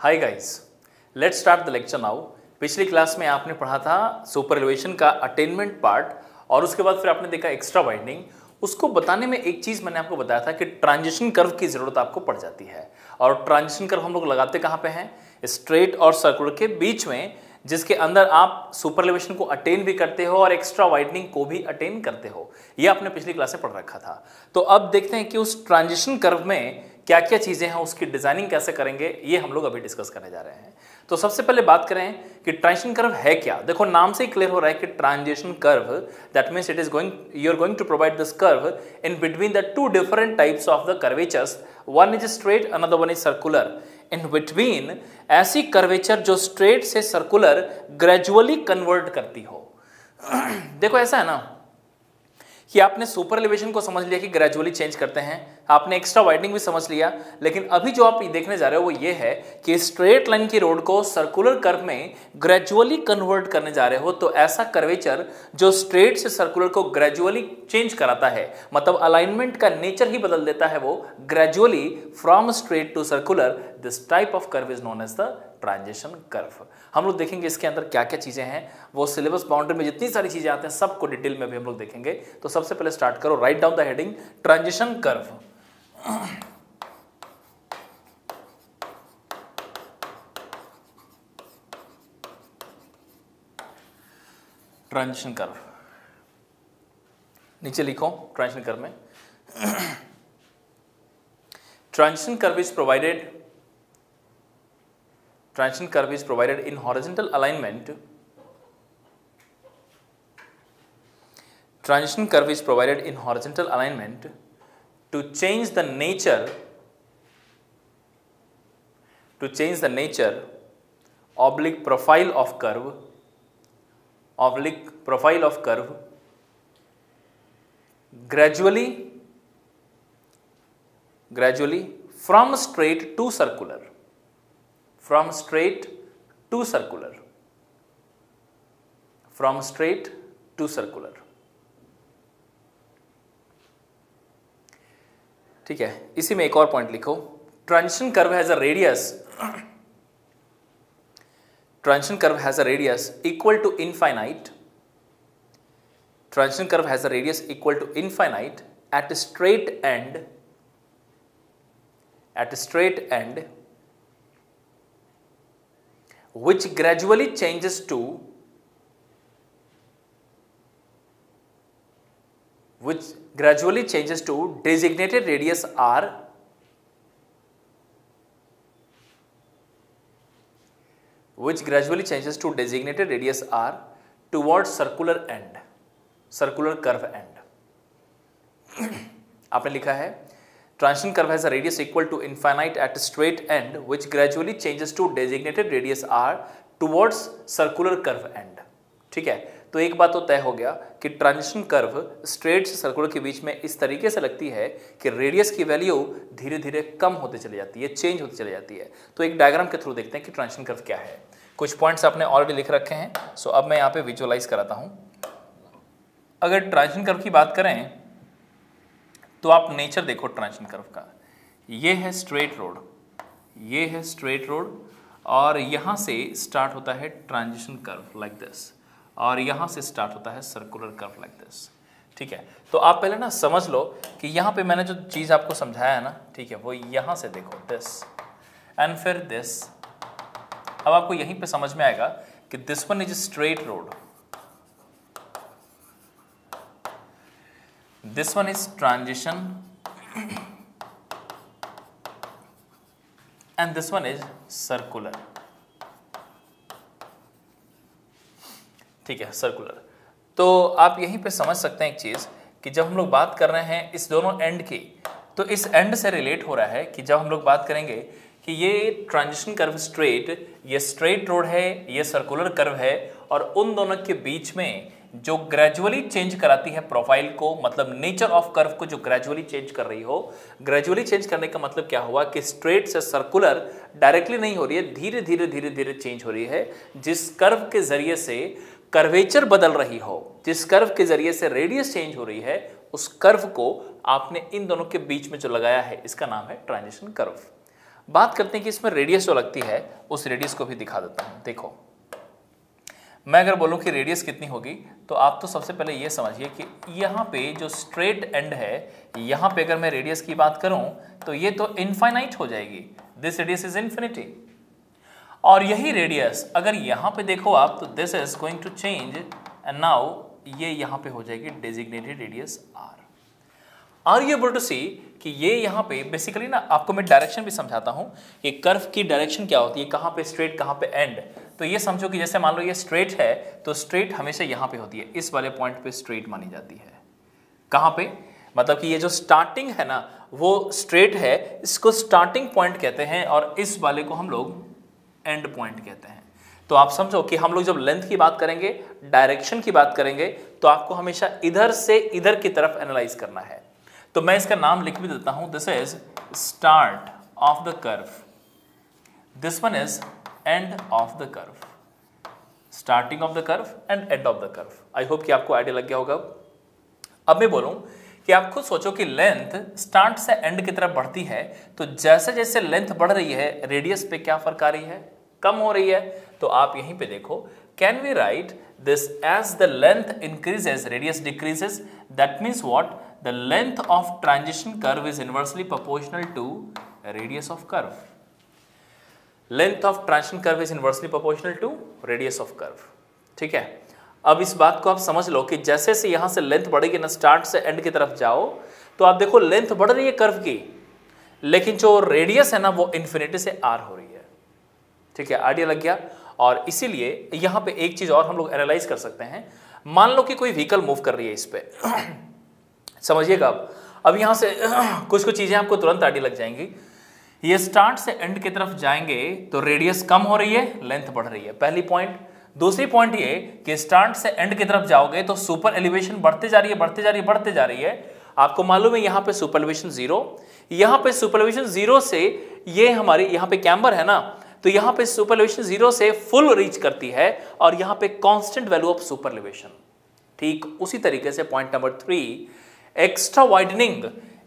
Hi guys, let's start the lecture now. पिछली class में आपने पढ़ा था सुपर एलिवेशन का अटेनमेंट पार्ट और उसके बाद फिर आपने देखा एक्स्ट्रा वाइडनिंग। उसको बताने में एक चीज मैंने आपको बताया था कि ट्रांजिशन कर्व की जरूरत आपको पड़ जाती है। और ट्रांजिशन कर्व हम लोग लगाते कहाँ पे हैं? स्ट्रेट और सर्कुलर के बीच में, जिसके अंदर आप सुपर एलिवेशन को अटेन भी करते हो और एक्स्ट्रा वाइडनिंग को भी अटेन करते हो। ये आपने पिछली क्लास में पढ़ रखा था। तो अब देखते हैं कि उस ट्रांजिशन कर्व में क्या क्या चीजें हैं, उसकी डिजाइनिंग कैसे करेंगे, ये हम लोग अभी डिस्कस करने जा रहे हैं। तो सबसे पहले बात करें कि ट्रांजिशन कर्व है क्या। देखो नाम से ही क्लियर हो रहा है कि transition curve, that means it is going, you are going to provide this curve in between the two different types of the curvatures, one is straight another one is circular. In between ऐसी curvature जो straight से circular gradually convert करती हो। देखो ऐसा है ना कि आपने सुपर एलिवेशन को समझ लिया कि ग्रेजुअली चेंज करते हैं, आपने एक्स्ट्रा वाइडनिंग भी समझ लिया, लेकिन अभी जो आप देखने जा रहे हो वो ये है कि स्ट्रेट लाइन की रोड को सर्कुलर कर्व में ग्रेजुअली कन्वर्ट करने जा रहे हो। तो ऐसा कर्वेचर जो स्ट्रेट से सर्कुलर को ग्रेजुअली चेंज कराता है, मतलब अलाइनमेंट का नेचर ही बदल देता है वो gradually from straight to circular, this type of curve is known as the transition curve. हम लोग देखेंगे इसके अंदर क्या क्या चीजें हैं, वो सिलेबस बाउंड्री में जितनी सारी चीजें आते हैं सबको डिटेल में भी हम लोग देखेंगे। तो सबसे पहले स्टार्ट करो, write down the heading transition curve. Transition curve नीचे लिखो। ट्रांजिशन कर्व में transition curve is provided, transition curve is provided in horizontal alignment. Transition curve is provided in horizontal alignment to change the nature oblique profile of curve gradually from straight to circular. From straight to circular. From straight to circular. ठीक है, इसी में एक और point लिखो। Transition curve has a radius, transition curve has a radius equal to infinite, transition curve has a radius equal to infinite at straight end which gradually changes to designated radius r, towards circular curve end. आपने लिखा है transition curve has a radius equal to infinite at straight end which gradually changes to designated radius R towards circular curve end. ठीक है, तो एक बात तो तय हो गया कि ट्रांजिशन कर्व स्ट्रेट से सर्कुलर के बीच में इस तरीके से लगती है कि रेडियस की वैल्यू धीरे धीरे कम होते चली जाती है, चेंज होती चली जाती है। तो एक डायग्राम के थ्रू देखते हैं कि ट्रांजिशन कर्व क्या है। कुछ पॉइंट्स आपने ऑलरेडी लिख रखे हैं, सो अब मैं यहाँ पे विजुअलाइज कराता हूँ। अगर ट्रांजिशन कर्व की बात करें तो आप नेचर देखो ट्रांजिशन कर्व का। ये है स्ट्रेट रोड, ये है स्ट्रेट रोड, और यहाँ से स्टार्ट होता है ट्रांजिशन कर्व लाइक दिस, और यहाँ से स्टार्ट होता है सर्कुलर कर्व लाइक दिस। ठीक है, तो आप पहले ना समझ लो कि यहाँ पे मैंने जो चीज़ आपको समझाया है ना, ठीक है, वो यहाँ से देखो दिस एंड फिर दिस। अब आपको यहीं पे समझ में आएगा कि this one is straight road, this one is transition and this one is circular. ठीक है, सर्कुलर। तो आप यहीं पे समझ सकते हैं एक चीज कि जब हम लोग बात कर रहे हैं इस दोनों एंड की, तो इस एंड से रिलेट हो रहा है कि जब हम लोग बात करेंगे कि ये ट्रांजिशन कर्व स्ट्रेट, ये स्ट्रेट रोड है, ये सर्कुलर कर्व है, और उन दोनों के बीच में जो ग्रेजुअली चेंज कराती है प्रोफाइल को, मतलब नेचर ऑफ कर्व को जो ग्रेजुअली चेंज कर रही हो। ग्रेजुअली चेंज करने का मतलब क्या हुआ कि स्ट्रेट से सर्कुलर डायरेक्टली नहीं हो रही है, धीरे धीरे चेंज हो रही है। जिस कर्व के जरिए से कर्वेचर बदल रही हो, जिस कर्व के जरिए से रेडियस चेंज हो रही है, उस कर्व को आपने इन दोनों के बीच में जो लगाया है, इसका नाम है ट्रांजिशन कर्व। बात करते हैं कि इसमें रेडियस जो लगती है उस रेडियस को भी दिखा देता हूं। देखो, मैं अगर बोलूं कि रेडियस कितनी होगी तो आप तो सबसे पहले ये समझिए कि यहाँ पे जो स्ट्रेट एंड है, यहाँ पे अगर मैं रेडियस की बात करूं तो ये तो इनफाइनाइट हो जाएगी, दिस रेडियस इज इन्फिनिटी। और यही रेडियस अगर यहाँ पे देखो आप तो this is going to change and now ये यहाँ पे हो जाएगी designated radius R. Are you able to see कि ये यहाँ पे बेसिकली ना, आपको मैं डायरेक्शन भी समझाता हूँ कि कर्व की डायरेक्शन क्या होती है, कहाँ पे स्ट्रेट कहाँ पे एंड। तो ये समझो कि जैसे मान लो ये स्ट्रेट है तो स्ट्रेट हमेशा यहाँ पे होती है, इस वाले पॉइंट पे स्ट्रेट मानी जाती है। कहाँ पे, मतलब कि ये जो स्टार्टिंग है ना वो स्ट्रेट है, इसको स्टार्टिंग पॉइंट कहते हैं और इस वाले को हम लोग एंड पॉइंट कहते हैं। तो आप समझो कि हम लोग जब लेंथ की बात करेंगे, डायरेक्शन की बात करेंगे, तो आपको हमेशा इधर से इधर की तरफ एनालाइज करना है। तो मैं इसका नाम लिख भी देता हूं, this is start of the curve, this one is end of the curve, starting of the curve and end of the curve. I hope कि आपको आइडिया लग गया होगा। अब मैं बोलूं कि आप खुद सोचो कि लेंथ स्टार्ट से एंड की तरफ बढ़ती है, तो जैसे जैसे लेंथ बढ़ रही है रेडियस पे क्या फर्क आ रही है, कम हो रही है। तो आप यहीं पे देखो, can we write this as the length increases radius decreases, that means what, the length of transition curve is inversely proportional to radius of curve. Length of transition curve is inversely proportional to radius of curve. ठीक है, अब इस बात को आप समझ लो कि जैसे से यहां से लेंथ बढ़ेगी ना, स्टार्ट से एंड की तरफ जाओ तो आप देखो लेंथ बढ़ रही है कर्व की, लेकिन जो रेडियस है ना वो इन्फिनिटी से आर हो रही है। ठीक है, आइडिया लग गया। और इसीलिए यहां पे एक चीज और हम लोग एनालाइज कर सकते हैं। मान लो कि कोई व्हीकल मूव कर रही है इस पे समझिएगा। अब यहां से कुछ चीजें आपको तुरंत आइडिया लग जाएंगी। ये स्टार्ट से एंड की तरफ जाएंगे तो रेडियस कम हो रही है, लेंथ बढ़ रही है, पहली पॉइंट। दूसरी पॉइंट ये कि स्टार्ट से एंड की तरफ जाओगे तो सुपर एलिवेशन बढ़ते जा रही है, बढ़ते जा रही है, बढ़ते जा रही है। आपको मालूम है यहां पे सुपर एलिवेशन 0, यहां पे सुपर एलिवेशन 0 से ये हमारी यहां पे कैम्बर है ना, तो यहां पे सुपर एलिवेशन 0 से फुल रीच करती है और यहां पे constant value of super elevation. ठीक उसी तरीके से पॉइंट नंबर 3, एक्स्ट्रा वाइडनिंग,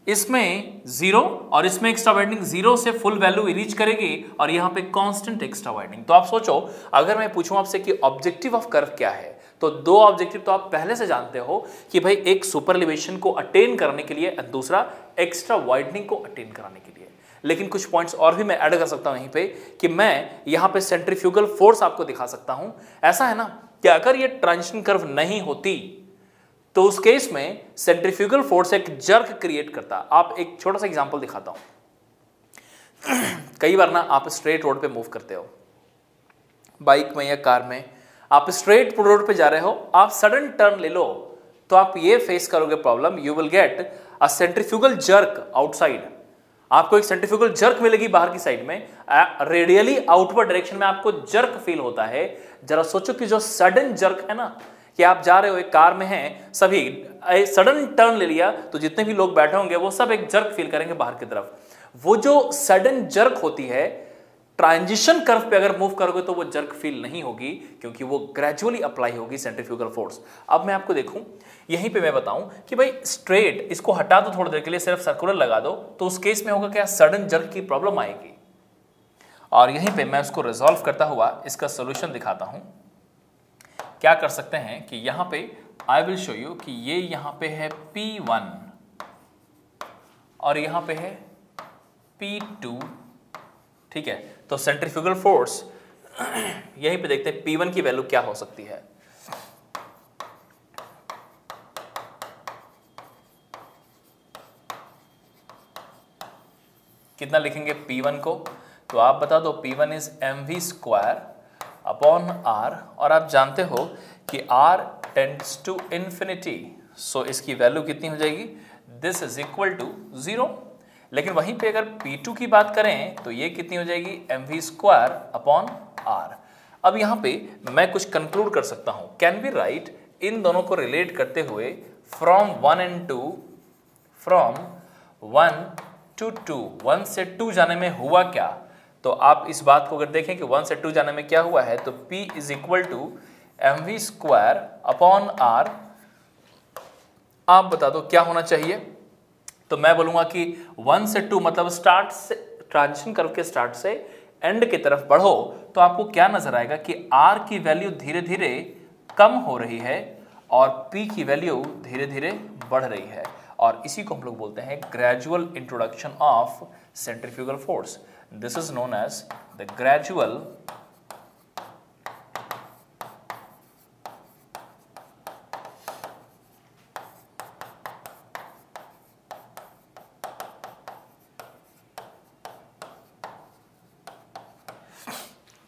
इसमें 0 और इसमें एक्स्ट्रा वाइडनिंग 0 से फुल वैल्यू रीच करेगी और यहां पे कांस्टेंट एक्स्ट्रा वाइडनिंग। तो आप सोचो, अगर मैं पूछूं आपसे कि ऑब्जेक्टिव ऑफ कर्व क्या है, तो दो ऑब्जेक्टिव तो आप पहले से जानते हो कि भाई एक सुपर एलिवेशन को अटेन करने के लिए, दूसरा एक्स्ट्रा वाइडनिंग को अटेन कराने के लिए। लेकिन कुछ पॉइंट्स और भी मैं ऐड कर सकता हूं यहीं पे कि मैं यहां पे सेंट्रीफ्यूगल फोर्स आपको दिखा सकता हूं। ऐसा है ना कि अगर ये ट्रांजिशन कर्व नहीं होती तो उस केस में सेंट्रीफ्यूगल फोर्स एक जर्क क्रिएट करता। आप एक छोटा सा एग्जांपल दिखाता हूं। कई बार ना आप स्ट्रेट रोड पे मूव करते हो, बाइक में या कार में, आप स्ट्रेट रोड पे जा रहे हो, आप सडन टर्न ले लो तो आप ये फेस करोगे problem, you will get a centrifugal jerk outside. आपको एक सेंट्रीफ्यूगल जर्क मिलेगी बाहर की साइड में, रेडियली आउटवर्ड डायरेक्शन में आपको जर्क फील होता है। जरा सोचो कि जो सडन जर्क है ना, कि आप जा रहे हो एक कार में हैं, सभी सडन टर्न ले लिया तो जितने भी लोग बैठे होंगे वो सब एक जर्क फील करेंगे बाहर की तरफ। वो जो सडन जर्क होती है, ट्रांजिशन कर्व पे अगर मूव करोगे तो वो जर्क फील नहीं होगी, क्योंकि वो ग्रेजुअली अप्लाई होगी सेंट्रीफ्यूगल फोर्स। अब मैं आपको देखूं, यहीं पे मैं बताऊं कि भाई स्ट्रेट इसको हटा दो थोड़ी देर के लिए, सिर्फ सर्कुलर लगा दो, तो उस केस में होगा क्या, सडन जर्क की प्रॉब्लम आएगी। और यहीं पे मैं उसको रिजॉल्व करता हुआ इसका सोल्यूशन दिखाता हूं। क्या कर सकते हैं कि यहां पे आई विल शो यू कि ये यहां पे है P1 और यहां पे है P2। ठीक है, तो सेंट्रीफ्यूगल फोर्स यहीं पे देखते हैं P1 की वैल्यू क्या हो सकती है। कितना लिखेंगे P1 को, तो आप बता दो P1 is mv² upon R, और आप जानते हो कि R टेंड्स टू इन्फिनिटी, सो इसकी वैल्यू कितनी हो जाएगी, दिस इज इक्वल टू 0। लेकिन वहीं पे अगर P2 की बात करें तो ये कितनी हो जाएगी, mv² अपॉन R। अब यहाँ पे मैं कुछ कंक्लूड कर सकता हूँ, कैन बी राइट, इन दोनों को रिलेट करते हुए फ्रॉम 1 and 2, फ्रॉम 1 to 2, 1 से 2 जाने में हुआ क्या। तो आप इस बात को अगर देखें कि 1 से 2 जाने में क्या हुआ है, तो P is equal to mv² upon R। आप बता दो क्या होना चाहिए। तो मैं बोलूंगा कि 1 से 2 मतलब स्टार्ट से ट्रांजिशन कर्व के स्टार्ट से एंड की तरफ बढ़ो तो आपको क्या नजर आएगा कि R की वैल्यू धीरे धीरे कम हो रही है और P की वैल्यू धीरे धीरे बढ़ रही है, और इसी को हम लोग बोलते हैं gradual introduction of centrifugal force. This is known as the gradual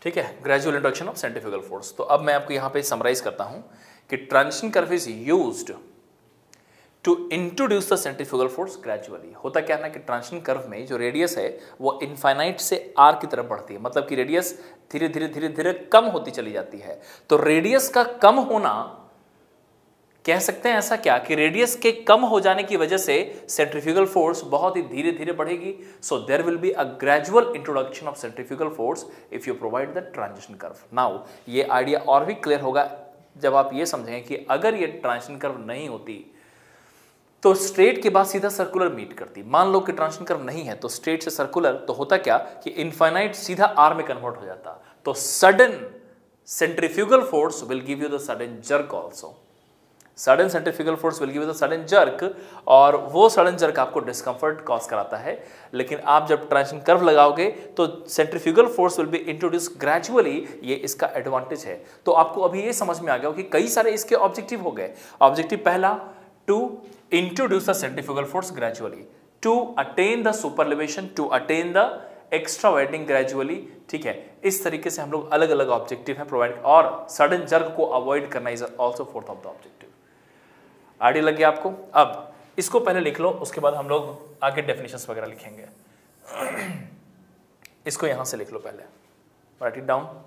ठीक है, gradual introduction of centrifugal force. तो अब मैं आपको यहां पे समराइज करता हूं कि transition curve is used to introduce the centrifugal force gradually. होता क्या है ना कि ट्रांजिशन कर्व में जो रेडियस है वो इनफाइनाइट से आर की तरफ बढ़ती है, मतलब कि रेडियस धीरे धीरे धीरे धीरे कम होती चली जाती है। तो रेडियस का कम होना, कह सकते हैं ऐसा क्या कि रेडियस के कम हो जाने की वजह से सेंट्रीफ्यूगल फोर्स बहुत ही धीरे धीरे बढ़ेगी। So there will be a gradual introduction of centrifugal force if you provide the transition curve. Now ये आइडिया और भी क्लियर होगा जब आप ये समझें कि अगर ये ट्रांजिशन कर्व नहीं होती तो स्ट्रेट के बाद सीधा सर्कुलर मीट करती। मान लो कि ट्रांजिशन कर्व नहीं है तो स्ट्रेट से सर्कुलर, तो होता क्या कि इनफाइनाइट सीधा आर में कन्वर्ट हो जाता। तो sudden centrifugal force will give you the sudden jerk also. Sudden centrifugal force will give you the sudden jerk, और वो सडन जर्क आपको डिस्कंफर्ट कॉज कराता है। लेकिन आप जब ट्रांजिशन कर्व लगाओगे तो centrifugal force will be introduce gradually, ये इसका एडवांटेज है। तो आपको अभी ये समझ में आ गया कि कई सारे इसके ऑब्जेक्टिव हो गए। ऑब्जेक्टिव पहला, to introduce the centrifugal force gradually, to attain the superelevation, to attain the extra widening gradually. ठीक है, इस तरीके से हम लोग अलग अलग ऑब्जेक्टिव हैं प्रोवाइड, और सडन जर्क को अवॉइड करना is also fourth of the objective. Idea लग गया आपको? अब इसको पहले लिख लो, उसके बाद हम लोग आगे डेफिनेशंस वगैरह लिखेंगे। इसको यहां से लिख लो पहले, राइट इट डाउन।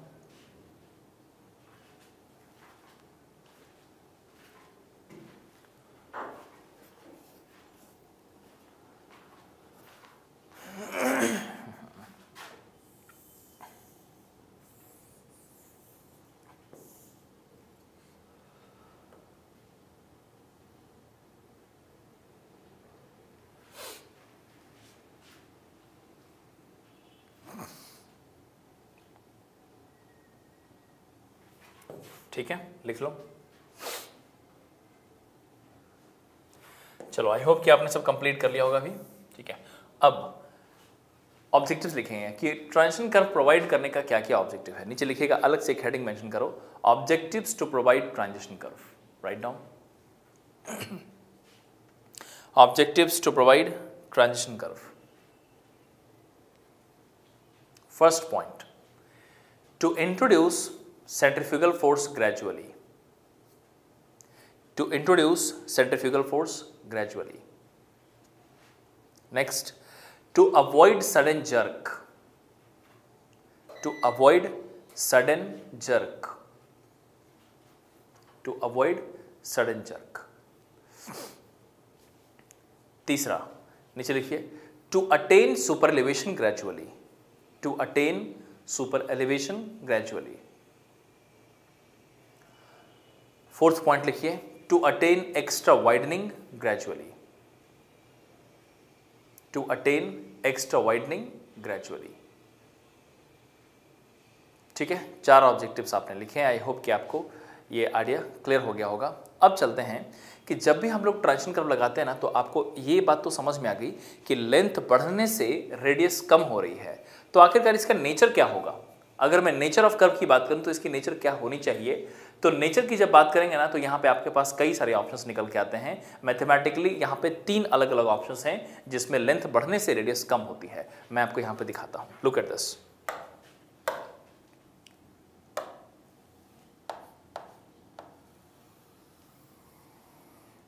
ठीक है, लिख लो। चलो, आई होप कि आपने सब कंप्लीट कर लिया होगा अभी। ठीक है, अब ऑब्जेक्टिव्स लिखेंगे कि ट्रांजिशन कर्व प्रोवाइड करने का क्या क्या ऑब्जेक्टिव है। नीचे लिखेगा, अलग से एक हेडिंग मेंशन करो, objectives to provide transition curve. Write down objectives to provide transition curve. First point, to introduce centrifugal force gradually, to introduce centrifugal force gradually. Next, to avoid sudden jerk, to avoid sudden jerk, to avoid sudden jerk. तीसरा, नीचे लिखिए, to attain super elevation gradually, to attain super elevation gradually. Fourth point लिखिए, to attain extra widening gradually, to attain extra widening gradually. ठीक है, चार objectives आपने लिखे हैं। आई होप कि आपको ये आइडिया क्लियर हो गया होगा। अब चलते हैं कि जब भी हम लोग ट्रांजिशन कर्व लगाते हैं ना, तो आपको ये बात तो समझ में आ गई कि लेंथ बढ़ने से रेडियस कम हो रही है। तो आखिरकार इसका नेचर क्या होगा? अगर मैं नेचर ऑफ कर्व की बात करूं तो इसकी नेचर क्या होनी चाहिए? तो नेचर की जब बात करेंगे ना, तो यहाँ पे आपके पास कई सारे ऑप्शंस निकल के आते हैं। मैथमेटिकली यहाँ पे 3 अलग अलग ऑप्शंस हैं जिसमें लेंथ बढ़ने से रेडियस कम होती है। मैं आपको यहाँ पे दिखाता हूँ, लुक एट दिस।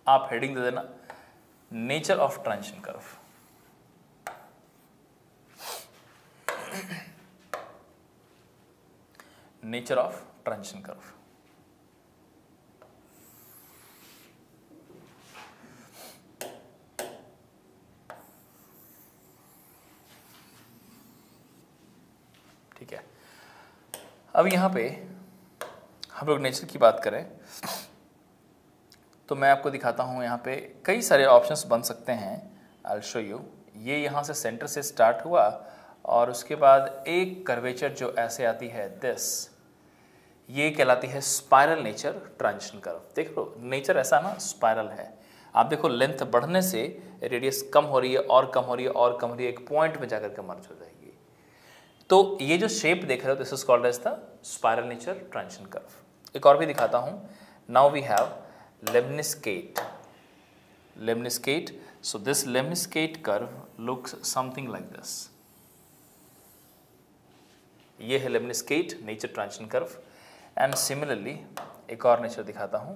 आप हेडिंग दे देना, nature of transition curve. Nature of transition curve. ठीक है, अब यहां पे हम लोग नेचर की बात करें तो मैं आपको दिखाता हूं, यहां पे कई सारे ऑप्शंस बन सकते हैं। आई विल शो यू। ये यहां से सेंटर से स्टार्ट हुआ और उसके बाद एक कर्वेचर जो ऐसे आती है दिस, ये कहलाती है स्पाइरल नेचर ट्रांजिशन कर्व। देख लो नेचर ऐसा ना स्पाइरल है, आप देखो लेंथ बढ़ने से रेडियस कम हो रही है और कम हो रही है और कम हो रही है, एक पॉइंट में जाकर के मर्ज हो जाएगी। तो ये जो शेप देख रहे हो this is called as the spiral nature transition curve. एक और भी दिखाता हूं। Now we have lemniscate. Lemniscate, so this lemniscate curve looks something like this. ये है lemniscate nature transition curve. And similarly एक और नेचर दिखाता हूं,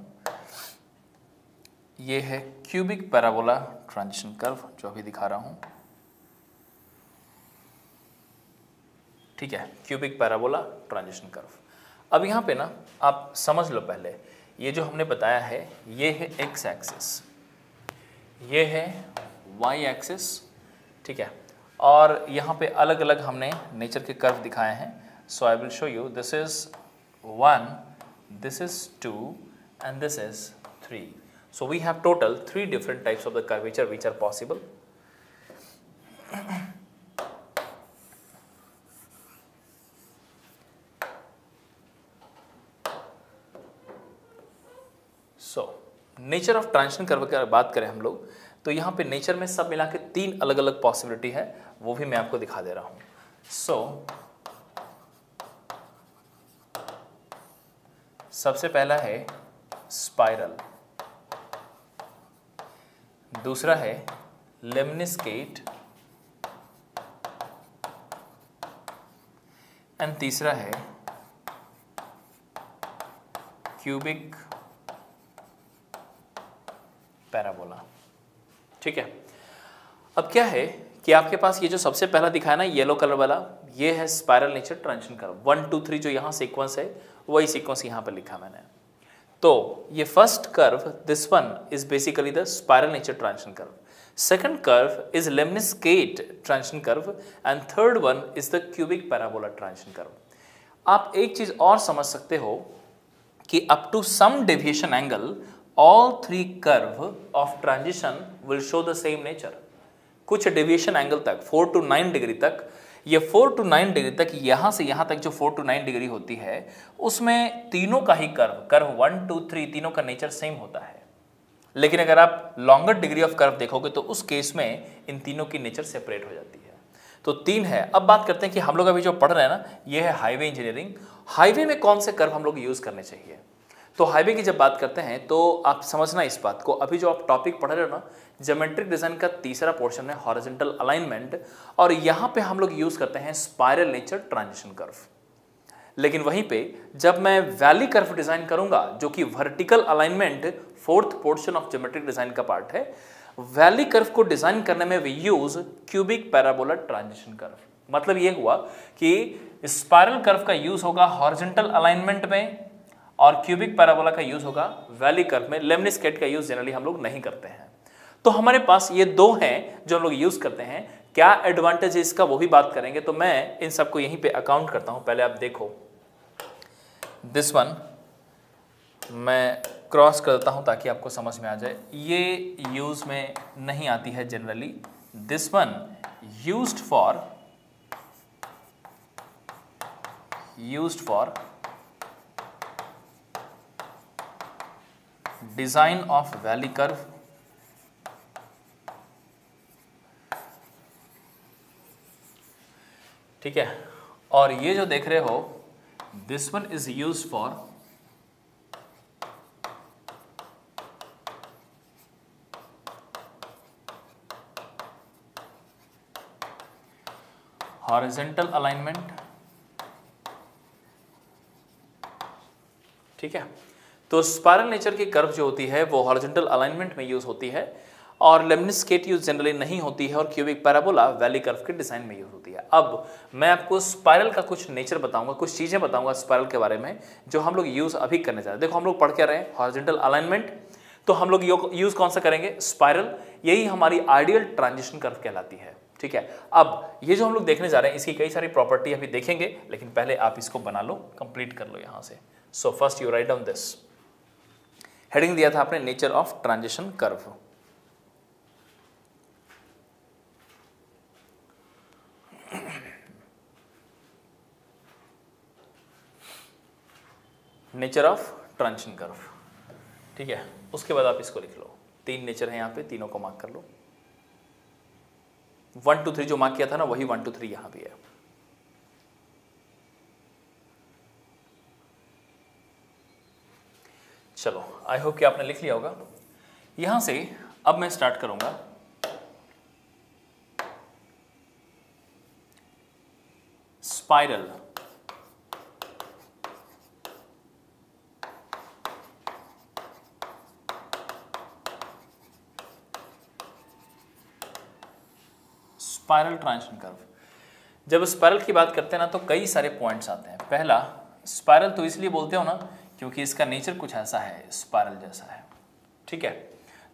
ये है क्यूबिक पैराबोला ट्रांजिशन कर्व जो अभी दिखा रहा हूं। ठीक है, क्यूबिक पैराबोला ट्रांजिशन कर्व। अब यहाँ पे ना आप समझ लो, पहले ये जो हमने बताया है ये है एक्स एक्सिस, ये है वाई एक्सिस, ठीक है, और यहाँ पे अलग अलग हमने नेचर के कर्व दिखाए हैं। So I will show you, this is 1, this is 2 and this is 3. So we have total 3 different types of the curvature which are possible. So nature of transition curve की बात करें हम लोग तो यहाँ पे नेचर में सब मिला के 3 अलग अलग पॉसिबिलिटी है, वो भी मैं आपको दिखा दे रहा हूँ। सो सबसे पहला है स्पाइरल, दूसरा है लेमनिस्केट एंड तीसरा है क्यूबिक पैराबोला। ठीक है, अब क्या है कि आपके पास ये जो सबसे पहला दिखाया ना येलो कलर वाला, ये है स्पाइरल नेचर ट्रांजिशन कर्व। 1 2 3 जो यहाँ सीक्वेंस है वही सीक्वेंस यहाँ पर लिखा मैंने। तो ये first curve this one is basically the spiral nature transition curve, second curve is lemniscate transition curve and third one is the cubic parabola transition curve. आप एक चीज और समझ सकते हो कि up to some deviation angle all 3 curve of transition will show the same nature। कुछ deviation angle तक 4 to 9 डिग्री तक, ये 4 to 9 डिग्री तक यहाँ से यहाँ तक जो 4 to 9 डिग्री होती है उसमें तीनों का ही कर्व 1 2 3 तीनों का नेचर सेम होता है। लेकिन अगर आप लॉन्गर डिग्री ऑफ कर्व देखोगे तो उस केस में इन तीनों की नेचर सेपरेट हो जाती है। तो 3 है। अब बात करते हैं कि हम लोग अभी जो पढ़ रहे हैं ना, ये है हाईवे इंजीनियरिंग। हाईवे में कौन से कर्व हम लोग यूज करने चाहिए? तो हाईवे की जब बात करते हैं तो आप समझना इस बात को, अभी जो आप टॉपिक पढ़ रहे हो ना, ज्योमेट्रिक डिजाइन का तीसरा पोर्शन है हॉरिजॉन्टल अलाइनमेंट, और यहाँ पे हम लोग यूज करते हैं स्पाइरल नेचर ट्रांजिशन कर्व। लेकिन वहीं पे जब मैं वैली कर्व डिजाइन करूंगा, जो कि vertical alignment 4th portion of geometric design का पार्ट है, वैली कर्व को डिजाइन करने में we use cubic parabola transition curve. मतलब ये हुआ कि स्पाइरल कर्व का यूज होगा हॉरिजॉन्टल अलाइनमेंट में और क्यूबिक पैराबोला का यूज होगा वैली कर्व में। लेमनिस्केट का यूज जनरली हम लोग नहीं करते हैं। तो हमारे पास ये 2 हैं जो हम लोग यूज करते हैं। क्या एडवांटेज है इसका वो भी बात करेंगे, तो मैं इन सबको यहीं पे अकाउंट करता हूं। पहले आप देखो, दिस वन मैं क्रॉस करता हूं ताकि आपको समझ में आ जाए। ये यूज में नहीं आती है generally. This one used for design of valley curve, ठीक है। और ये जो देख रहे हो, this one is used for horizontal alignment, ठीक है। तो स्पाइरल नेचर की कर्व जो होती है वो हॉरिजॉन्टल अलाइनमेंट में यूज होती है और लेमनिस्केट यूज जनरली नहीं होती है, और क्यूबिक पैराबोला वैली कर्व के डिजाइन में यूज होती है। अब मैं आपको स्पाइरल का कुछ नेचर बताऊंगा, कुछ चीजें बताऊंगा स्पाइरल के बारे में जो हम लोग यूज अभी करने जा रहे हैं। देखो हम लोग पढ़ के रहे हैं हॉरिजॉन्टल अलाइनमेंट, तो हम लोग यूज कौन सा करेंगे? स्पाइरल। यही हमारी आइडियल ट्रांजिशन कर्व कहलाती है, ठीक है। अब ये जो हम लोग देखने जा रहे हैं इसकी कई सारी प्रॉपर्टी अभी देखेंगे, लेकिन पहले आप इसको बना लो, कंप्लीट कर लो यहां से। So first you write down this. Heading दिया था आपने nature of transition curve. Nature of transition curve, ठीक है। उसके बाद आप इसको लिख लो, 3 नेचर है यहाँ पे, तीनों को मार्क कर लो। 1 2 3 जो मार्क किया था ना, वही 1 2 3 यहाँ भी है। चलो, आई होप कि आपने लिख लिया होगा। यहां से अब मैं स्टार्ट करूंगा स्पाइरल। Spiral transition curve. जब स्पाइरल की बात करते हैं ना, तो कई सारे पॉइंट्स आते हैं। पहला, स्पाइरल तो इसलिए बोलते हो ना क्योंकि इसका नेचर कुछ ऐसा है, स्पाइरल जैसा है, ठीक है।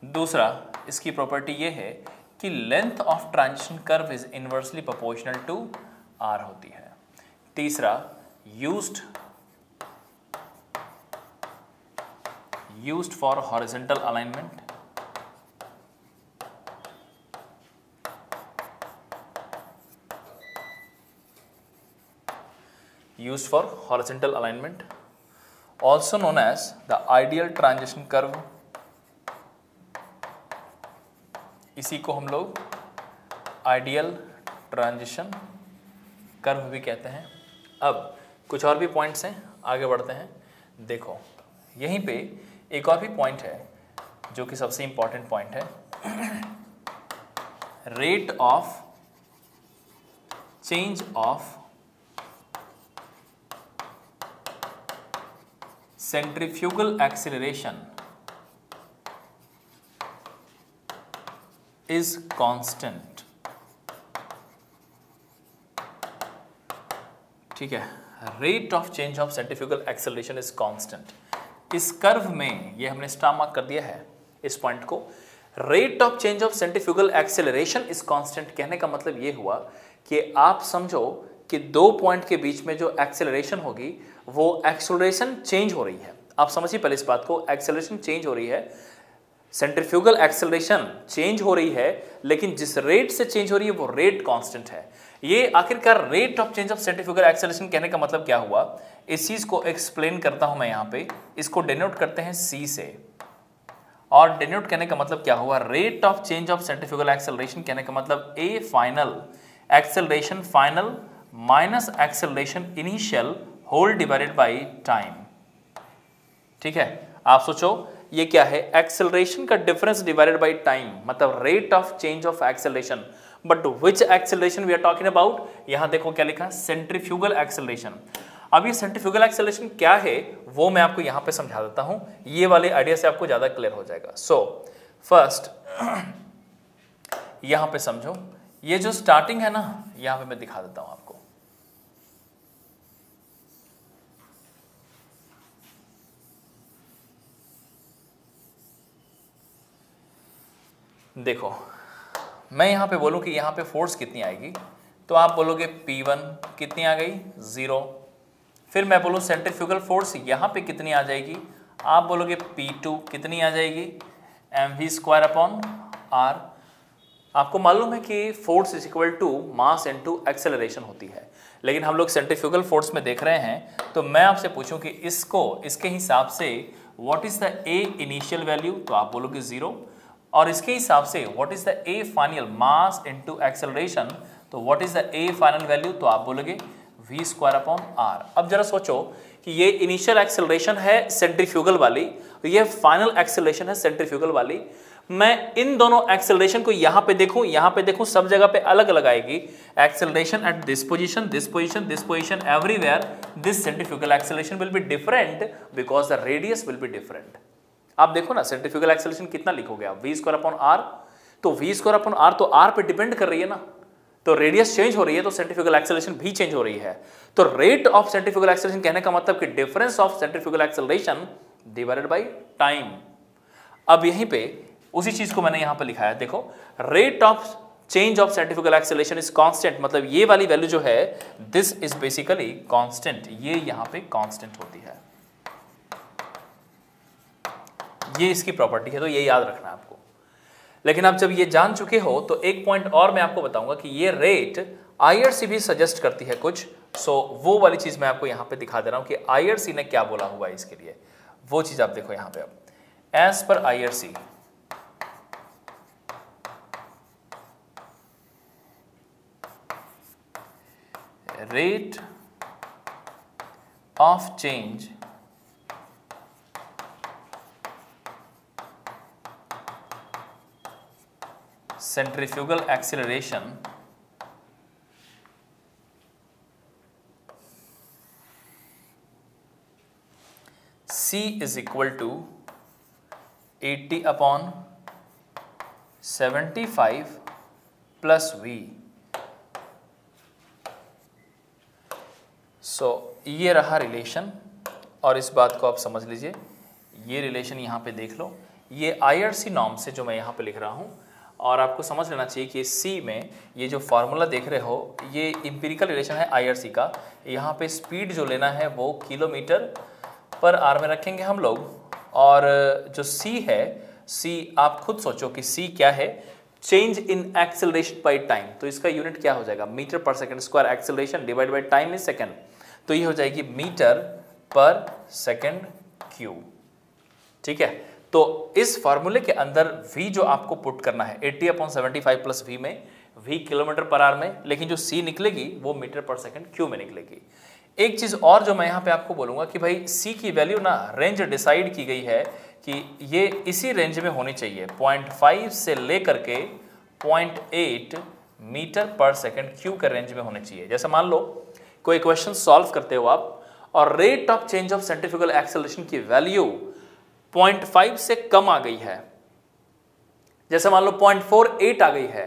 दूसरा, इसकी प्रॉपर्टी ये है कि length of transition curve is inversely proportional to R होती है। तीसरा, used for horizontal alignment. Used for horizontal alignment, also known as the ideal transition curve। इसी को हम लोग आइडियल ट्रांजिशन कर्व भी कहते हैं। अब कुछ और भी पॉइंट्स हैं, आगे बढ़ते हैं। देखो, यहीं पे एक और भी पॉइंट है जो कि सबसे इंपॉर्टेंट पॉइंट है, rate of change of centrifugal acceleration is constant, ठीक है। Rate of change of centrifugal acceleration is constant. इस कर्व में ये हमने स्टार मार्क कर दिया है इस पॉइंट को। Rate of change of centrifugal acceleration is constant कहने का मतलब ये हुआ कि आप समझो कि 2 पॉइंट के बीच में जो एक्सेलरेशन होगी वो एक्सेलरेशन चेंज हो रही है। आप समझिए पहले इस बात को, एक्सेलरेशन चेंज हो रही है, सेंट्रीफ्यूगल एक्सेलरेशन चेंज हो रही है, लेकिन जिस रेट से चेंज हो रही है वो रेट कांस्टेंट है। ये आखिरकार rate of change of centrifugal acceleration कहने का मतलब क्या हुआ, इस चीज को एक्सप्लेन करता हूं मैं यहाँ पे। इसको डिनोट करते हैं C से, और डिनोट करने का मतलब क्या हुआ, rate of change of centrifugal acceleration कहने का मतलब A final acceleration final minus acceleration initial whole divided by time, ठीक है। आप सोचो ये क्या है, एक्सेलरेशन का डिफरेंस डिवाइडेड बाई टाइम, मतलब rate of change of acceleration. But which acceleration we are talking about, यहां देखो क्या लिखा, सेंट्रीफ्यूगल एक्सेलरेशन। अब ये सेंट्रीफ्यूगल एक्सेलरेशन क्या है वो मैं आपको यहां पे समझा देता हूं, ये वाले आइडिया से आपको ज्यादा क्लियर हो जाएगा। सो फर्स्ट यहां पे समझो, ये जो स्टार्टिंग है ना, यहां पे मैं दिखा देता हूं आपको। देखो, मैं यहां पे बोलूं कि यहां पे फोर्स कितनी आएगी, तो आप बोलोगे P1 कितनी आ गई, 0। फिर मैं बोलूं सेंट्रीफ्यूगल फोर्स यहां पे कितनी आ जाएगी, आप बोलोगे P2 कितनी आ जाएगी, mv²/r। आपको मालूम है कि force is equal to mass into acceleration होती है, लेकिन हम लोग सेंट्रीफ्यूगल फोर्स में देख रहे हैं। तो मैं आपसे पूछूं कि इसके हिसाब से what is the A initial value, तो आप बोलोगे 0। और इसके हिसाब से what is the A final mass into acceleration, तो what is the A final value, तो आप बोलोगे v²/r। अब जरा सोचो कि ये इनिशियल एक्सेलरेशन है सेंट्रीफ्यूगल वाली, तो ये फाइनल एक्सेलरेशन है सेंट्रीफ्यूगल वाली। मैं इन दोनों एक्सेलरेशन को यहां पे देखूं, सब जगह पे अलग अलग आएगी। Acceleration at this position, this position, this position, everywhere this centrifugal acceleration will be different because the radius will be different. आप देखो ना, सेंट्रीफ्यूगल एक्सेलरेशन कितना लिखोगे आप, v²/r। तो v²/r तो r पे डिपेंड कर रही है ना, तो रेडियस चेंज हो रही है तो सेंट्रीफ्यूगल एक्सेलरेशन भी चेंज हो रही है। तो रेट ऑफ सेंट्रीफ्यूगल एक्सेलरेशन कहने का मतलब कि difference of centrifugal acceleration divided by time. अब यहीं पे उसी चीज को मैंने यहां पे लिखा है, देखो, rate of change of centrifugal acceleration is constant, मतलब ये वाली वैल्यू जो है दिस इज बेसिकली कांस्टेंट, ये यहां पे कांस्टेंट होती है। ये इसकी प्रॉपर्टी है, तो ये याद रखना है आपको। लेकिन आप जब ये जान चुके हो तो एक पॉइंट और मैं आपको बताऊंगा कि ये रेट IRC भी सजेस्ट करती है कुछ, सो वो वाली चीज मैं आपको यहां पे दिखा दे रहा हूं कि आईआरसी ने क्या बोला हुआ है इसके लिए, वो चीज आप देखो यहां पे। अब as per IRC rate of change centrifugal acceleration C is equal to 80 upon 75 plus V। सो ये रहा रिलेशन, और इस बात को आप समझ लीजिए, ये रिलेशन यहाँ पे देख लो, ये आईआरसी नॉर्म से जो मैं यहाँ पे लिख रहा हूँ, और आपको समझ लेना चाहिए कि सी में ये जो फार्मूला देख रहे हो ये इंपीरिकल रिलेशन है आईआरसी का। यहाँ पे स्पीड जो लेना है वो किलोमीटर पर आर में रखेंगे हम लोग, और जो सी है, सी आप खुद सोचो कि सी क्या है, change in acceleration by time, तो इसका यूनिट क्या हो जाएगा, metre per second square, acceleration divide by time is second, तो ये हो जाएगी मीटर पर सेकंड क्यूब। ठीक है, तो इस फार्मूले के अंदर v जो आपको पुट करना है 80/75 प्लस v में, v किलोमीटर पर आवर में, लेकिन जो c निकलेगी वो मीटर पर सेकंड क्यूब में निकलेगी। एक चीज और जो मैं यहाँ पे आपको बोलूंगा कि भाई c की वैल्यू ना रेंज डिसाइड की गई है कि ये इसी रेंज में होनी चाहिए, 0.5 से लेकर के 0.8 मीटर पर सेकंड क्यूब के रेंज में होने चाहिए। जैसे मान लो कोई क्वेश्चन सॉल्व करते हो आप, और rate of change of centrifugal acceleration की वैल्यू 0.5 से कम आ गई है, जैसे मान लो 0.48 आ गई है,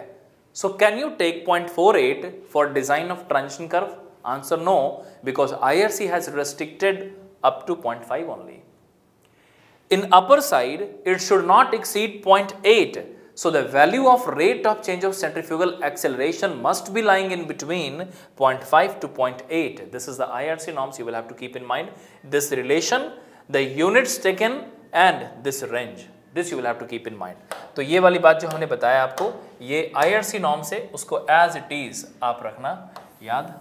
so can you take 0.48 for design of transition curve? Answer no, because IRC has restricted up to 0.5 only. In upper side, it should not exceed 0.8. So the value of rate of change of centrifugal acceleration must be lying in between 0.5 to 0.8. This is the IRC norms you will have to keep in mind. This relation, the units taken and this range, this you will have to keep in mind. तो ये वाली बात जो हमने बताया आपको, ये IRC norm से उसको as it is आप रखना याद।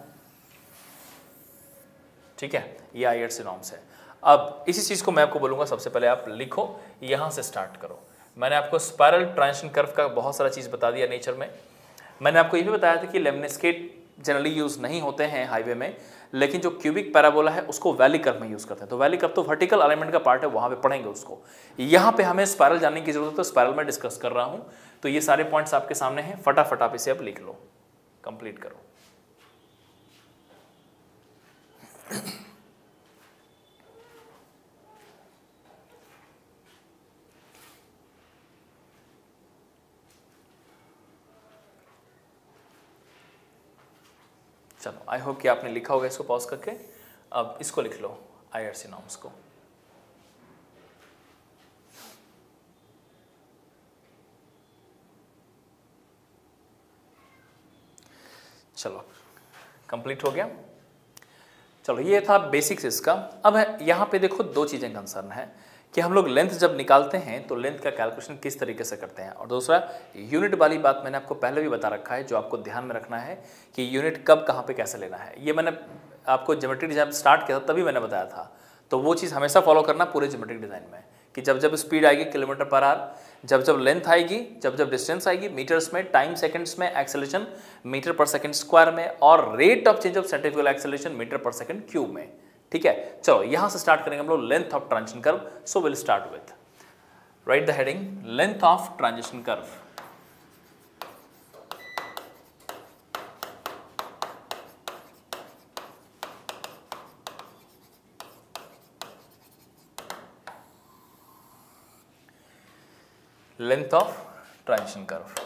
ठीक है, ये IRC norms है। अब इसी चीज को मैं आपको बोलूंगा, सबसे पहले आप लिखो, यहां से स्टार्ट करो। मैंने आपको स्पाइरल ट्रांजिशन कर्व का बहुत सारा चीज बता दिया नेचर में। मैंने आपको ये भी बताया था कि लेमनिस्केट जनरली यूज नहीं होते हैं हाईवे में, लेकिन जो क्यूबिक पैराबोला है उसको वैली कर्व में यूज करते हैं। तो वैली कर्व तो वर्टिकल अलाइनमेंट का पार्ट है, वहां पे पढ़ेंगे उसको। यहाँ पे हमें स्पाइरल जानने की जरूरत है, तो स्पाइरल में डिस्कस कर रहा हूं। तो ये सारे पॉइंट्स आपके सामने हैं, फटाफट आप इसे अब लिख लो, कंप्लीट करो। चलो, आई होप कि आपने लिखा होगा इसको पॉज करके। अब इसको लिख लो, IRC नॉर्म्स को। चलो, कंप्लीट हो गया। चलो, ये था बेसिक्स इसका। अब यहाँ पे देखो दो चीज़ें कंसर्न है कि हम लोग लेंथ जब निकालते हैं तो लेंथ का कैलकुलेशन किस तरीके से करते हैं, और दूसरा यूनिट वाली बात मैंने आपको पहले भी बता रखा है, जो आपको ध्यान में रखना है कि यूनिट कब कहाँ पे कैसे लेना है। ये मैंने आपको ज्योमेट्रिक डिजाइन स्टार्ट किया था तभी मैंने बताया था, तो वो चीज़ हमेशा फॉलो करना पूरे ज्योमेट्रिक डिजाइन में, कि जब जब स्पीड आएगी किलोमीटर पर आवर, जब जब लेंथ आएगी, जब जब डिस्टेंस आएगी मीटर्स में, टाइम सेकंड्स में, acceleration metre per second square में, और rate of change of centrifugal acceleration metre per second cube में। ठीक है, चलो यहां से स्टार्ट करेंगे हम लोग length of transition curve. So will start with, right the heading, length of transition curve. Length of transition curve.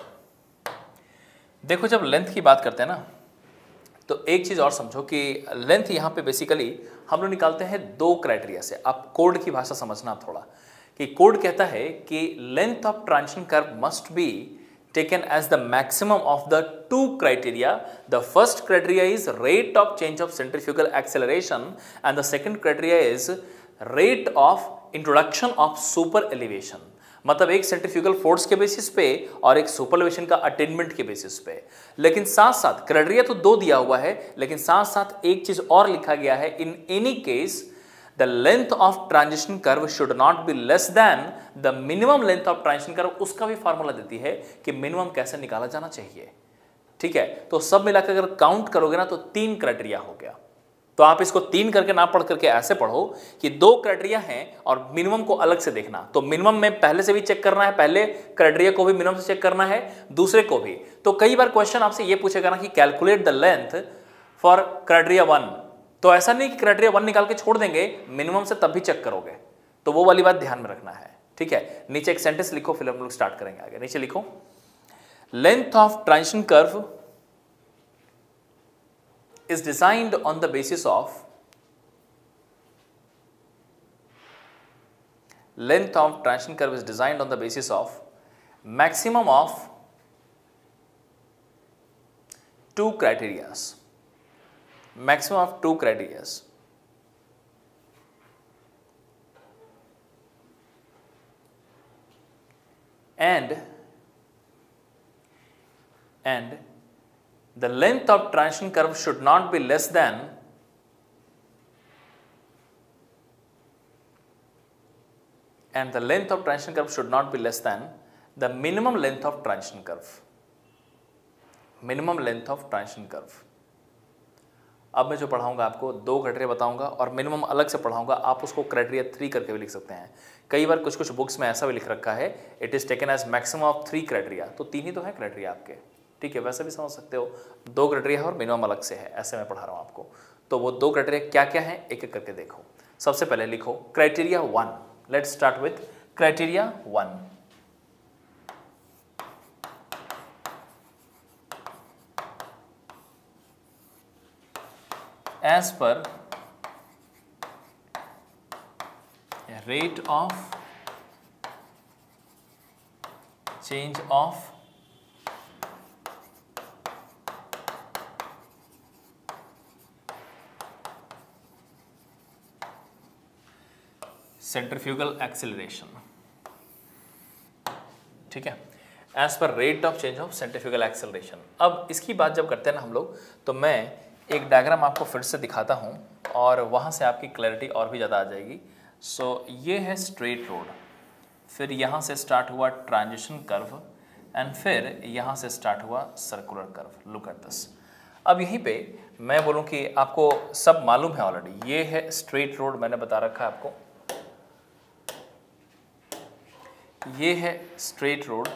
देखो, जब लेंथ की बात करते हैं ना, तो एक चीज और समझो कि लेंथ यहाँ पे बेसिकली हम लोग निकालते हैं दो क्राइटेरिया से। आप कोड की भाषा समझना थोड़ा, कि कोड कहता है कि length of transition curve must be taken as the maximum of the two criteria. The first criteria is rate of change of centrifugal acceleration, and the second criteria is rate of introduction of super elevation. मतलब एक centrifugal force के basis पे और एक सुपरएलिवेशन का attainment के basis पे। लेकिन साथ साथ क्राइटेरिया तो दो दिया हुआ है, लेकिन साथ साथ एक चीज और लिखा गया है, in any case the length of transition curve should not be less than the minimum length of transition curve. उसका भी फॉर्मूला देती है कि मिनिमम कैसे निकाला जाना चाहिए। ठीक है, तो सब मिलाकर अगर काउंट करोगे ना तो 3 क्राइटेरिया हो गया। तो आप इसको 3 करके ना पढ़ करके ऐसे पढ़ो कि 2 क्राइटेरिया हैं और मिनिमम को अलग से देखना। तो मिनिमम में पहले से भी चेक करना है, पहले क्राइटेरिया को भी मिनिमम से चेक करना है, दूसरे को भी। तो कई बार क्वेश्चन आपसे ये पूछेगा ना कि calculate the length for criteria 1, तो ऐसा नहीं कि क्राइटेरिया 1 निकाल के छोड़ देंगे, मिनिमम से तब भी चेक करोगे। तो वो वाली बात ध्यान में रखना है। ठीक है, नीचे एक सेंटेंस लिखो, फिर हम लोग स्टार्ट करेंगे आगे। नीचे लिखो, length of transition curve is designed on the basis of length of transition curve is designed on the basis of maximum of 2 criterias, maximum of 2 criterias, and the length of transition curve should not be less than the minimum length of transition curve. Minimum length of transition curve. अब मैं जो पढ़ाऊंगा आपको 2 criteria बताऊंगा और minimum अलग से पढ़ाऊंगा। आप उसको क्राइटेरिया 3 करके भी लिख सकते हैं। कई बार कुछ कुछ बुक्स में ऐसा भी लिख रखा है, it is taken as maximum of 3 criteria. तो 3 ही तो है क्राइटेरिया आपके। ठीक है, वैसे भी समझ सकते हो, 2 क्राइटेरिया है और मिनिमम अलग से है, ऐसे मैं पढ़ा रहा हूँ आपको। तो वो 2 क्राइटेरिया क्या क्या है एक एक करके देखो। सबसे पहले लिखो criteria 1। Let's start with criteria 1। As per rate of change of centrifugal acceleration. ठीक है, as per rate of change of centrifugal acceleration. अब इसकी बात जब करते हैं ना हम लोग, तो मैं एक डायग्राम आपको फिर से दिखाता हूं और वहां से आपकी क्लैरिटी और भी ज़्यादा आ जाएगी। सो ये है स्ट्रेट रोड, फिर यहाँ से स्टार्ट हुआ ट्रांजिशन कर्व एंड फिर यहाँ से स्टार्ट हुआ circular curve. Look at this. अब यहीं पे मैं बोलूँ कि आपको सब मालूम है ऑलरेडी। ये है स्ट्रेट रोड, मैंने बता रखा है आपको। ये है स्ट्रेट रोड,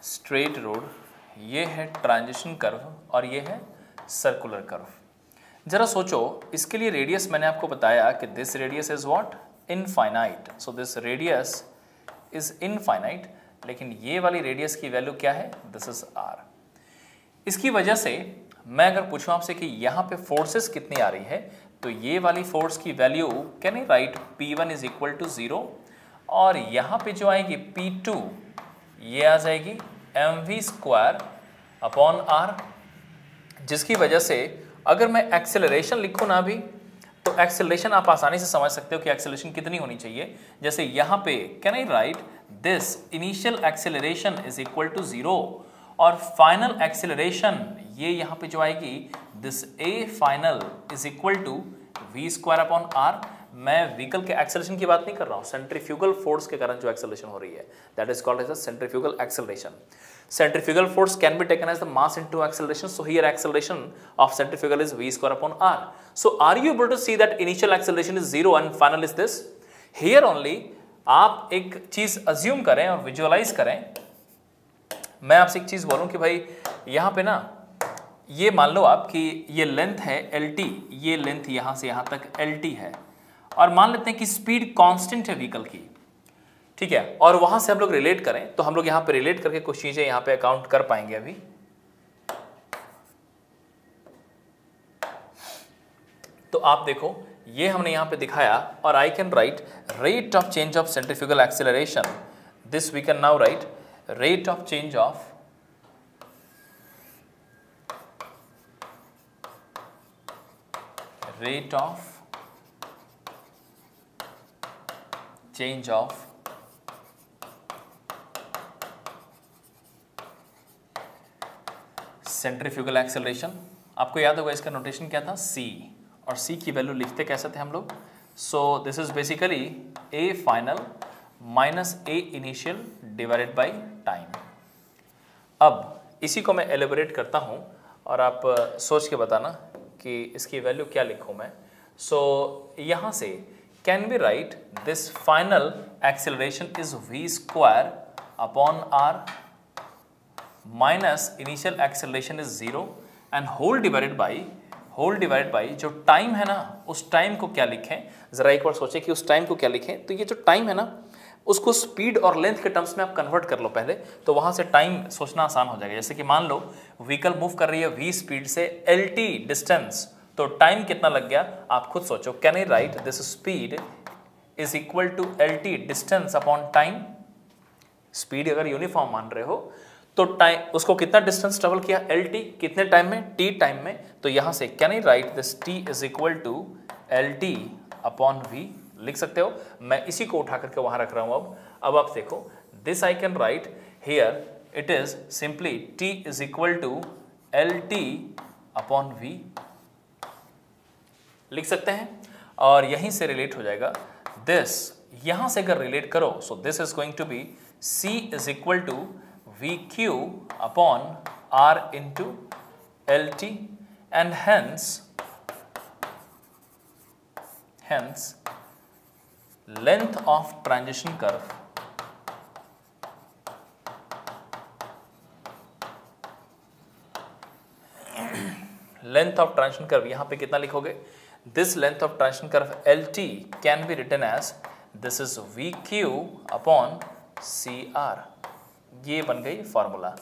स्ट्रेट रोड, ये है ट्रांजिशन कर्व और ये है सर्कुलर कर्व। जरा सोचो, इसके लिए रेडियस मैंने आपको बताया कि this radius is what, infinite. So this radius is infinite, लेकिन ये वाली रेडियस की वैल्यू क्या है, दिस इज आर। इसकी वजह से मैं अगर पूछूं आपसे कि यहाँ पे फोर्सेस कितनी आ रही है, तो ये वाली फोर्स की value can I write P1 is equal to 0, और यहाँ पे जो आएगी P2 ये आ जाएगी mv² अपॉन आर, जिसकी वजह से अगर मैं एक्सेलरेशन लिखूँ ना भी, तो एक्सेलरेशन आप आसानी से समझ सकते हो कि एक्सेलरेशन कितनी होनी चाहिए। जैसे यहाँ पे can I write this initial acceleration is equal to 0 और फाइनल एक्सेलरेशन ये यहाँ पे जो आएगी this a final is equal to v² upon R. मैं व्हीकल के एक्सेलरेशन की बात नहीं कर रहा हूँ, सेंट्रीफ्यूगल फोर्स के कारण जो एक्सेलरेशन हो रही है, that is called as a centrifugal acceleration. Centrifugal force can be taken as the mass into acceleration. So here acceleration of centrifugal is v² upon r. So are you able to see that initial acceleration is 0 and final is this? Here only आप एक चीज assume करें और visualize करें। मैं आपसे एक चीज बोलूं कि भाई यहाँ पे ना ये मान लो आप कि ये लेंथ है LT, ये लेंथ यहाँ से यहाँ तक LT है, और मान लेते हैं कि स्पीड कांस्टेंट है व्हीकल की। ठीक है, और वहां से हम लोग रिलेट करें तो हम लोग यहाँ पे रिलेट करके कुछ चीजें यहाँ पे अकाउंट कर पाएंगे अभी। तो आप देखो ये हमने यहाँ पे दिखाया, और I can write rate of change of centrifugal acceleration. This we can now write rate of change of rate of change of centrifugal acceleration. आपको याद होगा इसका नोटेशन क्या था, c, और c की वैल्यू लिखते कैसे थे हम लोग। सो this is basically a final minus a initial divided by time. अब इसी को मैं एलिबरेट करता हूँ और आप सोच के बताना कि इसकी वैल्यू क्या लिखूँ मैं। सो यहाँ से can be write this final acceleration is v square upon r minus initial acceleration is 0 and whole divided by जो टाइम है ना, उस टाइम को क्या लिखें, जरा एक बार सोचें कि उस टाइम को क्या लिखें। तो ये जो टाइम है ना, उसको स्पीड और लेंथ के टर्म्स में आप कन्वर्ट कर लो पहले, तो वहां से टाइम सोचना आसान हो जाएगा। जैसे कि मान लो व्हीकल मूव कर रही है v स्पीड से lt डिस्टेंस, तो टाइम कितना लग गया आप खुद सोचो। Can I write this speed is equal to lt distance upon time. Speed अगर यूनिफॉर्म मान रहे हो तो टाइम, उसको कितना डिस्टेंस ट्रेवल किया, lt, कितने टाइम में, t टाइम में। तो यहां से can I write this t is equal to lt upon v, लिख सकते हो। मैं इसी को उठा करके वहां रख रहा हूं। अब आप देखो, this I can write here, it is simply t is equal to lt upon v, लिख सकते हैं। और यहीं से रिलेट हो जाएगा दिस, यहां से अगर रिलेट करो, so this is going to be c is equal to VQ upon R into LT, and hence length of transition curve यहाँ पे कितना लिखोगे, this length of transition curve LT can be written as this is VQ upon CR। ये बन गई formula.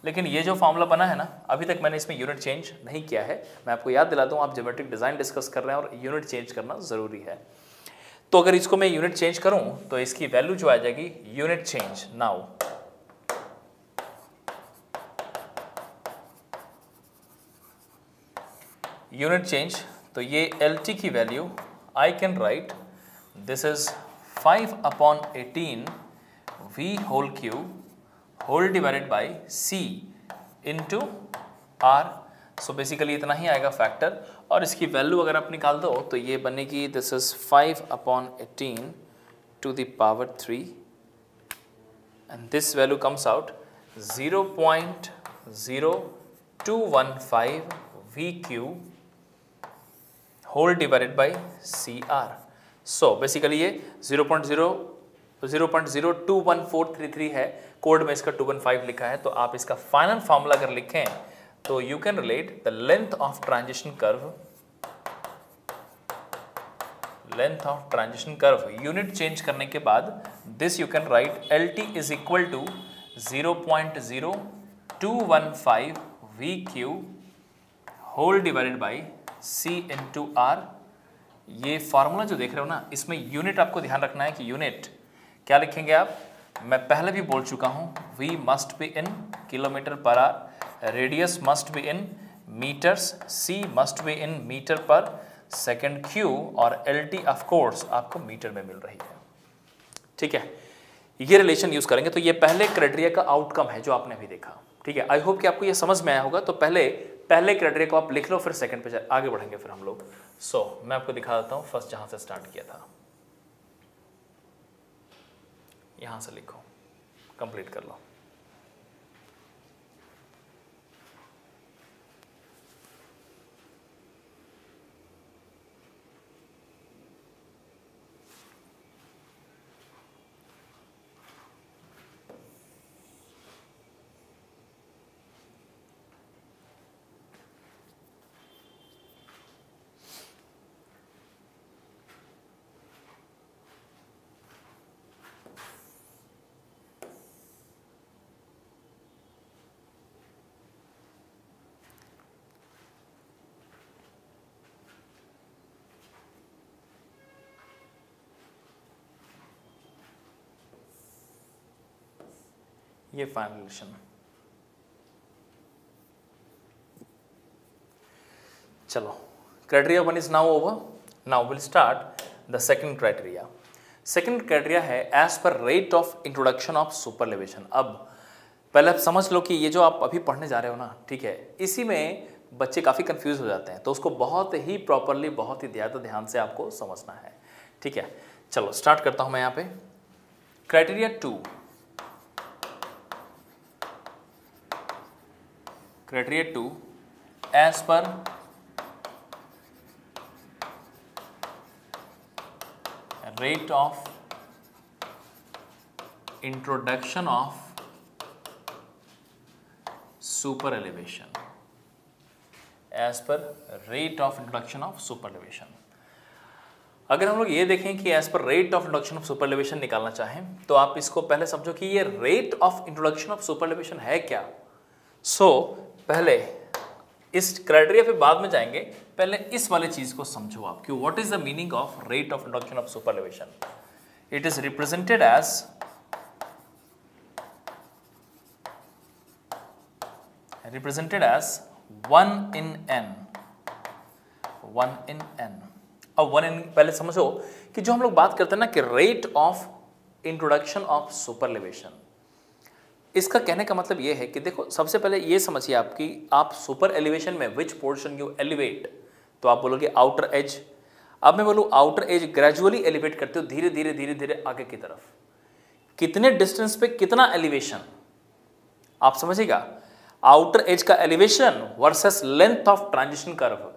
लेकिन ये जो फार्मूला बना है ना, अभी तक मैंने इसमें यूनिट चेंज नहीं किया है। मैं आपको याद दिला दूं, आप ज्योमेट्रिक डिज़ाइन डिस्कस कर रहे हैं और यूनिट चेंज करना ज़रूरी है। तो अगर इसको मैं यूनिट चेंज करूं तो इसकी वैल्यू जो आ जाएगी unit change. Now unit change, तो ये LT की value I can write this is 5 upon 18 V whole cube whole divided by c into r। So basically इतना ही आएगा फैक्टर, और इसकी वैल्यू अगर आप निकाल दो तो ये बनेगी this is 5 upon 18 to the power 3, and this value comes out 0.0215 v cube whole divided by C R. So basically ये 0.021433 है, कोड में इसका 215 लिखा है। तो आप इसका फाइनल फार्मूला अगर लिखें तो you can relate the length of transition curve unit change करने के बाद this you can write LT is equal to 0.0215 V cube whole divided by C into R। ये फार्मूला जो देख रहे हो ना, इसमें यूनिट आपको ध्यान रखना है कि यूनिट क्या लिखेंगे आप। मैं पहले भी बोल चुका हूं, V must be in kilometre per hour, radius must be in metres, C must be in metre per second, Q और LT ऑफ कोर्स आपको मीटर में मिल रही है। ठीक है, ये रिलेशन यूज करेंगे। तो ये पहले क्राइटेरिया का आउटकम है जो आपने अभी देखा। ठीक है, आई होप कि आपको ये समझ में आया होगा। तो पहले क्राइटेरिया को आप लिख लो, फिर सेकंड पे आगे बढ़ेंगे फिर हम लोग। सो मैं आपको दिखा देता हूँ फर्स्ट जहां से स्टार्ट किया था, यहां से लिखो, कंप्लीट कर लो। ये फाइनल रिलेशन। चलो Criteria 1 is now over. Now we'll start the second criteria. Second criteria है as per rate of introduction of superelevation. अब पहले आप समझ लो कि ये जो आप अभी पढ़ने जा रहे हो ना, ठीक है, इसी में बच्चे काफ़ी कंफ्यूज हो जाते हैं, तो उसको बहुत ही प्रॉपरली, बहुत ही ज़्यादा ध्यान से आपको समझना है, ठीक है। चलो स्टार्ट करता हूं मैं यहाँ पे। Criteria 2, criteria 2 as per rate of introduction of super elevation, as per rate of introduction of super elevation। अगर हम लोग ये देखें कि as per rate of introduction of super elevation निकालना चाहें तो आप इसको पहले समझो कि ये rate of introduction of super elevation है क्या। पहले इस क्राइटेरिया पे बाद में जाएंगे, पहले इस वाले चीज को समझो आप कि what is the meaning of rate of introduction of super elevation. It is represented as one in N, one in N. अब वन इन पहले समझो कि जो हम लोग बात करते हैं ना कि rate of introduction of super elevation, इसका कहने का मतलब ये है कि देखो सबसे पहले ये समझिए आपकी, आप सुपर एलिवेशन में विच पोर्शन यू एलिवेट, तो आप बोलोगे आउटर एज। अब मैं बोलूँ आउटर एज ग्रेजुअली एलिवेट करते हो, धीरे धीरे धीरे धीरे आगे की तरफ, कितने डिस्टेंस पे कितना एलिवेशन, आप समझिएगा। आउटर एज का elevation versus length of transition curve,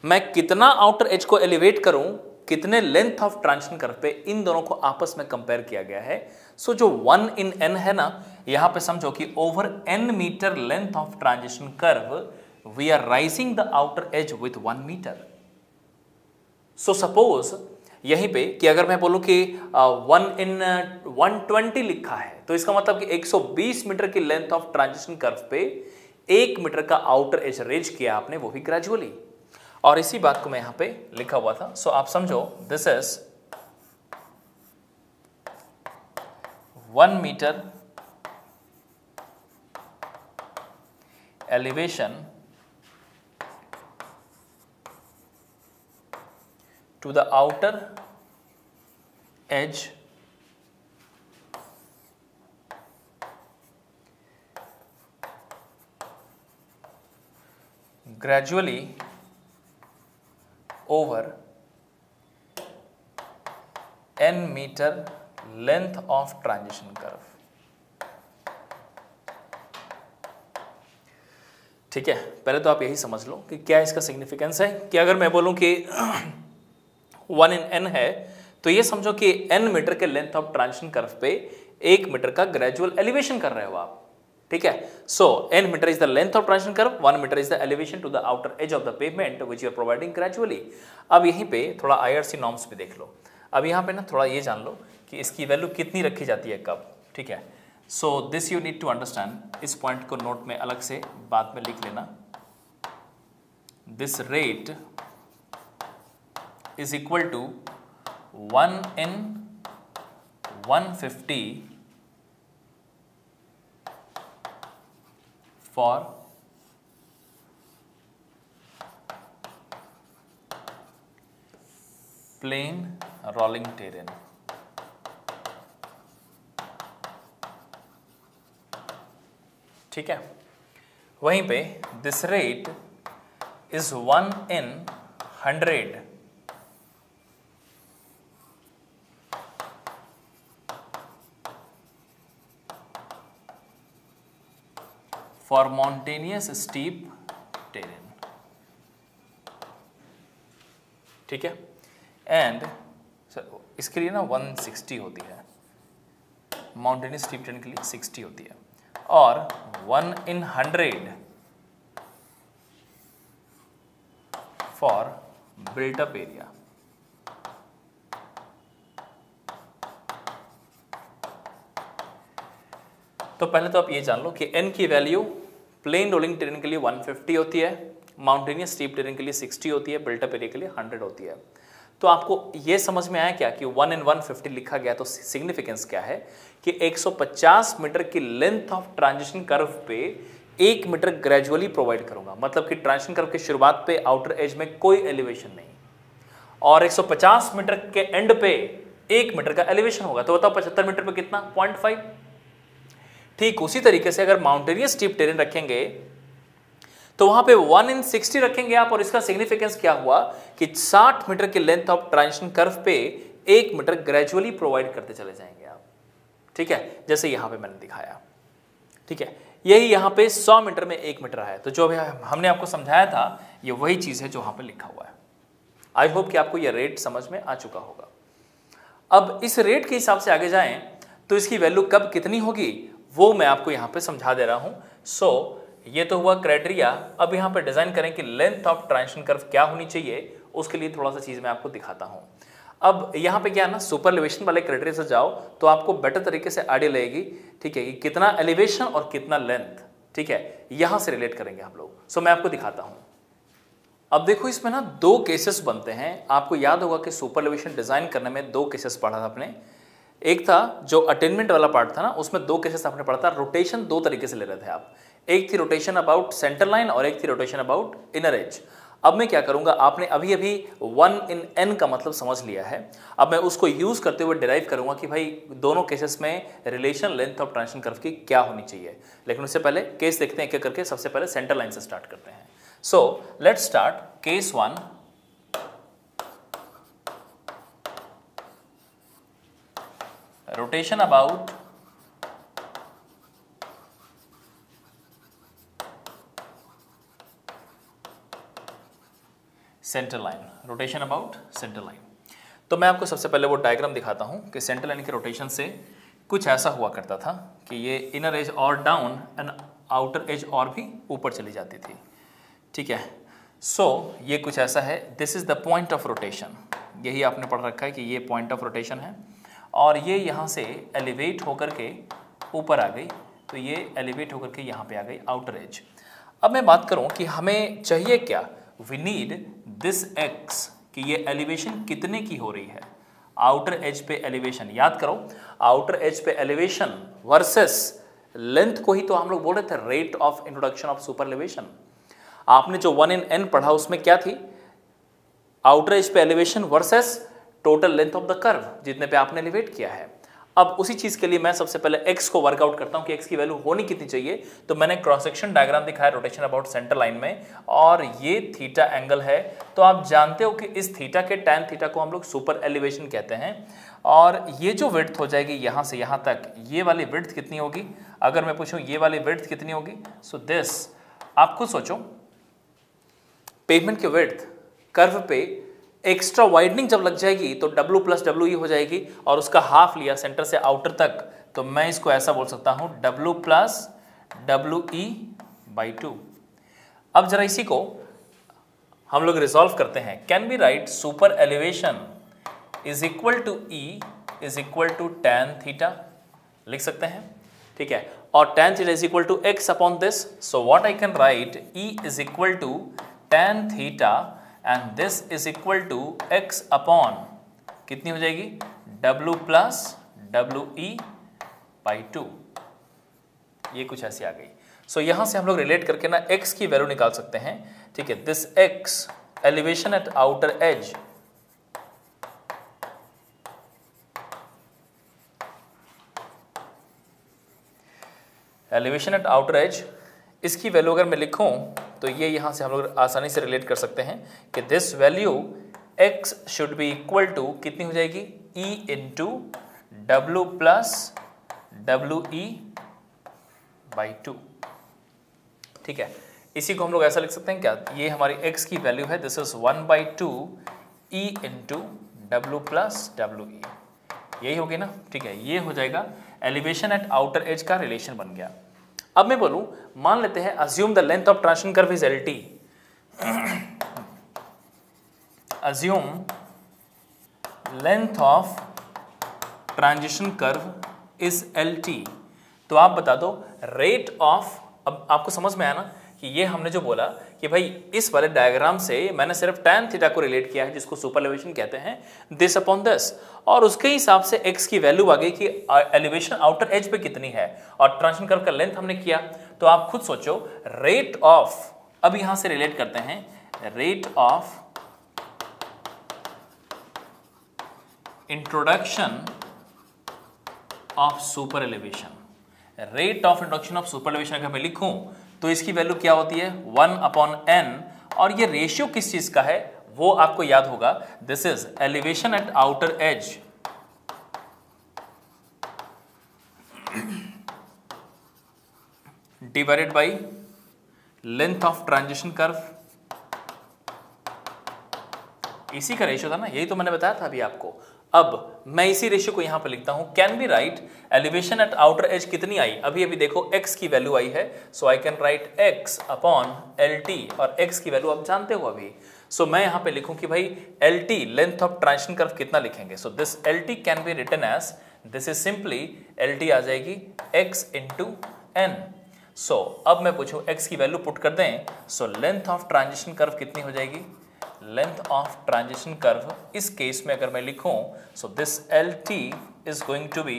मैं कितना आउटर एज को एलिवेट करूं, कितने लेंथ ऑफ ट्रांजिशन कर्व पे, इन दोनों को आपस में कंपेयर किया गया है। जो वन इन एन है ना, यहां पे समझो कि over N metre length of transition curve we are raising the outer edge with 1 metre. Suppose यहीं पे कि अगर मैं बोलूं कि 1 इन 120 लिखा है, तो इसका मतलब कि 120 मीटर की लेंथ ऑफ ट्रांजिशन कर्व पे 1 मीटर का आउटर एज रेज किया आपने, वो भी ग्रेजुअली। और इसी बात को मैं यहां पे लिखा हुआ था, आप समझो this is 1 metre elevation to the outer edge gradually over n meter length of transition curve। ठीक है, पहले तो आप यही समझ लो कि क्या इसका सिग्निफिकेंस है कि अगर मैं बोलूं कि 1 इन n है, तो ये समझो कि n मीटर के लेंथ ऑफ ट्रांजिशन कर्व पे 1 मीटर का ग्रेजुअल एलिवेशन कर रहे हो आप, ठीक है। n metre is the length of transition curve, 1 metre is the elevation to the outer edge of the pavement which you are providing gradually. अब यहीं पे थोड़ा IRC नॉर्म्स भी देख लो। अब यहाँ पे ना थोड़ा ये जान लो कि इसकी वैल्यू कितनी रखी जाती है कब, ठीक है। This you need to understand, इस पॉइंट को नोट में अलग से बाद में लिख लेना। This rate is equal to 1 in 150 for plain rolling terrain. ठीक है, वहीं पे this rate is 1 in 100 for mountainous steep terrain. ठीक है, एंड इसके लिए ना 160 होती है, माउंटेनियस स्टीप टेरेन के लिए 60 होती है, और 1 in 100 for built up area. तो पहले तो आप ये जान लो कि n की वैल्यू प्लेन रोलिंग टेरेन के लिए 150 होती है, माउंटेनियस स्टीप टेरेन के लिए 60 होती है, बिल्ट अप एरिया के लिए 100 होती है। तो आपको ये समझ में आया क्या कि 1 in 150 लिखा गया, तो सिग्निफिकेंस क्या है कि 150 मीटर की लेंथ ऑफ ट्रांजिशन कर्व पे 1 मीटर ग्रेजुअली प्रोवाइड करूंगा, मतलब कि ट्रांजिशन कर्व के शुरुआत पे आउटर एज में कोई एलिवेशन नहीं, और 150 मीटर के एंड पे 1 मीटर का एलिवेशन होगा। तो बताओ 75 मीटर पे कितना, 0.5। ठीक उसी तरीके से अगर माउंटेनियस स्टीप टेरेन रखेंगे तो वहां पे 1 in 60 रखेंगे आप, और इसका सिग्निफिकेंस क्या हुआ कि 60 मीटर की लेंथ ऑफ ट्रांजिशन कर्व पे 1 मीटर ग्रेजुअली प्रोवाइड करते चले जाएंगे आप। ठीक है, जैसे यहां पे मैंने दिखाया। ठीक है, यही यहां पे 100 मीटर में 1 मीटर है। तो जो भी हमने आपको समझाया था ये वही चीज है जो वहां पे लिखा हुआ है। आई होप कि आपको यह रेट समझ में आ चुका होगा। अब इस रेट के हिसाब से आगे जाएं तो इसकी वैल्यू कब कितनी होगी वो मैं आपको यहां पे समझा दे रहा हूं। सो ये तो हुआ क्राइटेरिया। अब यहाँ पे डिजाइन करें कि लेंथ ऑफ ट्रांजिशन कर्व क्या होनी चाहिए, उसके लिए थोड़ा सा चीज मैं आपको दिखाता हूँ। अब यहाँ पे क्या है ना, सुपरएलिवेशन वाले क्राइटेरिया से जाओ तो आपको बेटर तरीके से आइडिया लगेगी। ठीक है, कि कितना एलिवेशन और कितना लेंथ, ठीक है, यहां से रिलेट करेंगे हम लोग। सो मैं आपको दिखाता हूँ। अब देखो इसमें ना 2 केसेस बनते हैं। आपको याद होगा कि सुपरएलिवेशन डिजाइन करने में 2 केसेस पढ़ा था आपने। एक था जो अटेनमेंट वाला पार्ट था ना, उसमें 2 केसेस आपने पढ़ा था। रोटेशन 2 तरीके से ले रहे थे आप, एक थी रोटेशन अबाउट सेंटर लाइन और एक थी रोटेशन अबाउट इनर एज। अब मैं क्या करूंगा, आपने अभी अभी 1 in n का मतलब समझ लिया है। अब मैं उसको यूज करते हुए डिराइव करूंगा कि भाई दोनों केसेस में relation length of transition curve की क्या होनी चाहिए। लेकिन उससे पहले केस देखते हैं एक एक करके। सबसे पहले सेंटर लाइन से स्टार्ट करते हैं। So let's start case 1। Rotation about centre line, rotation about centre line. तो मैं आपको सबसे पहले वो डायग्राम दिखाता हूं कि सेंटर लाइन के रोटेशन से कुछ ऐसा हुआ करता था कि ये इनर एज और डाउन एंड आउटर एज और भी ऊपर चली जाती थी। ठीक है, सो ये कुछ ऐसा है। This is the point of rotation. यही आपने पढ़ रखा है कि ये पॉइंट ऑफ रोटेशन है, और ये यहाँ से एलिवेट होकर के ऊपर आ गई, तो ये एलिवेट होकर के यहाँ पे आ गई आउटर एज। अब मैं बात करूँ कि हमें चाहिए क्या, वी नीड दिस x कि ये एलिवेशन कितने की हो रही है, आउटर एज पे एलिवेशन। याद करो, आउटर एज पे एलिवेशन वर्सेस लेंथ को ही तो हम लोग बोल रहे थे rate of introduction of super elevation. आपने जो 1 in n पढ़ा उसमें क्या थी, आउटर एज पे elevation versus total length of the curve जितने पे आपने एलिवेट किया है। अब उसी चीज के लिए मैं सबसे पहले x को वर्कआउट करता हूं कि x की वैल्यू होनी कितनी चाहिए। तो मैंने क्रॉस सेक्शन डायग्राम दिखाया रोटेशन अबाउट सेंटर लाइन में, और ये थीटा एंगल है। तो आप जानते हो कि इस थीटा के टैन थीटा को हम लोग सुपर एलिवेशन कहते हैं। और ये जो विड्थ हो जाएगी यहां से यहां तक, ये वाली विड्थ कितनी होगी, अगर मैं पूछूं ये वाली विड्थ कितनी होगी, सो दिस, आप खुद सोचो, पेवमेंट की विड्थ कर्व पे एक्स्ट्रा वाइडनिंग जब लग जाएगी तो W प्लस WE हो जाएगी, और उसका हाफ लिया सेंटर से आउटर तक, तो मैं इसको ऐसा बोल सकता हूं W प्लस WE/2। अब जरा इसी को हम लोग रिजॉल्व करते हैं। Can be write super elevation is equal to E is equal to tan theta, लिख सकते हैं। ठीक है, और tan theta is equal to x upon this. So what I can write, E is equal to tan theta and this is equal to x upon कितनी हो जाएगी, W plus WE/2। ये कुछ ऐसी आ गई। सो यहां से हम लोग रिलेट करके ना x की वैल्यू निकाल सकते हैं। ठीक है, this x elevation eight outer as, elevation eight outer as, इसकी वैल्यू अगर मैं लिखूं तो ये यहां से हम लोग आसानी से रिलेट कर सकते हैं कि this value x should be equal to कितनी हो जाएगी, E into W plus WE/2। ठीक है, इसी को हम लोग ऐसा लिख सकते हैं क्या, ये हमारी x की वैल्यू है, this is 1/2 E into W plus WE, यही होगी ना। ठीक है, ये हो जाएगा एलिवेशन एट आउटर एज का रिलेशन बन गया। अब मैं बोलूं, मान लेते हैं assume the length of transition curve is LT, assume length of transition curve is LT। तो आप बता दो रेट ऑफ, अब आपको समझ में आया ना कि ये हमने जो बोला कि भाई इस वाले डायग्राम से मैंने सिर्फ टैन थीटा को रिलेट किया है जिसको सुपर एलिवेशन कहते हैं, दिस अपॉन दिस, और उसके हिसाब से x की वैल्यू आ गई कि एलिवेशन आउटर एज पे कितनी है और ट्रांजिशन कर्व का लेंथ हमने किया। तो आप खुद सोचो रेट ऑफ, अब यहां से रिलेट करते हैं, rate of introduction of super elevation. Rate of introduction of super elevation अगर मैं लिखूं तो इसकी वैल्यू क्या होती है 1/n, और ये रेशियो किस चीज का है वो आपको याद होगा, this is elevation eight outer as divided by length of transition curve. इसी का रेशियो था ना, यही तो मैंने बताया था अभी आपको। अब मैं इसी रेशियो को यहां पर लिखता हूं, can be right elevation eight outer as कितनी आई, अभी अभी देखो x की वैल्यू आई है, so I can write x upon LT, और x की वैल्यू आप जानते हो अभी, सो मैं यहां पे लिखूं कि भाई LT length of transition curve कितना लिखेंगे, so this LT can be written as, this is simply LT आ जाएगी x इंटू n। सो अब मैं पूछूं x की वैल्यू पुट कर दें, so length of transition curve कितनी हो जाएगी, लेंथ ऑफ ट्रांजिशन कर्व इस केस में अगर मैं लिखूं, so this LT is going to be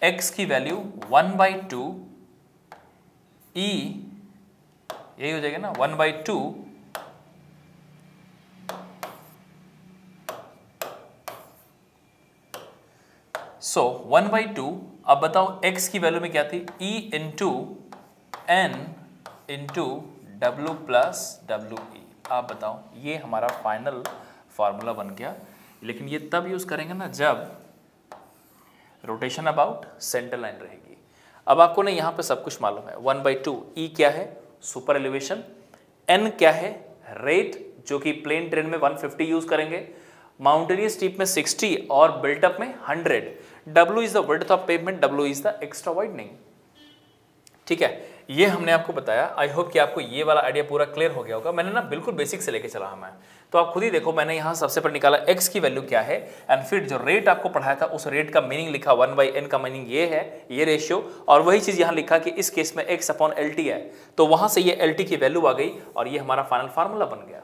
x की वैल्यू 1/2 e, यही हो जाएगा ना 1/2 सो 1/2, अब बताओ x की वैल्यू में क्या थी, e into n into W plus WE। आप बताओ, ये हमारा फाइनल फार्मूला बन गया, लेकिन ये तब यूज करेंगे ना जब रोटेशन अबाउट सेंटर लाइन रहेगी। अब आपको ना यहाँ पे सब कुछ मालूम है, 1/2 E क्या है सुपर एलिवेशन, N क्या है रेट जो कि प्लेन ट्रेन में 150 यूज करेंगे, माउंटेनियस स्टीप में 60 और बिल्टअप में 100, W is the width of pavement, W is the extra widening. ठीक है, ये हमने आपको बताया। आई होप कि आपको ये वाला आइडिया पूरा क्लियर हो गया होगा। मैंने ना बिल्कुल बेसिक से लेके चला मैं, तो आप खुद ही देखो, मैंने यहाँ सबसे पहले निकाला x की वैल्यू क्या है, एंड फिर जो रेट आपको पढ़ाया था उस रेट का मीनिंग लिखा, 1/n का मीनिंग ये है, ये रेशियो, और वही चीज यहाँ लिखा कि इस केस में x अपॉन LT है, तो वहां से ये LT की वैल्यू आ गई और ये हमारा फाइनल फार्मूला बन गया।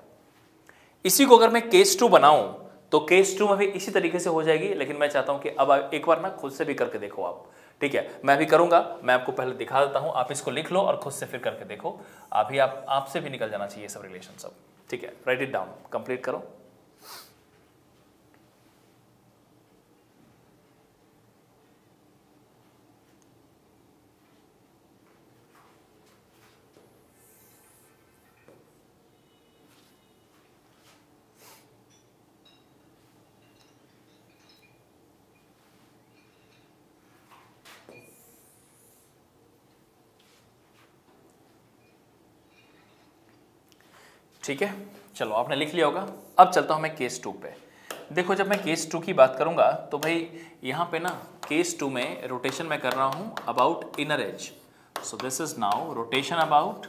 इसी को अगर मैं केस 2 बनाऊं तो केस 2 में भी इसी तरीके से हो जाएगी, लेकिन मैं चाहता हूं कि अब एक बार ना खुद से भी करके देखो आप। ठीक है, मैं भी करूंगा, मैं आपको पहले दिखा देता हूं, आप इसको लिख लो और खुद से फिर करके देखो। अभी आपसे भी निकल जाना चाहिए सब रिलेशन सब। ठीक है, राइट इट डाउन, कंप्लीट करो। ठीक है, चलो आपने लिख लिया होगा। अब चलता हूं मैं केस 2 पे। देखो, जब मैं केस 2 की बात करूंगा तो भाई यहाँ पे ना केस 2 में रोटेशन मैं कर रहा हूं about inner as, so this is now rotation about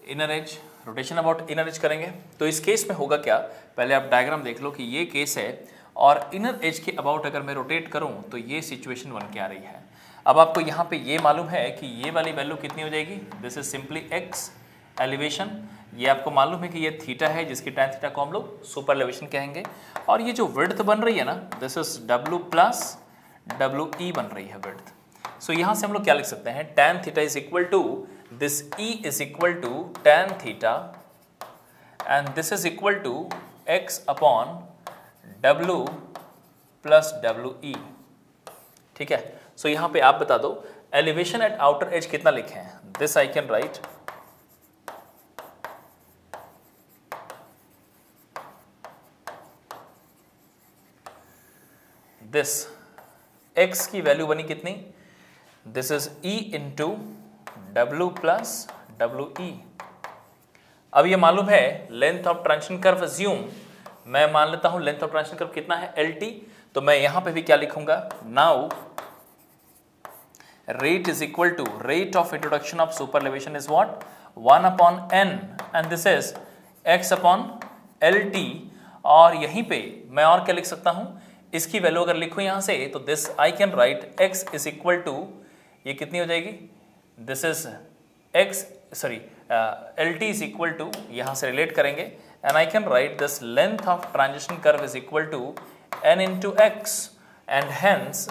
inner as, rotation about inner as करेंगे। तो इस केस में होगा क्या, पहले आप डायग्राम देख लो कि ये केस है और इनर एज के अबाउट अगर मैं रोटेट करूं तो ये सिचुएशन बन के आ रही है। अब आपको यहाँ पे ये मालूम है कि ये वाली वैल्यू कितनी हो जाएगी, this is simply x elevation, ये आपको मालूम है कि ये थीटा है जिसकी tan थीटा को हम लोग सुपर एलिवेशन कहेंगे, और ये जो विड्थ बन रही है ना, this is W plus WE बन रही है विड्थ। सो यहाँ से हम लोग क्या लिख सकते हैं, tan theta is equal to this E is equal to tan theta and this is equal to x upon W plus WE। ठीक है, सो यहाँ पे आप बता दो एलिवेशन एट आउटर एज कितना लिखे हैं, this I can write this, x की वैल्यू बनी कितनी, this is E into W plus WE। अब ये मालूम है length of transition curve assume, मैं मान लेता हूं लेंथ ऑफ ट्रांजिशन कर्व कितना है LT, तो मैं यहां पे भी क्या लिखूंगा, now rate is equal to rate of introduction of superelevation is what 1/n and this is x upon LT। और यहीं पे मैं और क्या लिख सकता हूं, इसकी वैल्यू अगर लिखूं यहां से तो this I can write x is equal to, ये कितनी हो जाएगी, this is x sorry LT is equal to, यहां से रिलेट करेंगे and I can write this length of transition curve is equal to n into X and hence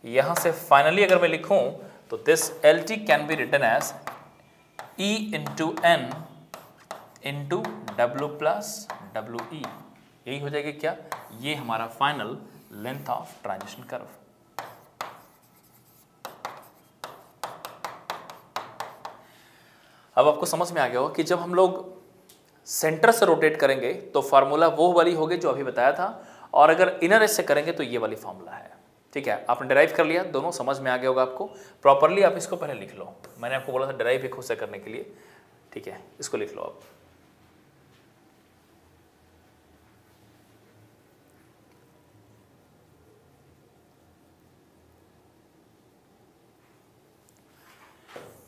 यहां से finally अगर मैं लिखूं तो this L T can be written as e into N into W plus W E. यही हो जाएगा क्या, ये हमारा final length of transition curve. अब आपको समझ में आ गया होगा कि जब हम लोग सेंटर से रोटेट करेंगे तो फार्मूला वो वाली होगी जो अभी बताया था, और अगर इनर एज से करेंगे तो ये वाली फार्मूला है। ठीक है, आपने डिराइव कर लिया, दोनों समझ में आ गया होगा आपको। प्रॉपरली आप इसको पहले लिख लो, मैंने आपको बोला था डिराइव भी खुद से करने के लिए। ठीक है, इसको लिख लो आप।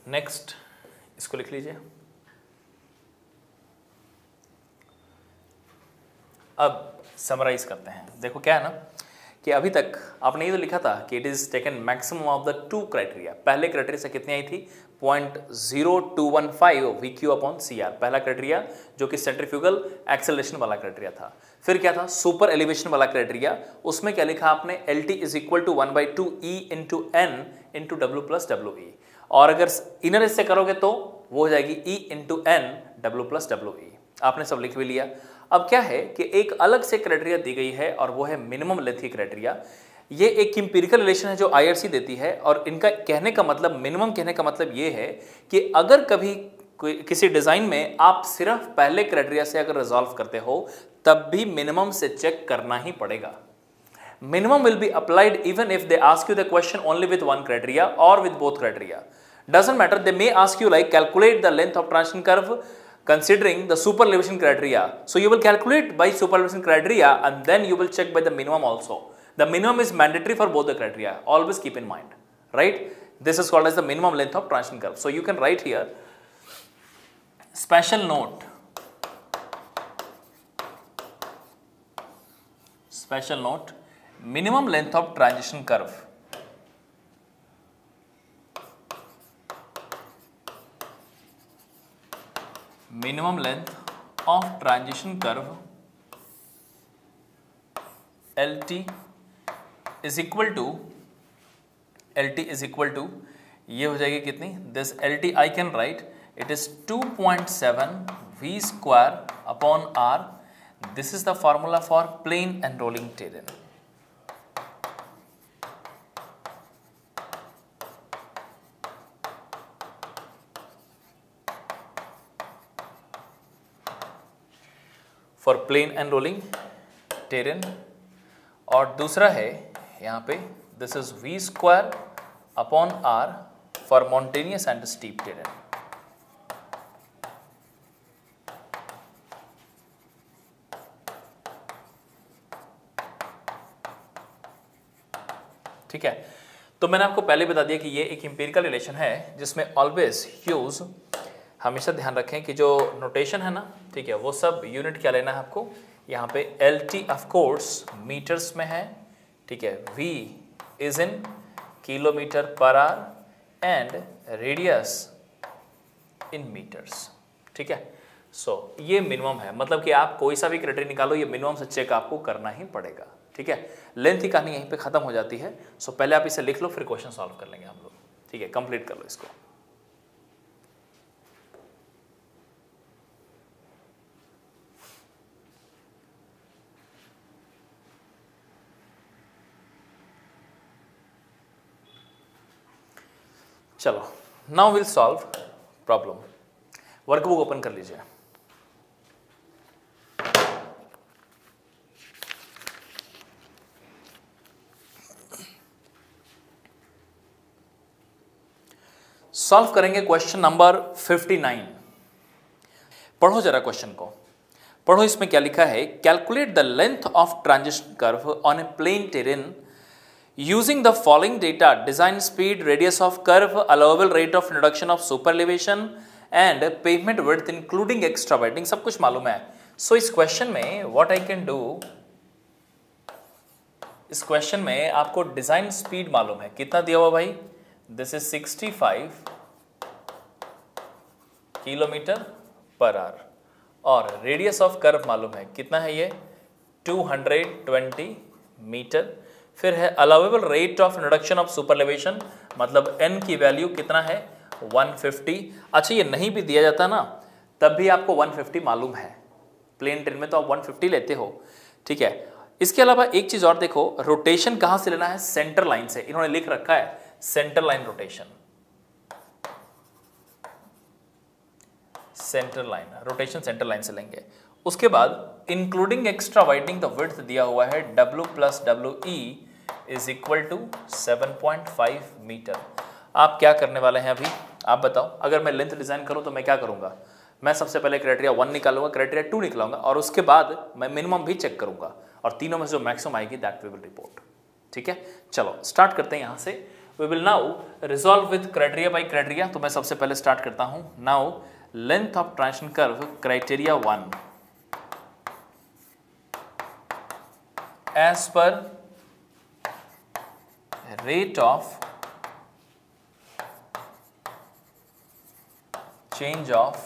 नेक्स्ट इसको लिख लीजिए। अब समराइज करते हैं। देखो क्या है ना कि अभी तक आपने ये तो लिखा था कि it is taken maximum of the two criteria. पहले क्राइटेरिया से कितनी आई थी, 0.0215 V Q upon C R, पहला क्राइटेरिया जो कि सेंट्रीफ्यूगल एक्सेलरेशन वाला क्राइटेरिया था। फिर क्या था, सुपर एलिवेशन वाला क्राइटेरिया, उसमें क्या लिखा आपने, L T is equal to 1/2 E into N into W plus W E, और अगर इनर से करोगे तो वो हो जाएगी E into N W plus W E. आपने सब लिख भी लिया। अब क्या है कि एक अलग से क्राइटेरिया दी गई है और वो है मिनिमम लेंथ की क्राइटेरिया। ये एक इंपीरिकल रिलेशन है जो आईआरसी देती है, और इनका कहने का मतलब, मिनिमम कहने का मतलब ये है कि अगर कभी किसी डिजाइन में आप सिर्फ पहले क्राइटेरिया से अगर रिजॉल्व करते हो तब भी मिनिमम से चेक करना ही पड़ेगा। Minimum will be applied even if they ask you the question only with one criteria or with both criteria. Doesn't matter, they may ask you like calculate the length of transition curve considering the superelevation criteria. So you will calculate by superelevation criteria and then you will check by the minimum also. The minimum is mandatory for both the criteria. Always keep in mind, right? This is called as the minimum length of transition curve. So you can write here special note. Special note. Minimum length of transition curve. Minimum length of transition curve LT is equal to ये हो जाएगी कितनी, this LT I can write it is 2.7 V square upon R. This is the formula for plane and rolling terrain. For plain and rolling terrain, और दूसरा है यहाँ पे this is V square upon R for mountainous and steep terrain. ठीक है, तो मैंने आपको पहले बता दिया कि ये एक इंपीरिकल रिलेशन है जिसमें ऑलवेज यूज, हमेशा ध्यान रखें कि जो नोटेशन है ना, ठीक है, वो सब यूनिट क्या लेना है आपको। यहाँ पे एल टी ऑफकोर्स मीटर्स में है, ठीक है, V is in kilometre per hour and radius in metres. ठीक है, सो ये मिनिमम है, मतलब कि आप कोई सा भी क्राइटेरिया निकालो, ये मिनिमम से चेक आपको करना ही पड़ेगा। ठीक है, लेंथ की कहानी यहीं पे खत्म हो जाती है। सो पहले आप इसे लिख लो, फिर क्वेश्चन सॉल्व कर लेंगे हम लोग। ठीक है, कंप्लीट कर लो इसको। चलो, now will solve problem. Workbook open कर लीजिए। सॉल्व करेंगे क्वेश्चन नंबर 59। पढ़ो जरा क्वेश्चन को, पढ़ो इसमें क्या लिखा है। Calculate the length of transition curve on a plain terrain using the following data: design speed, radius of curve, allowable rate of introduction of super elevation and pavement width including extra widening, सब कुछ मालूम है। सो इस question में what I can do, इस question में आपको design speed मालूम है, कितना दिया हुआ भाई, this is 65 kilometre per our, और रेडियस ऑफ कर्व मालूम है, कितना है ये, 220 मीटर। फिर है allowable rate of introduction of super elevation, मतलब n की वैल्यू कितना है 150। अच्छा ये नहीं भी दिया जाता ना तब भी आपको 150 मालूम है, प्लेन ट्रेन में तो आप 150 लेते हो, ठीक है। इसके अलावा एक चीज और देखो, रोटेशन कहां से लेना है, सेंटर लाइन से। इन्होंने लिख रखा है centre line rotation, centre line rotation centre line से लेंगे। उसके बाद including extra widening the width दिया हुआ है W + WE is equal to 7.5 metre. आप क्या करने वाले हैं अभी आप बताओ। अगर मैं लेंथ डिजाइन करूं तो मैं क्या करूंगा, मैं सबसे पहले क्राइटेरिया 1 निकालूंगा, क्राइटेरिया 2 निकालूंगा और उसके बाद मैं मिनिमम भी चेक करूंगा और तीनों में से जो मैक्सिमम आएगी दैट वी विल रिपोर्ट। ठीक है, चलो स्टार्ट करते हैं यहां से। We will now resolve with criteria by criteria. तो मैं सबसे पहले स्टार्ट करता हूं। Now length of transition curve criteria 1 as per rate of change of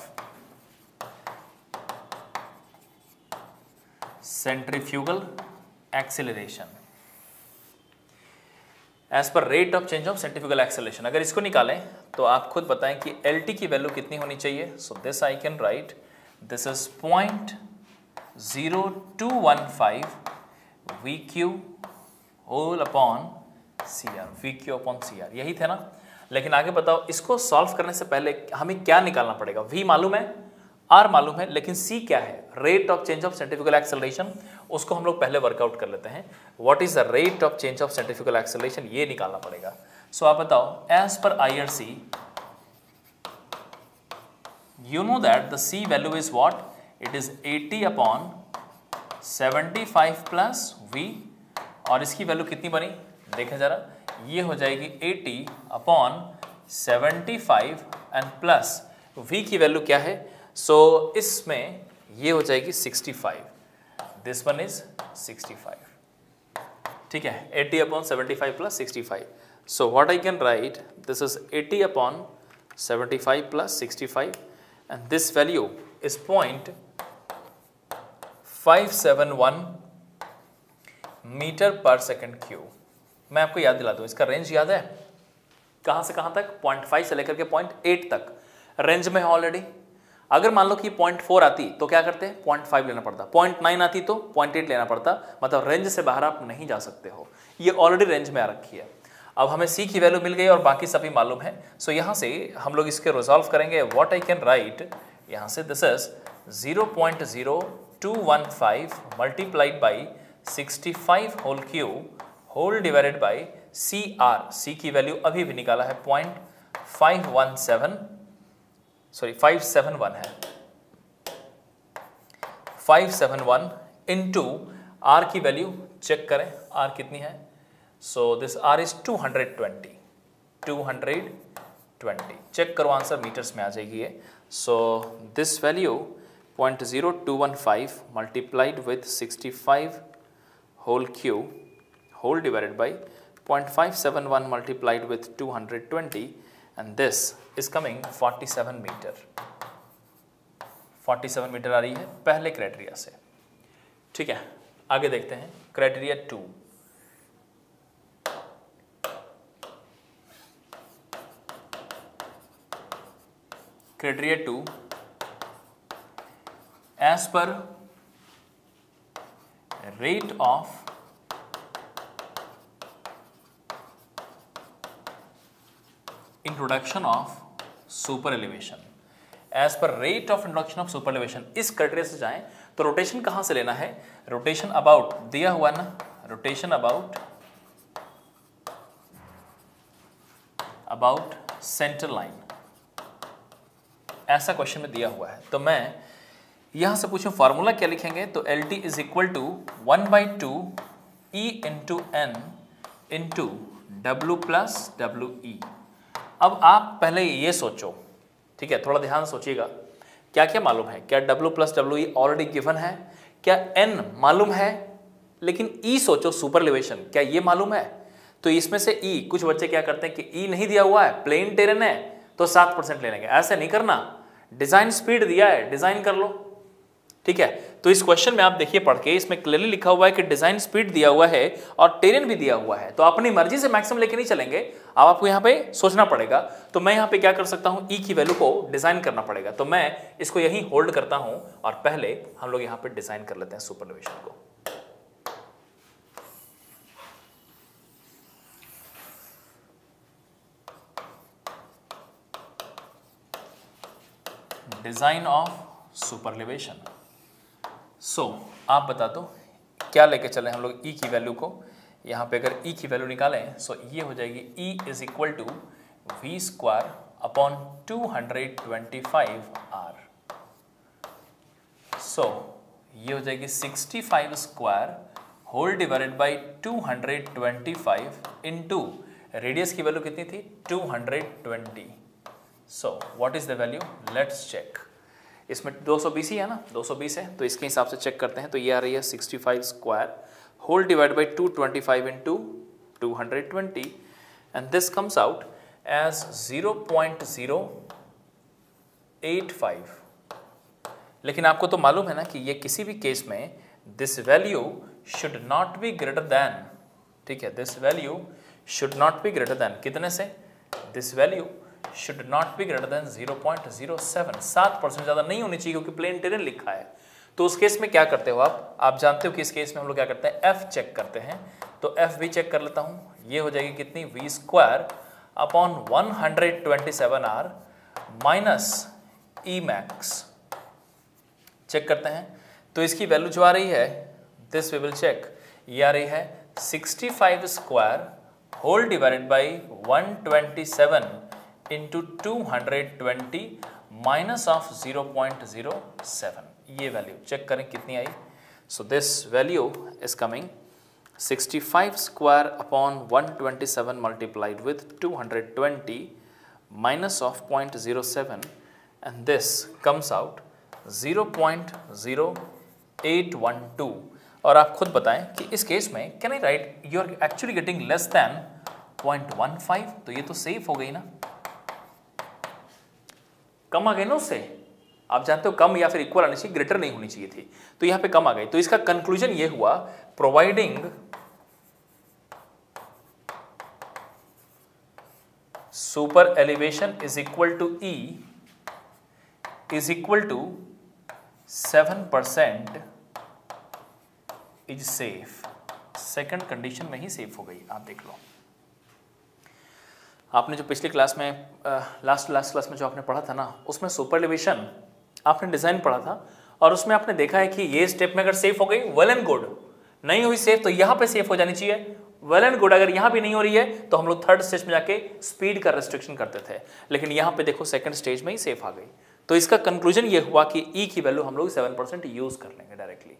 centrifugal acceleration, as per rate of change of centrifugal acceleration। अगर इसको निकालें तो आप खुद बताएं कि LT की वैल्यू कितनी होनी चाहिए। So this I can write this is 0.0215 VQ whole upon CR, VQ upon CR, यही थे ना। लेकिन आगे बताओ, इसको सॉल्व करने से पहले हमें क्या निकालना पड़ेगा। V मालूम है, R मालूम है, लेकिन C क्या है, rate of change of centrifugal acceleration. उसको हम लोग पहले वर्कआउट कर लेते हैं। What is the rate of change of centrifugal acceleration, ये निकालना पड़ेगा। सो आप बताओ, as per IRC you know that the C value is what, it is 80 upon 75 plus V, और इसकी वैल्यू कितनी बनी देखें जरा, ये हो जाएगी 80 अपॉन 75 एंड प्लस V की वैल्यू क्या है। सो इसमें ये हो जाएगी 65, दिस वन इज 65, ठीक है। 80 upon 75 plus 65। So what I can write, this is 80 upon 75 plus 65 and this value is 0.571 metre per second cube. मैं आपको याद दिला दूं, इसका रेंज याद है कहां से कहां तक, 0.5 से लेकर के 0.8 तक रेंज में है ऑलरेडी। अगर मान लो कि 0.4 आती तो क्या करते हैं, 0.5 लेना पड़ता, 0.9 आती तो 0.8 लेना पड़ता, मतलब रेंज से बाहर आप नहीं जा सकते हो। ये ऑलरेडी रेंज में आ रखी है। अब हमें C की वैल्यू मिल गई और बाकी सभी मालूम है। सो यहाँ से हम लोग इसके रिजॉल्व करेंगे। व्हाट आई कैन राइट यहाँ से, this is 0.0215 multiplied by 65 whole cube whole divided by CR। C की वैल्यू अभी भी निकाला है 571 है, 571 इंटू R की वैल्यू चेक करें, R कितनी है। So this R is 220 check करो, आंसर मीटर्स में आ जाएगी ये। So this value 0.0215 multiplied with 65 whole cube whole divided by 0.571 multiplied with 220 and this is coming 47 metre. 47 metre आ रही है पहले क्राइटेरिया से, ठीक है। आगे देखते हैं criteria 2। Criteria 2, as per rate of introduction of super elevation, as per rate of introduction of super elevation। इस क्राइटेरिया से जाएं तो रोटेशन कहां से लेना है, रोटेशन अबाउट दिया हुआ ना, रोटेशन अबाउट सेंटर लाइन, ऐसा क्वेश्चन में दिया हुआ है। तो मैं यहां से पूछूं फार्मूला क्या लिखेंगे, तो LT is equal to 1/2 E into N into W plus WE। अब आप पहले ये सोचो, ठीक है, थोड़ा ध्यान सोचिएगा, क्या क्या मालूम है। क्या W plus WE already given है, क्या N मालूम है, लेकिन E सोचो सुपर एलिवेशन, क्या ये मालूम है। तो इसमें से E, कुछ बच्चे क्या करते हैं कि E नहीं दिया हुआ है, प्लेन टेरेन है तो 7% ले लेंगे। ऐसे नहीं करना, डिजाइन स्पीड दिया है, डिजाइन कर लो, ठीक है। तो इस क्वेश्चन में आप देखिए पढ़ के, इसमें क्लियरली लिखा हुआ है कि डिजाइन स्पीड दिया हुआ है और टेरेन भी दिया हुआ है, तो अपनी मर्जी से मैक्सिमम लेके नहीं चलेंगे, अब आपको यहाँ पे सोचना पड़ेगा। तो मैं यहाँ पे क्या कर सकता हूँ, ई की वैल्यू को डिजाइन करना पड़ेगा, तो मैं इसको यहीं होल्ड करता हूँ और पहले हम लोग यहाँ पे डिजाइन कर लेते हैं सुपरएलिवेशन को। Design of सुपरएलिवेशन। सो आप बता दो क्या लेके चले हम लोग ई की वैल्यू को। यहाँ पे अगर ई की वैल्यू निकालें सो ये हो जाएगी e is equal to V square upon 225 R. So ये हो जाएगी 65 square whole divided by 225 into radius की वैल्यू कितनी थी 220। So what is the value, let's check. इसमें 220 ही है ना, 220 है, तो इसके हिसाब से चेक करते हैं। तो ये आ रही है 65 square whole divide by 225 into 220 and this comes out as 0.085। लेकिन आपको तो मालूम है ना कि ये किसी भी केस में this value should not be greater than, ठीक है, this value should not be greater than कितने से, this value should not be greater than 0.07, 7% ज़्यादा नहीं होनी चाहिए क्योंकि प्लेन टेरेन लिखा है। तो उस केस में क्या करते हो आप जानते हो कि इस केस में हम लोग क्या करते हैं, f चेक करते हैं। तो f भी चेक कर लेता हूँ, ये हो जाएगी कितनी, v square upon 127 r minus e max. Check करते हैं तो इसकी वैल्यू जो आ रही है, दिस वी विल चेक, ये आ रही है 65 square whole divided by 127 into 220 minus of 0.07। ये वैल्यू चेक करें कितनी आई। So this value is coming 65 square upon 127 multiplied with 220 minus of 0.07 and this comes out 0.0812। और आप खुद बताएं कि इस केस में can I write you are actually getting less than 0.15, तो ये तो सेफ हो गई ना, कम आ गई ना उससे। आप जानते हो कम या फिर इक्वल आनी चाहिए, ग्रेटर नहीं होनी चाहिए थी, तो यहां पे कम आ गई। तो इसका कंक्लूजन ये हुआ, providing super elevation is equal to E is equal to 7% is safe. Second condition में ही सेफ हो गई, आप देख लो। आपने जो पिछली क्लास में लास्ट क्लास में जो आपने पढ़ा था ना, उसमें सुपरएलिवेशन आपने डिज़ाइन पढ़ा था और उसमें आपने देखा है कि ये स्टेप में अगर सेफ हो गई वेल एंड गुड, नहीं हुई सेफ तो यहाँ पे सेफ हो जानी चाहिए, वेल एंड गुड। अगर यहाँ भी नहीं हो रही है तो हम लोग थर्ड स्टेज में जाके स्पीड का रेस्ट्रिक्शन करते थे, लेकिन यहाँ पे देखो सेकंड स्टेज में ही सेफ आ गई। तो इसका कंक्लूजन ये हुआ कि ई की वैल्यू हम लोग 7% यूज कर लेंगे डायरेक्टली।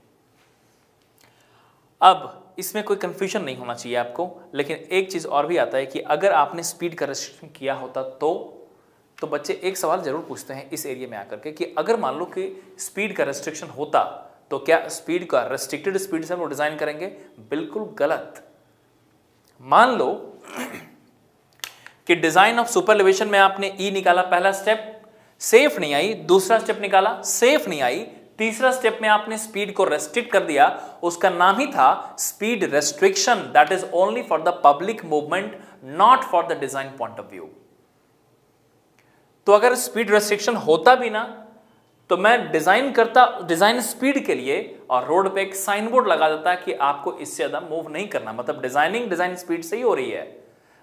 अब इसमें कोई कंफ्यूजन नहीं होना चाहिए आपको, लेकिन एक चीज और भी आता है कि अगर आपने स्पीड का रेस्ट्रिक्शन किया होता तो बच्चे एक सवाल जरूर पूछते हैं इस एरिया में आकर के कि अगर मान लो कि स्पीड का रेस्ट्रिक्शन होता तो क्या स्पीड का रेस्ट्रिक्टेड स्पीड से हम लोग डिजाइन करेंगे? बिल्कुल गलत। मान लो कि डिजाइन ऑफ सुपरएलिवेशन में आपने ई निकाला, पहला स्टेप सेफ नहीं आई, दूसरा स्टेप निकाला सेफ नहीं आई, तीसरा स्टेप में आपने स्पीड को रेस्ट्रिक्ट कर दिया, उसका नाम ही था speed restriction. That is only for the public movement, not for the design point of view. तो अगर स्पीड रेस्ट्रिक्शन होता भी ना तो मैं डिजाइन स्पीड के लिए और रोड पे एक साइन बोर्ड लगा देता कि आपको इससे ज्यादा मूव नहीं करना, मतलब डिजाइन स्पीड से ही हो रही है,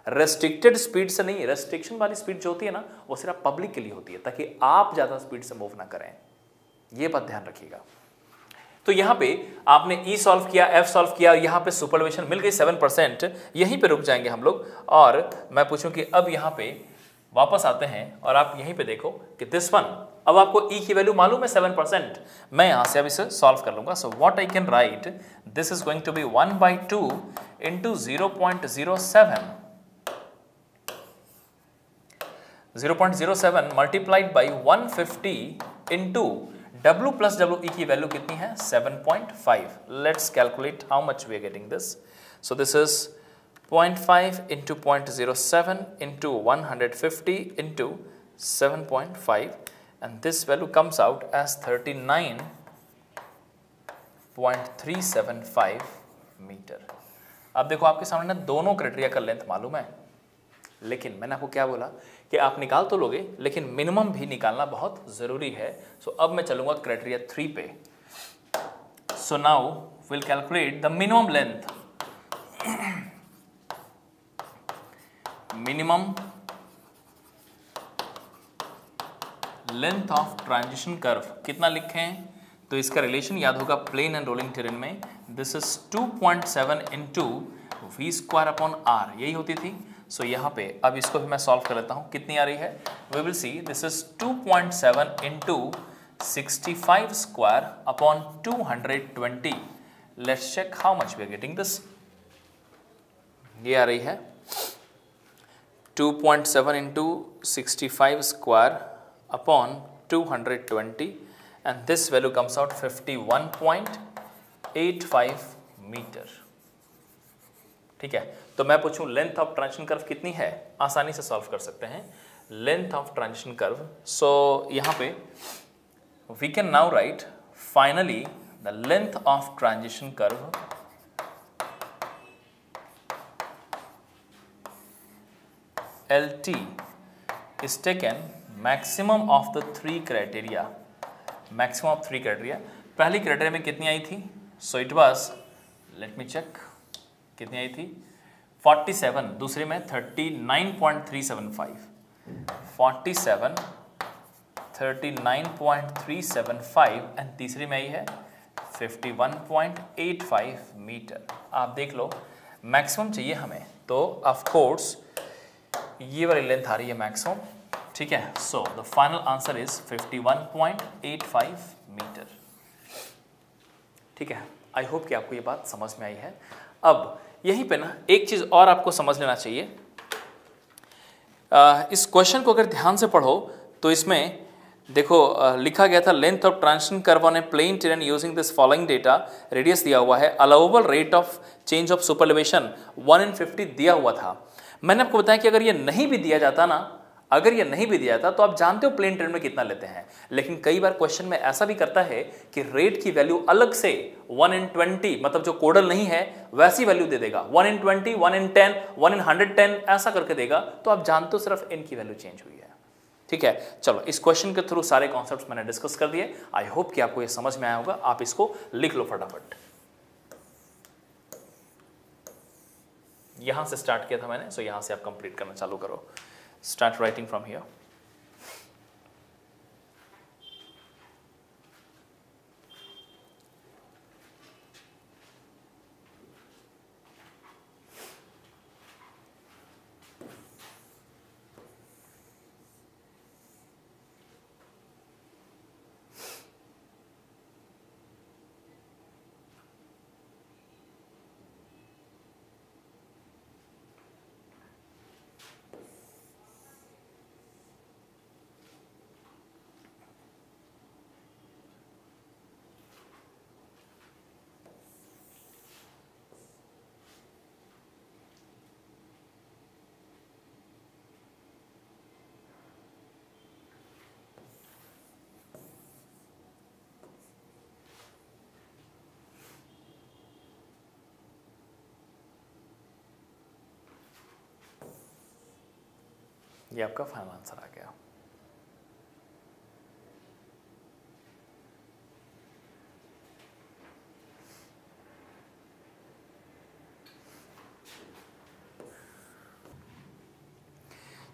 रेस्ट्रिक्टेड स्पीड से नहीं। रेस्ट्रिक्शन वाली स्पीड जो होती है ना वो सिर्फ पब्लिक के लिए होती है ताकि आप ज्यादा स्पीड से मूव ना करें, ये बात ध्यान रखिएगा। तो यहां पे आपने ई सॉल्व किया, एफ सॉल्व किया, यहां पे सुपरएलिवेशन मिल गई 7%। यहीं पे रुक जाएंगे हम लोग और मैं पूछूं कि अब यहां पे वापस आते हैं और आप यहीं पे देखो कि दिस वन, अब आपको ई की वैल्यू मालूम है 7%। मैं यहां से अब इसे सॉल्व कर लूंगा। So what I can write, this is going to be 1/2 into 0.07 multiplied by 150 into W plus W E की वैल्यू कितनी है 7.5। Let's calculate how much we are getting this. So this is 0.5 into 0.07 into 150 into 7.5 and this value comes out as 39 0.375 metre. अब देखो आपके सामने ना दोनों criteria का लेंथ मालूम है, लेकिन मैंने आपको क्या बोला कि आप निकाल तो लोगे लेकिन मिनिमम भी निकालना बहुत ज़रूरी है। सो अब मैं चलूँगा क्राइटेरिया 3 पे। So now will calculate the minimum length, minimum length of transition curve कितना लिखे हैं, तो इसका रिलेशन याद होगा प्लेन एंड रोलिंग टेरेन में, this is 2.7 into V square upon R, यही होती थी। सो यहाँ पे अब इसको भी मैं सॉल्व कर लेता हूँ, कितनी आ रही है, we will see this is 2.7 into 65 square upon 220। Let's check how much we are getting this. ये आ रही है 2.7 into 65 square upon 220 and this value comes out 51.85 metre. ठीक है, तो मैं पूछूं लेंथ ऑफ ट्रांजिशन कर्व कितनी है, आसानी से सॉल्व कर सकते हैं length of transition curve. So यहाँ पे we can now write finally the length of transition curve LT is taken maximum of the 3 criteria, maximum of 3 criteria। पहली क्राइटेरिया में कितनी आई थी, so it was, let me check, कितनी आई थी 47, दूसरे में 39.375, 47 39.375 एंड तीसरी में आई है 51.85 मीटर। आप देख लो मैक्सिमम चाहिए हमें, तो ऑफ कोर्स ये वाली लेंथ आ रही है मैक्सिमम। ठीक है, so the final answer is 51.85 metre. ठीक है, आई होप कि आपको ये बात समझ में आई है। अब यहीं पे ना एक चीज और आपको समझ लेना चाहिए, इस क्वेश्चन को अगर ध्यान से पढ़ो तो इसमें देखो लिखा गया था length of transition curve on a plain terrain using this following data, radius दिया हुआ है, allowable rate of change of superelevation 1 in 50 दिया हुआ था। मैंने आपको बताया कि अगर ये नहीं भी दिया जाता ना, अगर ये नहीं भी दिया जाता तो आप जानते हो प्लेन टेरेन में कितना लेते हैं, लेकिन कई बार क्वेश्चन में ऐसा भी करता है कि रेट की वैल्यू अलग से 1 in 20, मतलब जो कोडल नहीं है वैसी वैल्यू दे देगा, 1 in 20, 1 in 10, 1 in 110 ऐसा करके देगा, तो आप जानते हो सिर्फ इनकी वैल्यू चेंज हुई है। ठीक है, चलो इस क्वेश्चन के थ्रू सारे कॉन्सेप्ट्स मैंने डिस्कस कर दिए। आई होप कि आपको ये समझ में आया होगा। आप इसको लिख लो फटाफट। यहां से स्टार्ट किया था मैंने, सो यहां से आप कंप्लीट करना चालू करो। Start writing from here. ये आपका फाइनल आंसर आ गया।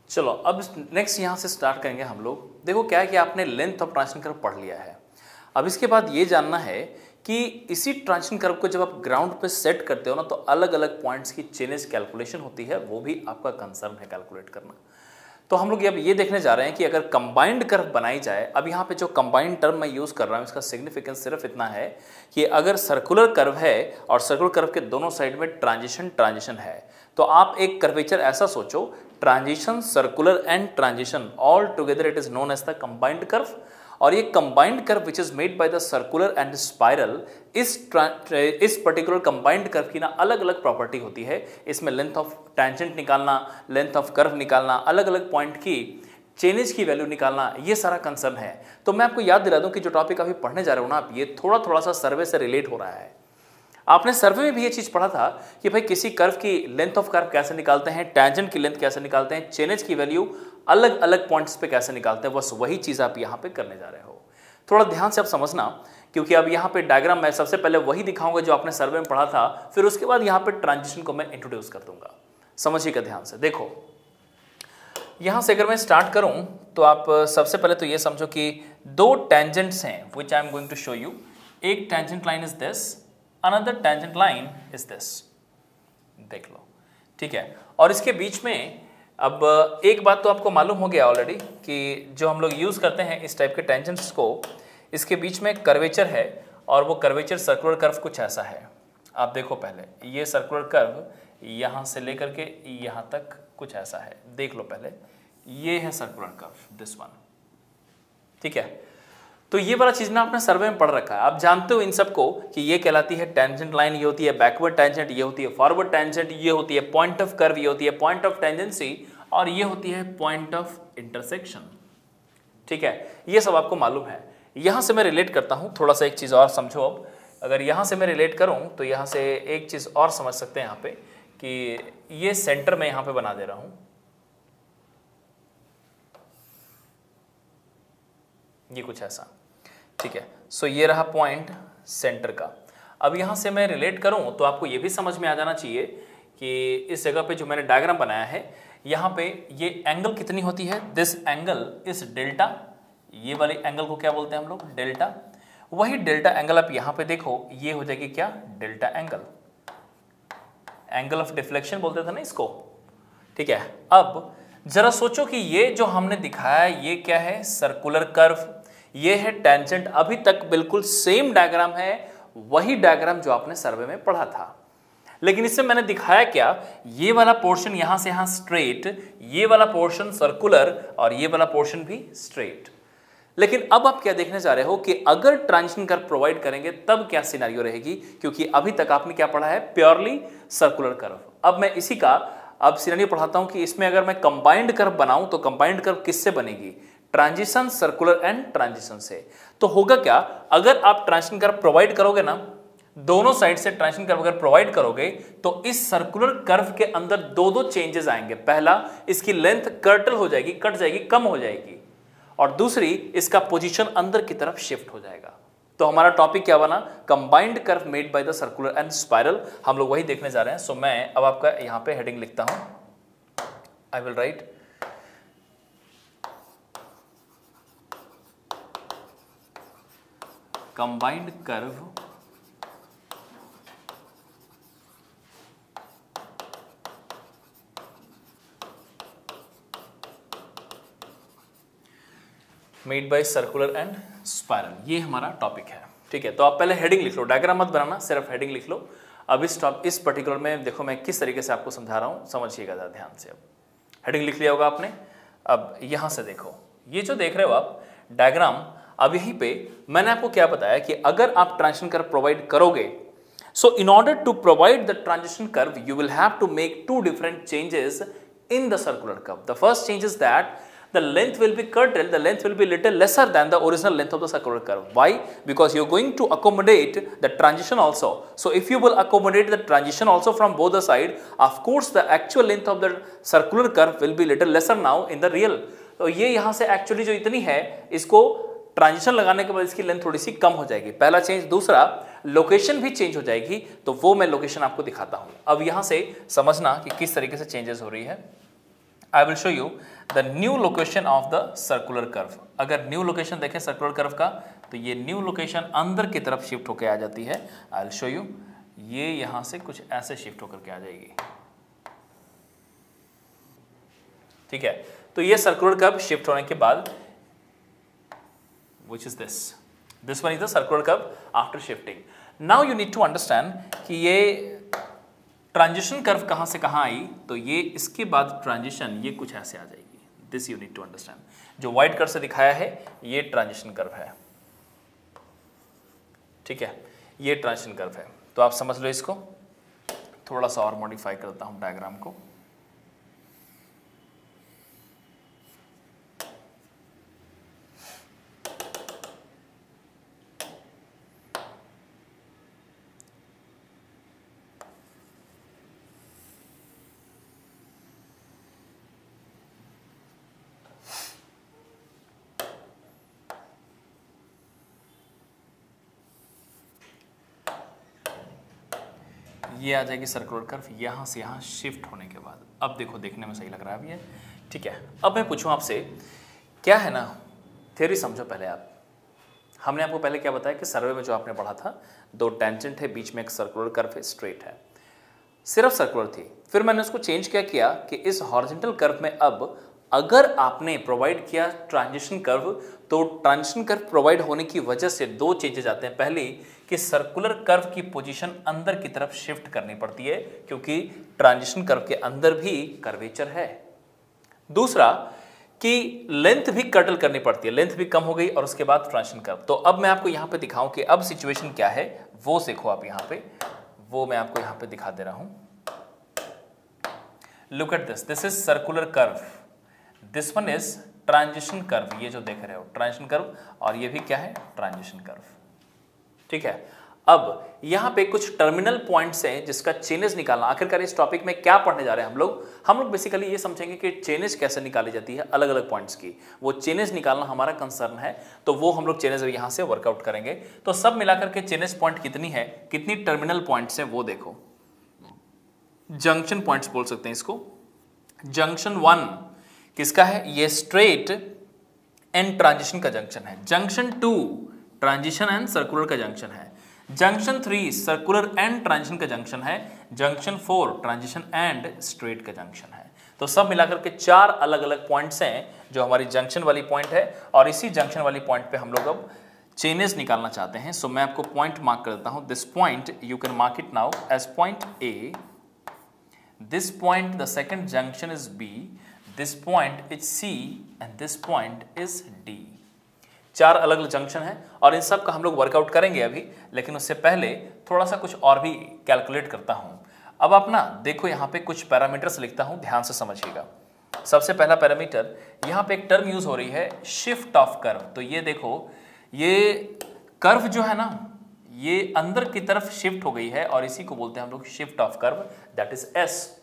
चलो अब नेक्स्ट यहां से स्टार्ट करेंगे हम लोग। देखो क्या है कि आपने लेंथ ऑफ ट्रांजिशन कर्व पढ़ लिया है, अब इसके बाद ये जानना है कि इसी ट्रांजिशन कर्व को जब आप ग्राउंड पे सेट करते हो ना, तो अलग अलग पॉइंट्स की चेंजेस कैलकुलेशन होती है, वो भी आपका कंसर्न है कैलकुलेट करना। तो हम लोग अब ये देखने जा रहे हैं कि अगर कंबाइंड कर्व बनाई जाए, अब यहाँ पे जो कंबाइंड टर्म मैं यूज़ कर रहा हूँ इसका सिग्निफिकेंस सिर्फ इतना है कि अगर सर्कुलर कर्व है और सर्कुलर कर्व के दोनों साइड में ट्रांजिशन है, तो आप एक कर्वेचर ऐसा सोचो, transition, circular and transition all together it is known as the combined curve. और ये combined curve which is made by the circular and spiral, इस पर्टिकुलर कंबाइंड कर्व की ना अलग अलग प्रॉपर्टी होती है। इसमें लेंथ ऑफ टेंजेंट निकालना, लेंथ ऑफ कर्व निकालना, अलग अलग पॉइंट की चेंजेस की वैल्यू निकालना, ये सारा कंसर्न है। तो मैं आपको याद दिला दूं कि जो टॉपिक अभी पढ़ने जा रहे हो ना आप, ये थोड़ा सा सर्वे से रिलेट हो रहा है। आपने सर्वे में भी ये चीज पढ़ा था कि भाई किसी कर्व की लेंथ ऑफ कर्व कैसे निकालते हैं, टेंजेंट की लेंथ कैसे निकालते हैं, चेंजेस की वैल्यू अलग अलग पॉइंट्स पे कैसे निकालते हैं। बस वही चीज आप यहाँ पे करने जा रहे हो। थोड़ा ध्यान से आप समझना, क्योंकि अब यहाँ पे डायग्राम मैं सबसे पहले वही दिखाऊंगा जो आपने सर्वे में पढ़ा था, फिर उसके बाद यहाँ पे ट्रांजिशन को मैं इंट्रोड्यूस कर दूंगा। समझिएगा ध्यान से। देखो यहां से अगर मैं स्टार्ट करूं तो आप सबसे पहले तो ये समझो कि दो टेंजेंट्स हैं which I am going to show you. एक tangent line is this, another tangent line is this. देख लो, ठीक है। और इसके बीच में अब एक बात तो आपको मालूम हो गया ऑलरेडी कि जो हम लोग यूज करते हैं इस टाइप के टेंजेंट्स को, इसके बीच में कर्वेचर है और वो कर्वेचर सर्कुलर कर्व कुछ ऐसा है। आप देखो पहले ये सर्कुलर कर्व यहां से लेकर के यहां तक कुछ ऐसा है। देख लो पहले, ये है सर्कुलर कर्व, दिस वन, ठीक है। तो ये वाला चीज ना आपने सर्वे में पढ़ रखा है, आप जानते हो इन सबको कि ये कहलाती है टेंजेंट लाइन, ये होती है बैकवर्ड टेंजेंट, ये होती है फॉरवर्ड टेंजेंट, ये होती है पॉइंट ऑफ कर्व, ये होती है पॉइंट ऑफ टेंजेंसी, और ये होती है पॉइंट ऑफ इंटरसेक्शन, ठीक है। ये सब आपको मालूम है। यहां से मैं रिलेट करता हूं, थोड़ा सा एक चीज और समझो। अब अगर यहां से मैं रिलेट करूं तो यहां से एक चीज और समझ सकते हैं यहाँ पे कि ये सेंटर में यहां पे बना दे रहा हूं, ये कुछ ऐसा, ठीक है। सो ये रहा पॉइंट सेंटर का। अब यहां से मैं रिलेट करूं तो आपको ये भी समझ में आ जाना चाहिए कि इस जगह पे जो मैंने डायग्राम बनाया है, यहां पे ये एंगल कितनी होती है, दिस एंगल इज डेल्टा। ये वाले एंगल को क्या बोलते हैं हम लोग, डेल्टा। वही डेल्टा एंगल आप यहां पे देखो, ये हो जाएगी क्या, delta angle, angle of deflection बोलते थे ना इसको, ठीक है। अब जरा सोचो कि ये जो हमने दिखाया ये क्या है, सर्कुलर कर्व, ये है टेंजेंट। अभी तक बिल्कुल सेम डायग्राम है, वही डायग्राम जो आपने सर्वे में पढ़ा था, लेकिन इससे मैंने दिखाया क्या, ये वाला पोर्शन यहां से यहां स्ट्रेट, ये वाला पोर्शन सर्कुलर, और ये वाला पोर्शन भी स्ट्रेट। लेकिन अब आप क्या देखने जा रहे हो कि अगर ट्रांजिशन कर्व प्रोवाइड करेंगे तब क्या सिनेरियो रहेगी, क्योंकि अभी तक आपने क्या पढ़ा है, प्योरली सर्कुलर कर्व। अब मैं इसी का अब सिनेरियो पढ़ाता हूं कि इसमें अगर मैं कंबाइंड कर्व बनाऊं तो कंबाइंड कर्व किससे बनेगी, ट्रांजिशन, सर्कुलर एंड ट्रांजिशन से। तो होगा क्या, अगर आप ट्रांजिशन कर्व प्रोवाइड करोगे ना, दोनों साइड से ट्रांजिशन कर्व अगर प्रोवाइड करोगे तो इस सर्कुलर कर्व के अंदर दो दो चेंजेस आएंगे। पहला, इसकी लेंथ कर्टल हो जाएगी, कट जाएगी, कम हो जाएगी, और दूसरी, इसका पोजीशन अंदर की तरफ शिफ्ट हो जाएगा। तो हमारा टॉपिक क्या बना, combined curve made by the circular and spiral. हम लोग वही देखने जा रहे हैं। सो मैं अब आपका यहां पे हेडिंग लिखता हूं, I will write combined curve made by circular and spiral, ये हमारा टॉपिक है, ठीक है। तो आप पहले हेडिंग लिख लो, डायग्राम मत बनाना, सिर्फ हेडिंग लिख लो। अब इस पर्टिकुलर में देखो मैं किस तरीके से आपको समझा रहा हूं, समझिएगा ध्यान से। अब हेडिंग लिख लिया होगा आपने। अब यहां से देखो, ये जो देख रहे हो आप डायग्राम, अब यहीं पे मैंने आपको क्या बताया कि अगर आप ट्रांजिशन कर्व प्रोवाइड करोगे, so in order to provide the transition curve you will have to make two different changes in the circular curve. The first change is that the length will be curtailed, the length will be little lesser than the original length of the circular curve. Why? Because you're going to accommodate the transition also. So if you will accommodate the transition also from both the side, of course the actual length of the circular curve will be little lesser now in the real. तो ये यहाँ से actually जो इतनी है, इसको transition लगाने के बाद इसकी लेंथ थोड़ी सी कम हो जाएगी, पहला चेंज। दूसरा, लोकेशन भी चेंज हो जाएगी, तो वो मैं लोकेशन आपको दिखाता हूं। अब यहां से समझना कि किस तरीके से चेंजेस हो रही है। आई will show you the new location of the circular curve. अगर न्यू लोकेशन देखें सर्कुलर कर्व का, तो ये न्यू लोकेशन अंदर की तरफ शिफ्ट होकर आ जाती है। आई विल शो यू, ये यहां से कुछ ऐसे शिफ्ट होकर के आ जाएगी, ठीक है। तो ये सर्कुलर कर्व शिफ्ट होने के बाद, which is this one is the circular curve after shifting. Now you need to understand कि ये ट्रांजिशन कर्व कहां से कहां आई, तो ये इसके बाद ट्रांजिशन ये कुछ ऐसे आ जाएगी। This you need to understand. जो व्हाइट कर्व से दिखाया है ये ट्रांजिशन कर्व है, ठीक है, ये ट्रांजिशन कर्व है। तो आप समझ लो इसको। थोड़ा सा और मॉडिफाई करता हूं डायग्राम को। ये आ जाएगी सर्कुलर कर्व यहाँ से यहाँ शिफ्ट होने के बाद। अब देखो देखने में सही लग रहा है अभी ये, ठीक है। अब मैं पूछूं आपसे, क्या है ना, थ्योरी समझो पहले आप। हमने आपको पहले क्या बताया कि सर्वे में जो आपने पढ़ा था, दो टेंजेंट है, बीच में एक सर्कुलर कर्व है, स्ट्रेट है, सिर्फ सर्कुलर थी। फिर मैंने उसको चेंज क्या किया कि इस हॉरिजॉन्टल कर्व में अब अगर आपने प्रोवाइड किया ट्रांजिशन कर्व, तो ट्रांजिशन कर्व प्रोवाइड होने की वजह से दो चेंजेस आते हैं। पहली कि सर्कुलर कर्व की पोजीशन अंदर की तरफ शिफ्ट करनी पड़ती है, क्योंकि ट्रांजिशन कर्व के अंदर भी कर्वेचर है। दूसरा कि लेंथ भी कटल करनी पड़ती है, लेंथ भी कम हो गई, और उसके बाद ट्रांजिशन कर्व। तो अब मैं आपको यहां पे दिखाऊं कि अब सिचुएशन क्या है, वो देखो आप यहां पे, वो मैं आपको यहां पे दिखा दे रहा हूं। Look at this is circular curve, this one is transition curve. ये जो देख रहे हो ट्रांजिशन कर्व, और ये भी क्या है, ट्रांजिशन कर्व, ठीक है। अब यहां पे कुछ टर्मिनल पॉइंट्स हैं जिसका चेनेज निकालना। आखिरकार इस टॉपिक में क्या पढ़ने जा रहे हैं हम लोग बेसिकली ये समझेंगे कि चेनेज कैसे निकाली जाती है अलग अलग पॉइंट्स की, वो चेनेज निकालना हमारा कंसर्न है, तो वो हम लोग चेनेज यहां से वर्कआउट करेंगे। तो सब मिलाकर के चेनेज पॉइंट कितनी है, कितनी टर्मिनल पॉइंट्स है वो देखो, जंक्शन पॉइंट्स बोल सकते हैं इसको। जंक्शन 1 किसका है, ये स्ट्रेट एंड ट्रांजिशन का जंक्शन है। जंक्शन 2 ट्रांजिशन एंड सर्कुलर का जंक्शन है। जंक्शन 3 सर्कुलर एंड ट्रांजिशन का जंक्शन है। जंक्शन 4 ट्रांजिशन एंड स्ट्रेट का जंक्शन है। तो सब मिलाकर के 4 अलग अलग पॉइंट्स हैं जो हमारी जंक्शन वाली पॉइंट है, और इसी जंक्शन वाली पॉइंट पे हम लोग अब चेनेज निकालना चाहते हैं। सो मैं आपको पॉइंट मार्क कर देता हूं। This point you can mark it now as point A, this point the second junction is B, this point is C and this point is D। 4 अलग अलग जंक्शन है और इन सब का हम लोग वर्कआउट करेंगे अभी, लेकिन उससे पहले थोड़ा सा कुछ और भी कैलकुलेट करता हूं। अब आप ना देखो यहाँ पे कुछ पैरामीटर्स लिखता हूं, ध्यान से समझिएगा। सबसे पहला पैरामीटर, यहाँ पे एक टर्म यूज हो रही है शिफ्ट ऑफ कर्व। तो ये देखो, ये कर्व जो है ना, ये अंदर की तरफ शिफ्ट हो गई है, और इसी को बोलते हैं हम लोग shift of curve, that is S.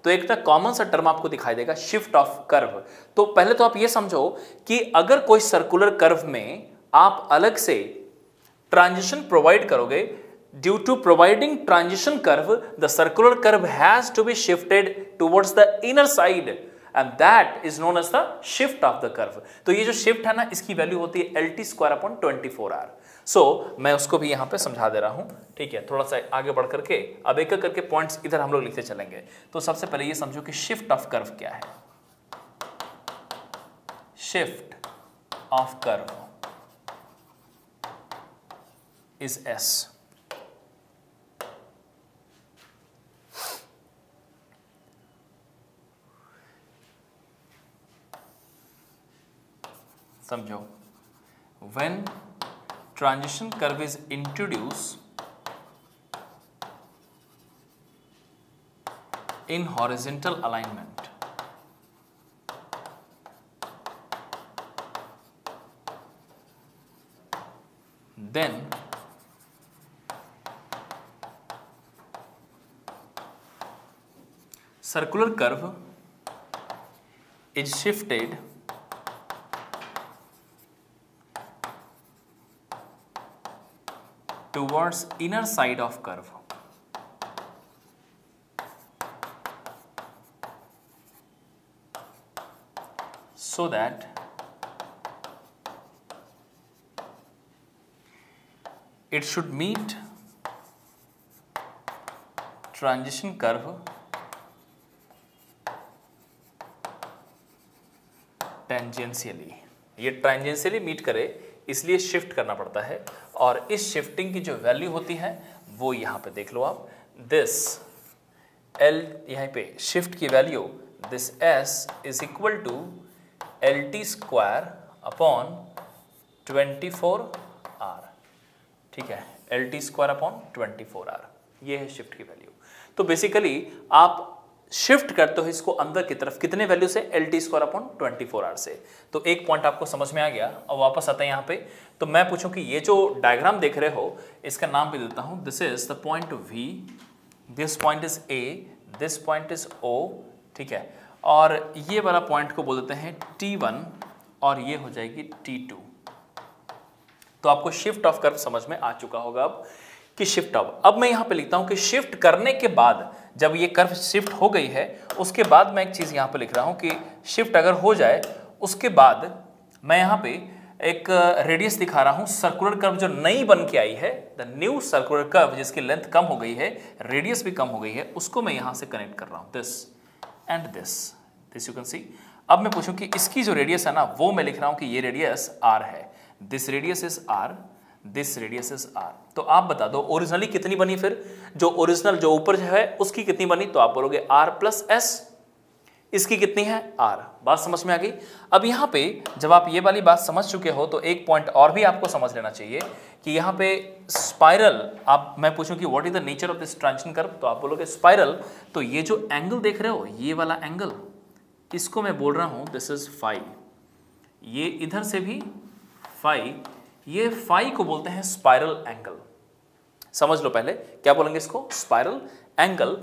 तो एक तरह कॉमन सा टर्म आपको दिखाई देगा, शिफ्ट ऑफ कर्व। तो पहले तो आप ये समझो कि अगर कोई सर्कुलर कर्व में आप अलग से ट्रांजिशन प्रोवाइड करोगे, due to providing transition curve the circular curve has to be shifted towards the inner side, and that is known as the shift of the curve। तो ये जो शिफ्ट है ना, इसकी वैल्यू होती है LT²/24R। सो मैं उसको भी यहां पे समझा दे रहा हूं, ठीक है। थोड़ा सा आगे बढ़ करके अब एक एक करके पॉइंट्स इधर हम लोग लिखते चलेंगे। तो सबसे पहले ये समझो कि शिफ्ट ऑफ कर्व क्या है। Shift of curve is S। समझो, when transition curve is introduced in horizontal alignment, then circular curve is shifted towards inner side of curve, so that it should meet transition curve tangentially. ये tangentially meet करे, इसलिए shift करना पड़ता है, और इस shifting की जो वैल्यू होती है वो यहाँ पे देख लो आप। दिस L यहाँ पे शिफ्ट की value, this S is equal to LT²/24R, ठीक है, LT²/24R, ये है शिफ्ट की वैल्यू। तो बेसिकली आप शिफ्ट करते हो इसको अंदर की तरफ, कितने वैल्यू से, LT²/24R से। तो एक पॉइंट आपको समझ में आ गया। और वापस आते हैं यहाँ पे, तो मैं पूछूं कि ये जो डायग्राम देख रहे हो, इसका नाम भी देता हूं। This is the point V, this point is A, this point is O, ठीक है। और ये वाला पॉइंट को बोल देते हैं T1, और ये हो जाएगी T2। तो आपको शिफ्ट ऑफ कर्व समझ में आ चुका होगा अब कि शिफ्ट अब मैं यहां पे लिखता हूं कि शिफ्ट करने के बाद, जब ये कर्व शिफ्ट हो गई है उसके बाद मैं एक चीज यहां पे लिख रहा हूं कि शिफ्ट अगर हो जाए उसके बाद मैं यहां पे एक रेडियस दिखा रहा हूं, सर्कुलर कर्व जो नई बन के आई है, द न्यू सर्कुलर कर्व जिसकी लेंथ कम हो गई है, रेडियस भी कम हो गई है, उसको मैं यहां से कनेक्ट कर रहा हूं, this and this you can see. अब मैं पूछूं कि इसकी जो रेडियस है ना वो मैं लिख रहा हूं कि ये रेडियस r है, this radius is r, this radius is r। तो आप बता दो ओरिजिनली कितनी बनी, फिर जो ओरिजिनल जो ऊपर है उसकी कितनी बनी, तो आप बोलोगे r प्लस s, इसकी कितनी है r। बात समझ में आ गई। अब यहां पे जब आप ये वाली बात समझ चुके हो तो एक पॉइंट और भी आपको समझ लेना चाहिए कि यहां पे स्पाइरल, आप मैं पूछूं कि what is the nature of this transition curve, तो आप बोलोगे स्पाइरल, तो ये जो एंगल देख रहे हो ये वाला एंगल, इसको मैं बोल रहा हूं दिस इज फाई, ये इधर से भी फाई, ये फाई को बोलते हैं स्पाइरल एंगल। समझ लो पहले क्या बोलेंगे इसको, स्पाइरल एंगल।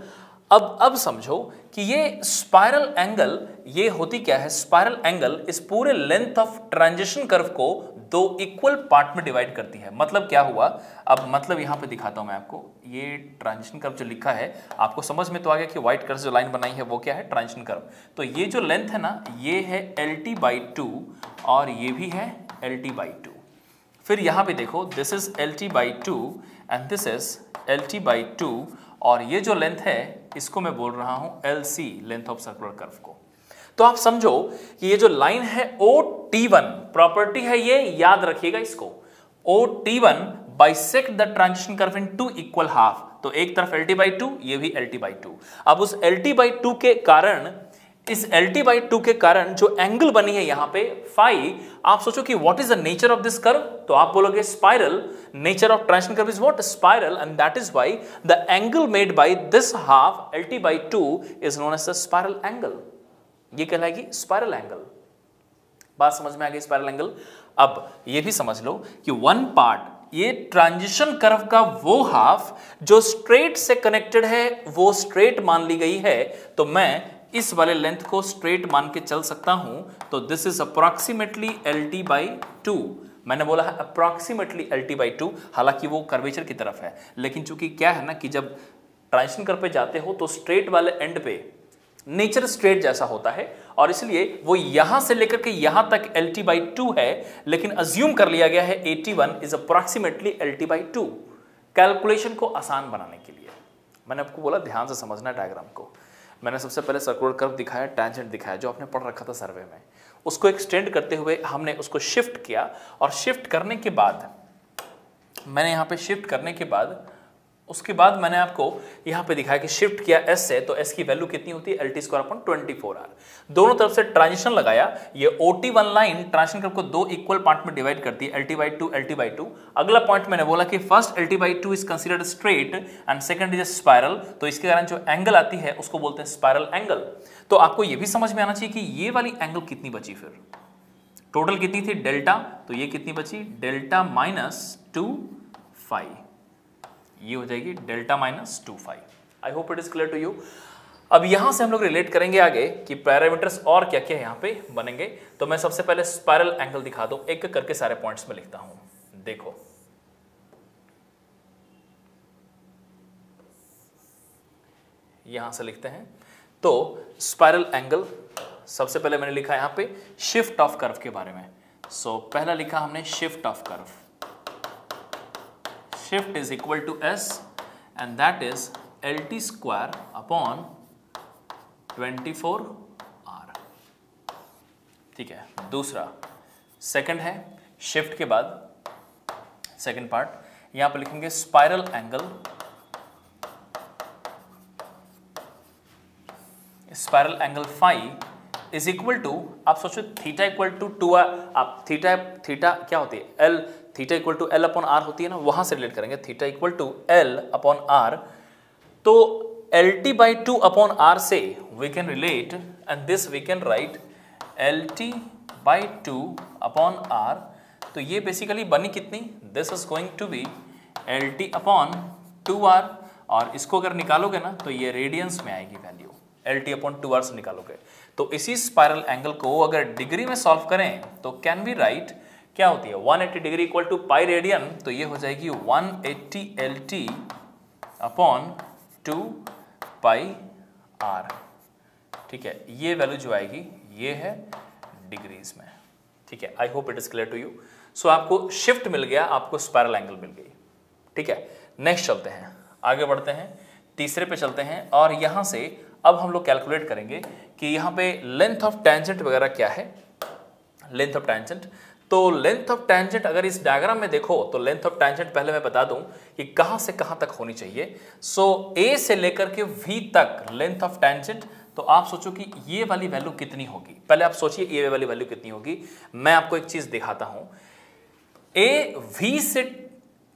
अब समझो कि ये स्पाइरल एंगल ये होती क्या है, स्पाइरल एंगल इस पूरे लेंथ ऑफ ट्रांजिशन कर्व को दो इक्वल पार्ट में डिवाइड करती है। मतलब क्या हुआ, अब मतलब यहां पे दिखाता हूं मैं आपको, ये ट्रांजिशन कर्व जो लिखा है आपको समझ में तो आ गया कि व्हाइट कलर से जो लाइन बनाई है वो क्या है, ट्रांजिशन कर्व। तो ये जो लेंथ है ना ये है LT/2 और ये भी है LT/2। फिर यहां पे देखो this is LT/2 and this is LT/2 और ये जो लेंथ है इसको मैं बोल रहा हूं LC, length of circular curve को। तो आप समझो कि ये जो लाइन है OT1 प्रॉपर्टी है, ये याद रखिएगा इसको, OT1 bisect the transition curve in two equal half, तो एक तरफ LT/2 ये भी LT/2। अब उस LT/2 के कारण, इस LT/2 के कारण जो एंगल बनी है यहां पे फाई, आप सोचो कि what is the nature of this curve, तो आप बोलोगे spiral, nature of transition curve is what, spiral, and that is why the angle made by this half LT/2 is known as the spiral angle. ये कहलाएगी spiral angle. बात समझ में आ गई, spiral angle. अब ये भी समझ लो कि वन पार्ट, ये ट्रांजिशन कर्व का वो हाफ जो स्ट्रेट से कनेक्टेड है वो स्ट्रेट मान ली गई है, तो मैं इस वाले लेंथ को स्ट्रेट मान के चल सकता हूं। तो दिस इज अप्रॉक्सीमेटली LT/2, मैंने बोला है अप्रॉक्सीमेटली LT/2, हालांकि वो कर्वेचर की तरफ है, लेकिन चूंकि क्या है ना कि जब ट्रांजिशन कर्व पे जाते हो तो स्ट्रेट वाले एंड पे नेचर स्ट्रेट जैसा होता है और इसलिए वो यहां से लेकर के यहां तक LT/2 है, लेकिन अज्यूम कर लिया गया है 81 इज अप्रॉक्सीमेटली LT/2 कैलकुलेशन को आसान बनाने के लिए। मैंने आपको बोला ध्यान से समझना डायग्राम को। मैंने सबसे पहले सर्कुलर कर्व दिखाया, टैंजेंट दिखाया जो आपने पढ़ रखा था सर्वे में, उसको एक्सटेंड करते हुए हमने उसको शिफ्ट किया और शिफ्ट करने के बाद मैंने यहाँ पे शिफ्ट करने के बाद उसके बाद मैंने आपको यहाँ पे दिखाया कि शिफ्ट किया S से, तो S की वैल्यू कितनी होती है LT²/24R। दोनों तरफ से ट्रांजिशन लगाया, ये OT1 लाइन ट्रांजिशन कर्व को दो इक्वल पार्ट में डिवाइड करती है, LT/2 LT/2। अगला पॉइंट मैंने बोला कि first LT/2 is considered straight and second is spiral, तो इसके कारण जो एंगल आती है उसको बोलते हैं स्पाइरल एंगल। तो आपको ये भी समझ में आना चाहिए कि ये वाली एंगल कितनी बची, फिर टोटल कितनी थी डेल्टा, तो ये कितनी बची डेल्टा -2φ, ये हो जाएगी delta -2φ। I hope it is clear to you. अब यहां से हम लोग रिलेट करेंगे आगे कि पैरामीटर्स और क्या क्या यहां पे बनेंगे। तो मैं सबसे पहले स्पाइरल एंगल दिखा दूं, एक एक करके सारे पॉइंट्स में लिखता हूं। देखो यहां से लिखते हैं, तो स्पाइरल एंगल सबसे पहले मैंने लिखा यहां पे शिफ्ट ऑफ कर्व के बारे में। सो पहला लिखा हमने shift of curve, shift is equal to S and that is LT²/24R। ठीक है, दूसरा सेकंड है शिफ्ट के बाद सेकंड पार्ट, यहां पर लिखेंगे spiral angle, spiral angle phi is equal to, आप सोचो थीटा इक्वल टू 2R, आप थीटा क्या होती है L, theta equal to L/R होती है ना, वहां से रिलेट करेंगे थीटा इक्वल टू L/R। तो LT/2/R से we can relate and this we can write LT/2/R। तो ये बेसिकली बनी कितनी, this is going to be LT/2R, और इसको अगर निकालोगे ना तो ये रेडियंस में आएगी वैल्यू, LT/2R से निकालोगे। तो इसी स्पाइरल एंगल को अगर डिग्री में सॉल्व करें तो कैन बी राइट क्या होती है 180 degree equal to pi radian, तो ये हो जाएगी 180 LT अपॉन 2 पाई आर। ठीक है, ये वैल्यू जो आएगी ये है डिग्रीज में। ठीक है, I hope it is clear to you. So आपको शिफ्ट मिल गया, आपको स्पाइरल एंगल मिल गई। ठीक है, नेक्स्ट चलते हैं, आगे बढ़ते हैं, तीसरे पे चलते हैं और यहां से अब हम लोग कैलकुलेट करेंगे कि यहां पे लेंथ ऑफ टेंजेंट वगैरह क्या है। लेंथ ऑफ टेंजेंट, तो लेंथ ऑफ टेंजेंट अगर इस डायग्राम में देखो तो लेंथ ऑफ टेंजेंट पहले मैं बता दूं कि कहां से कहां तक होनी चाहिए। सो ए से लेकर के V तक लेंथ ऑफ टेंजेंट, तो आप सोचो कि ये वाली वैल्यू कितनी होगी। पहले आप सोचिए ये वाली वैल्यू कितनी होगी। मैं आपको एक चीज दिखाता हूं, ए V से,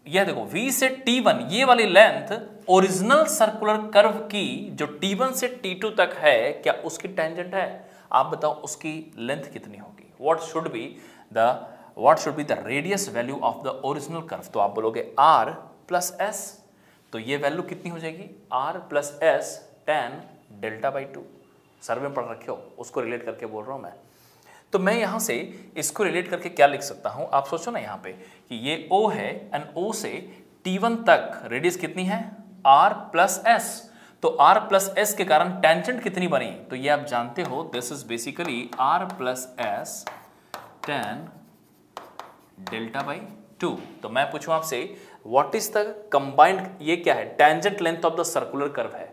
यह देखो V से T1 ये वाली लेंथ ओरिजिनल सर्कुलर कर्व की जो T1 से T2 तक है, क्या उसकी टेंजेंट है? आप बताओ उसकी लेंथ कितनी होगी। What should be the radius value of the original curve. तो आप बोलोगे R प्लस S, तो ये वैल्यू कितनी हो जाएगी R plus S tan delta by 2। सर्वे में पढ़ रखे हो, उसको रिलेट करके बोल रहा हूं मैं। तो मैं यहां से इसको रिलेट करके क्या लिख सकता हूं, आप सोचो ना यहां पे कि ये O है एंड O से T1 तक रेडियस कितनी है R प्लस S। तो R प्लस S के कारण टेंजेंट कितनी बनी, तो ये आप जानते हो this is basically R plus S tan delta by 2। तो मैं पूछूं आपसे व्हाट इज द कंबाइंड, ये क्या है tangent length of the circular curve है,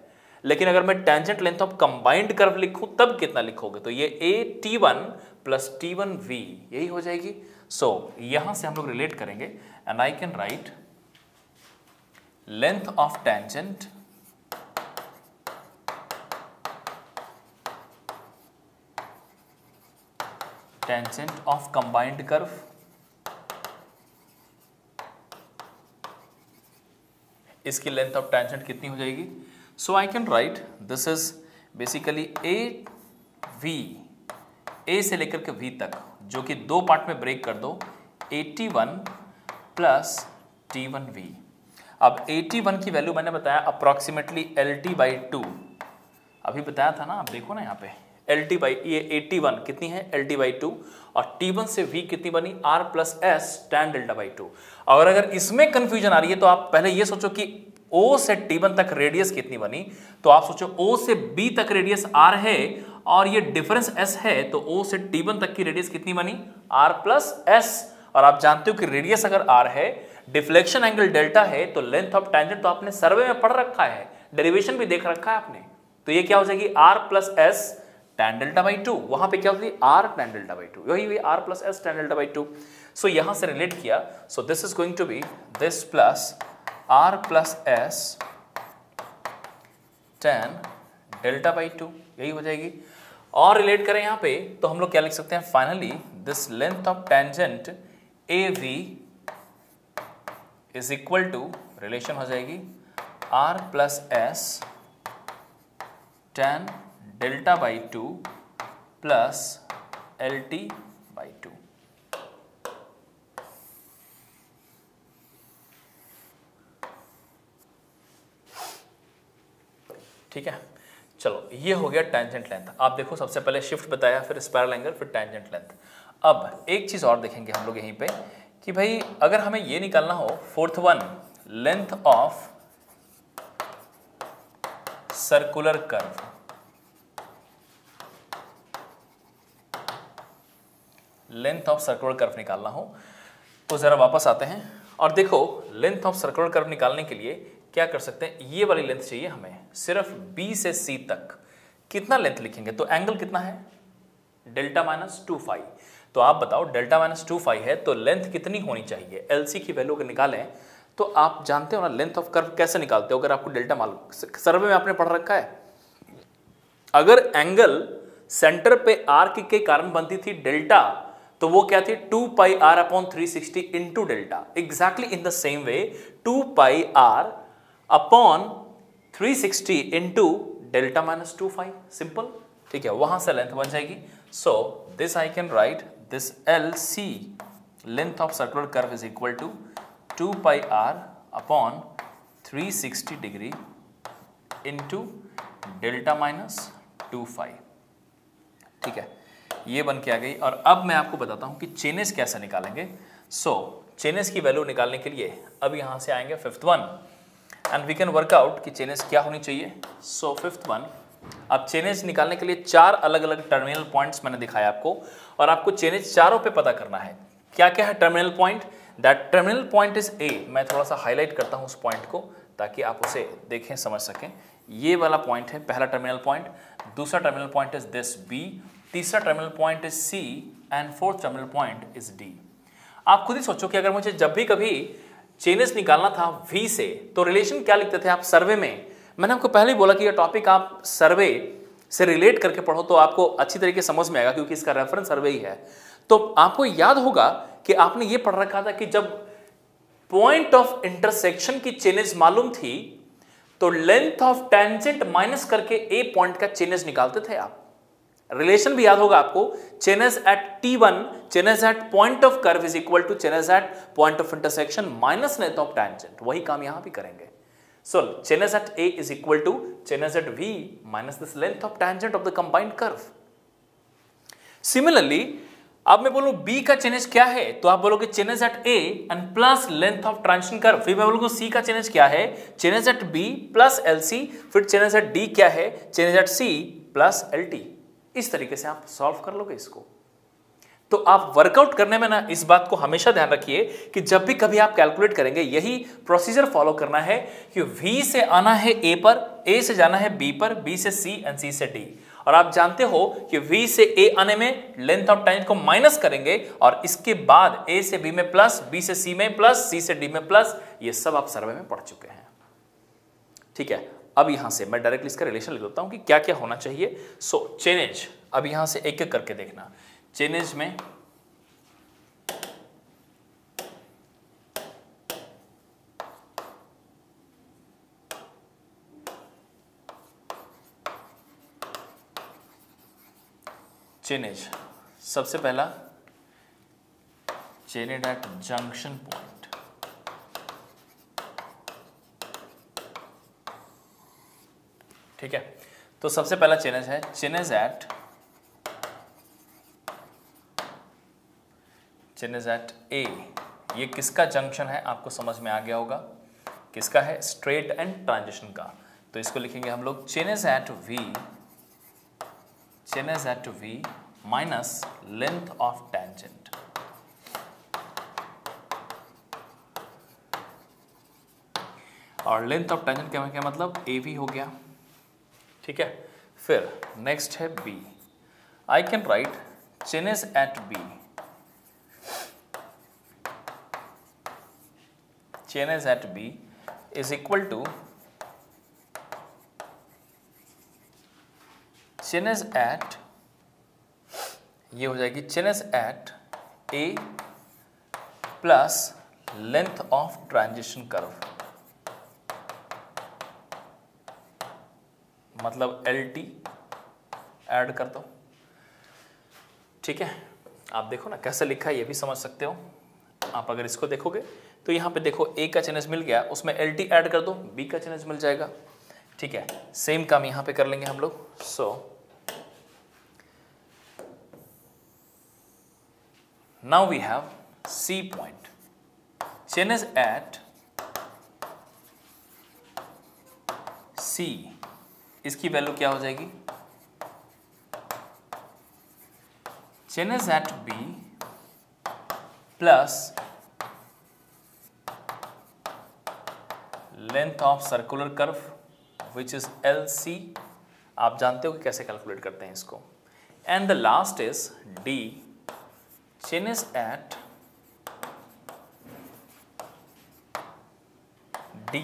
लेकिन अगर मैं tangent length of combined curve लिखूं तब कितना लिखोगे, तो ये A T1 प्लस T1V यही हो जाएगी। सो यहां से हम लोग रिलेट करेंगे and I can write length of tangent of combined curve इसकी लेंथ ऑफ टेंजेंट कितनी हो जाएगी। So I can write this is basically A से लेकर के V तक, जो कि दो पार्ट में ब्रेक कर दो, AT1 प्लस T1V। अब AT1 की वैल्यू मैंने बताया अप्रॉक्सीमेटली LT बाई 2, अभी बताया था ना, आप देखो ना यहाँ पे LT बाई, ये AT1 कितनी है LT बाई 2 और T1 से V कितनी बनी R plus S tan delta by 2। और अगर इसमें कंफ्यूजन आ रही है तो आप पहले ये सोचो कि O से T1 तक रेडियस कितनी बनी, तो आप सोचो O से B तक रेडियस R है और ये डिफरेंस S है, तो O से T1 तक की रेडियस कितनी बनी R प्लस S। और आप जानते हो कि रेडियस अगर R है, डिफ्लेक्शन एंगल डेल्टा है, तो लेंथ ऑफ टेंजेंट तो आपने सर्वे में पढ़ रखा है, डेरिवेशन भी देख रखा है आपने, तो ये क्या हो जाएगी R plus S tan delta by 2। वहां पे क्या होती है R tan डेल्टा बाई 2, यही हुई R plus S tan delta by 2। So यहां से रिलेट किया, so this is going to be this plus R plus S tan delta by 2 यही हो जाएगी। और रिलेट करें यहां पे तो हम लोग क्या लिख सकते हैं, finally this length of tangent AV is equal to, relation हो जाएगी R plus S tan delta by 2 plus LT by 2। ठीक है, चलो ये हो गया टेंजेंट लेंथ। आप देखो सबसे पहले शिफ्ट बताया, फिर स्पाइरल एंगल, फिर टेंजेंट लेंथ। अब एक चीज और देखेंगे हम लोग यहीं पे कि भाई अगर हमें ये निकालना हो, fourth one, length of circular curve. Length of circular curve निकालना हो तो जरा वापस आते हैं और देखो लेंथ ऑफ सर्कुलर कर्व निकालने के लिए क्या कर सकते हैं, ये वाली लेंथ चाहिए हमें, सिर्फ B से C तक। कितना लेंथ लिखेंगे, तो एंगल कितना है डेल्टा माइनस 2 फाई। तो आप बताओ डेल्टा माइनस 2 फाई है तो लेंथ कितनी होनी चाहिए। LC की वैल्यू अगर निकालें तो आप जानते हो ना लेंथ ऑफ कर्व कैसे निकालते हो, अगर आपको डेल्टा मालूम, सर्वे में आपने पढ़ रखा है। अगर एंगल सेंटर पे आर्क के कारण बनती थी डेल्टा, तो वो क्या थी 2 pi R upon 360 into delta. Exactly in the same way 2 pi R upon 360 into delta minus 2 phi, simple. ठीक है, वहां से लेंथ बन जाएगी। So this I can write this LC length of circular curve is equal to 2 pi R upon 360 degree into delta minus 2 phi. ठीक है, ये बन के आ गई। और अब मैं आपको बताता हूँ कि चेनेज कैसे निकालेंगे। चेनेज की वैल्यू निकालने के लिए अब यहाँ से आएंगे fifth one and we can work out कि चेनेज क्या होनी चाहिए। फिफ्थ वन, अब चेनेज निकालने के लिए 4 अलग अलग टर्मिनल पॉइंट्स मैंने दिखाया आपको, और आपको चेनेज चारों पे पता करना है। क्या क्या है terminal point? That terminal point is a. मैं थोड़ा सा हाईलाइट करता हूँ उस पॉइंट को ताकि आप उसे देखें, समझ सकें। ये वाला पॉइंट है पहला टर्मिनल पॉइंट, दूसरा terminal point is this B, तीसरा terminal point is C and fourth terminal point is D. आप खुद ही सोचो कि अगर मुझे जब भी कभी चेनेज निकालना था V से तो रिलेशन क्या लिखते थे आप सर्वे में? मैंने आपको पहले ही बोला कि ये टॉपिक आप सर्वे से रिलेट करके पढ़ो तो आपको अच्छी तरीके से समझ में आएगा, क्योंकि इसका रेफरेंस सर्वे ही है। तो आपको याद होगा कि आपने ये पढ़ रखा था कि जब पॉइंट ऑफ इंटरसेक्शन की चेनेज मालूम थी तो लेंथ ऑफ टेंजेंट माइनस करके ए पॉइंट का चेनेज निकालते थे आप। रिलेशन भी याद होगा आपको, chainage at T1, chainage at point of curve is equal to chainage at point of intersection minus length of tangent. वही काम यहां भी करेंगे। So chainage at A is equal to chainage at V minus this length of tangent of the combined curve. Similarly अब मैं बोलूं B का chainage क्या है, तो आप बोलोगे chainage at A and plus length of transition curve. फिर मैं बोलूंगा C का चेनेज क्या है, chainage at B plus LC। फिर चेनेज एट D क्या है, chainage at C plus LT। इस तरीके से आप सॉल्व कर लोगे इसको। तो आप वर्कआउट करने में ना इस बात को हमेशा ध्यान रखिए कि जब भी कभी आप कैलकुलेट करेंगे यही प्रोसीजर फॉलो करना है कि V से आना है A पर, A से जाना है B पर, B से C एंड C से D। और आप जानते हो कि V से A आने में लेंथ ऑफ टेंजेंट को माइनस करेंगे और इसके बाद A से B में प्लस, B से C में प्लस, C से D में प्लस। ये सब आप सर्वे में पढ़ चुके हैं, ठीक है। अब यहां से मैं डायरेक्टली इसका रिलेशन लिख देता हूं कि क्या क्या होना चाहिए। चेनेज अब यहां से एक एक करके देखना। चेनेज में चेनेज सबसे पहला चेनेज एट जंक्शन पॉइंट। ठीक है, तो सबसे पहला चेनेज है चेनेज एट ए। ये किसका जंक्शन है आपको समझ में आ गया होगा, किसका है, स्ट्रेट एंड ट्रांजिशन का। तो इसको लिखेंगे हम लोग chainage at V minus length of tangent. और लेंथ ऑफ टेंजेंट क्या मतलब AV हो गया, ठीक है। फिर नेक्स्ट है B। I can write chainage at B, chainage at B is equal to chainage at, ये हो जाएगी chainage at A plus length of transition curve, मतलब LT ऐड कर दो, ठीक है। आप देखो ना कैसे लिखा है, ये भी समझ सकते हो आप। अगर इसको देखोगे तो यहाँ पे देखो A का चेनेज मिल गया, उसमें LT ऐड कर दो, B का चेनेज मिल जाएगा, ठीक है। सेम काम यहाँ पे कर लेंगे हम लोग। Now we have C point, chainage at C, इसकी वैल्यू क्या हो जाएगी, chainage at B plus length of circular curve which is LC। आप जानते हो कि कैसे कैलकुलेट करते हैं इसको। And the last is D, chainage at D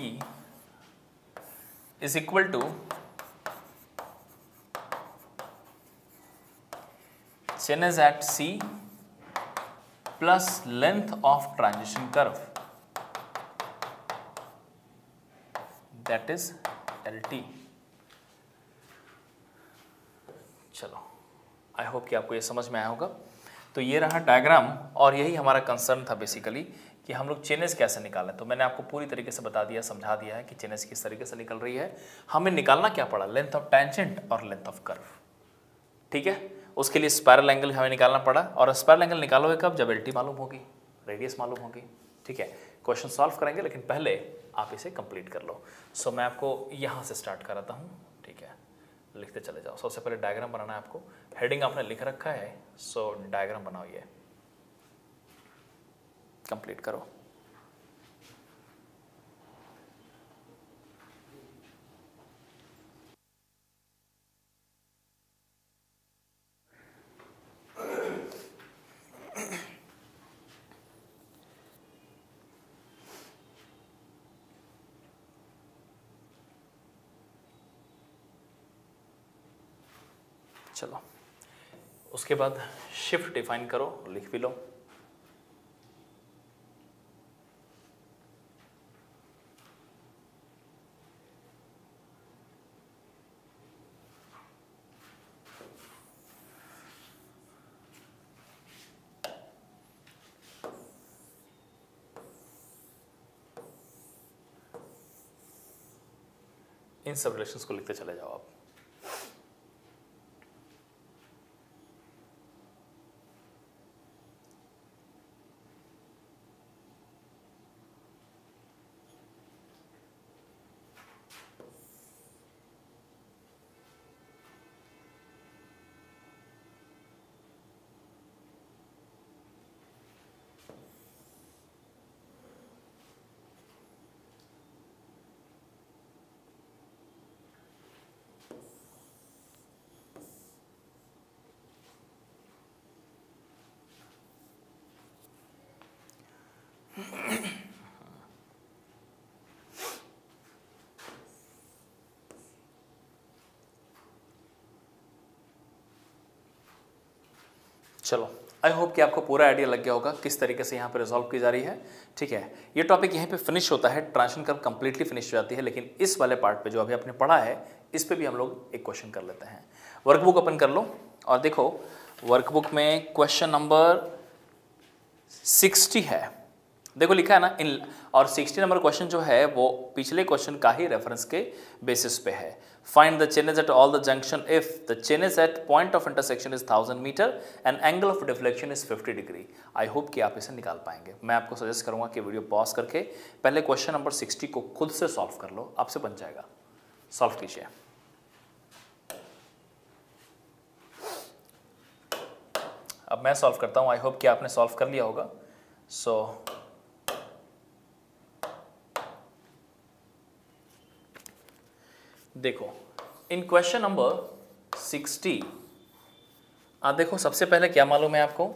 is equal to chainage at C plus length of transition curve, that is LT। चलो, आई hope कि आपको ये समझ में आया होगा। तो ये रहा डायग्राम, और यही हमारा कंसर्न था बेसिकली कि हम लोग चेनेज कैसे निकालें। तो मैंने आपको पूरी तरीके से बता दिया, समझा दिया है कि चेनेज किस तरीके से निकल रही है। हमें निकालना क्या पड़ा, लेंथ ऑफ टेंजेंट और लेंथ ऑफ कर्व, ठीक है। उसके लिए स्पायरल एंगल हमें निकालना पड़ा, और स्पायरल एंगल निकालोगे कब? जब एल टी मालूम होगी, रेडियस मालूम होगी। ठीक है, क्वेश्चन सॉल्व करेंगे, लेकिन पहले आप इसे कंप्लीट कर लो। सो मैं आपको यहाँ से स्टार्ट कराता हूँ। ठीक है, लिखते चले जाओ। सबसे पहले डायग्राम बनाना है आपको। हेडिंग आपने लिख रखा है, सो डायग्राम बनाओ, ये कंप्लीट करो। चलो, उसके बाद शिफ्ट डिफाइन करो, लिख भी लो। इन सब रिलेशंस को लिखते चले जाओ आप। चलो, आई होप कि आपको पूरा आइडिया लग गया होगा किस तरीके से यहाँ पे रिजॉल्व की जा रही है। ठीक है, ये टॉपिक यहीं पे फिनिश होता है, ट्रांजिशन कर्व कंप्लीटली फिनिश हो जाती है, लेकिन इस वाले पार्ट पे जो अभी आपने पढ़ा है, इस पे भी हम लोग एक क्वेश्चन कर लेते हैं। वर्कबुक ओपन कर लो और देखो, वर्कबुक में क्वेश्चन नंबर 60 है। देखो लिखा है ना इन, और 60 नंबर क्वेश्चन जो है वो पिछले क्वेश्चन का ही रेफरेंस के बेसिस पे है। Find the chainage at all the junction if the chainage at point of intersection is 1000 metre and angle of deflection is 50 degree. I hope कि आप इसे निकाल पाएंगे। मैं आपको सजेस्ट करूंगा कि वीडियो पॉज करके पहले क्वेश्चन नंबर 60 को खुद से सॉल्व कर लो, आपसे बन जाएगा। सॉल्व कीजिए। अब मैं सॉल्व करता हूं, आई होप कि आपने सॉल्व कर लिया होगा। सो देखो, इन क्वेश्चन नंबर 60 आप देखो, सबसे पहले क्या मालूम है आपको?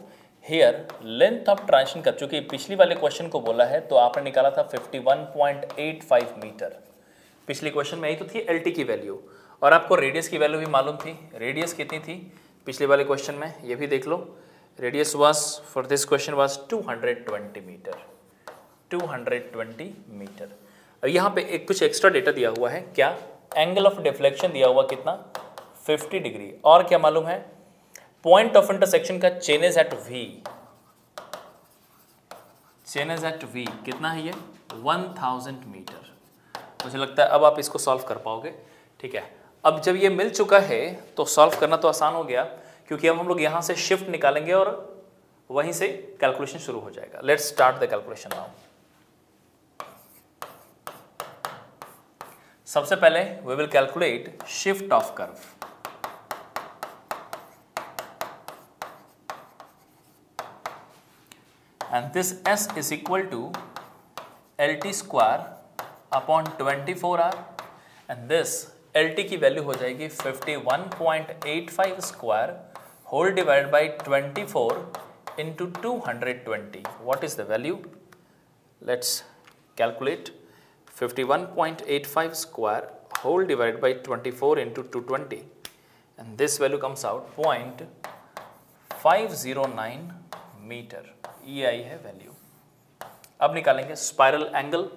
Here length of transition curve, चूंकि पिछली वाले क्वेश्चन को बोला है तो आपने निकाला था 51.85 मीटर। पिछले क्वेश्चन में यही तो थी एलटी की वैल्यू, और आपको रेडियस की वैल्यू भी मालूम थी। रेडियस कितनी थी पिछले वाले क्वेश्चन में, ये भी देख लो। Radius was for this question was 220 metre, 220 metre. अब यहाँ पे एक कुछ एक्स्ट्रा डेटा दिया हुआ है, क्या? एंगल ऑफ डिफ्लेक्शन दिया हुआ कितना? 50 डिग्री। और क्या मालूम है? पॉइंट ऑफ इंटरसेक्शन का chainage at V, chainage at V कितना है? ये 1000 मीटर। मुझे लगता है अब आप इसको सॉल्व कर पाओगे। ठीक है, अब जब ये मिल चुका है तो सॉल्व करना तो आसान हो गया, क्योंकि अब हम लोग यहां से शिफ्ट निकालेंगे और वहीं से कैलकुलेशन शुरू हो जाएगा। Let's start the calculation now. सबसे पहले we will calculate shift of curve. And this S is equal to LT square upon 24R, and this LT की वैल्यू हो जाएगी 51.85 square whole divide by 24 into 220. What is the value? Let's calculate 51.85 square whole divided by 24 into 220, and this value comes out 0.509 metre. ये आई है value. अब निकालेंगे spiral angle.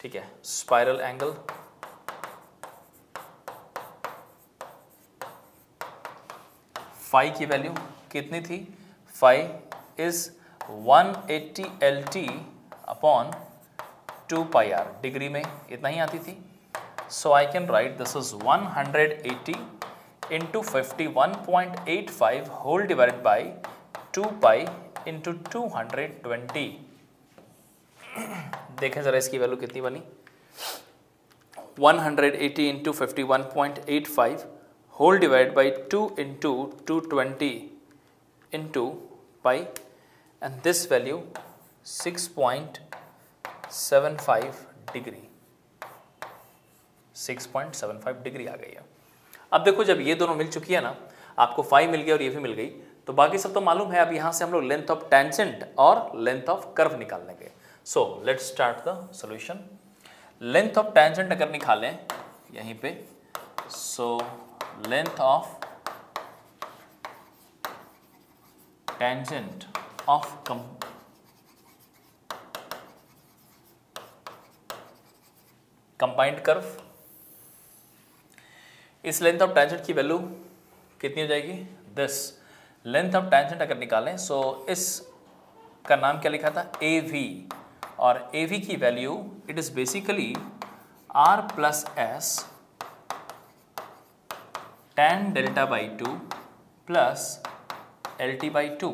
ठीक है, स्पाइरल एंगल फाई की वैल्यू कितनी थी? Phi is 180 LT upon 2 pi R. Degree में इतना ही आती थी। So I can write this is 180 into 51.85 whole divided by 2 pi into 220। देखें जरा इसकी वैल्यू कितनी बनी, 180 into 51.85 whole divide by 2 into 220 into pi, and this value 6.75 degree, 6.75 degree आ गई है। अब देखो जब ये दोनों मिल चुकी है ना, आपको फाई मिल गई और ये भी मिल गई, तो बाकी सब तो मालूम है। अब यहाँ से हम लोग लेंथ ऑफ टेंजेंट और लेंथ ऑफ कर्व निकाल लेंगे। So let's start the solution. Length of tangent अगर निकालें यहीं पे, सो length of tangent of combined curve, इस लेंथ ऑफ टेंजेंट की वैल्यू कितनी हो जाएगी, दिस लेंथ ऑफ टेंजेंट अगर निकालें, सो इस का नाम क्या लिखा था, AV, और AV की value it is basically R plus S tan delta by 2 plus LT by 2।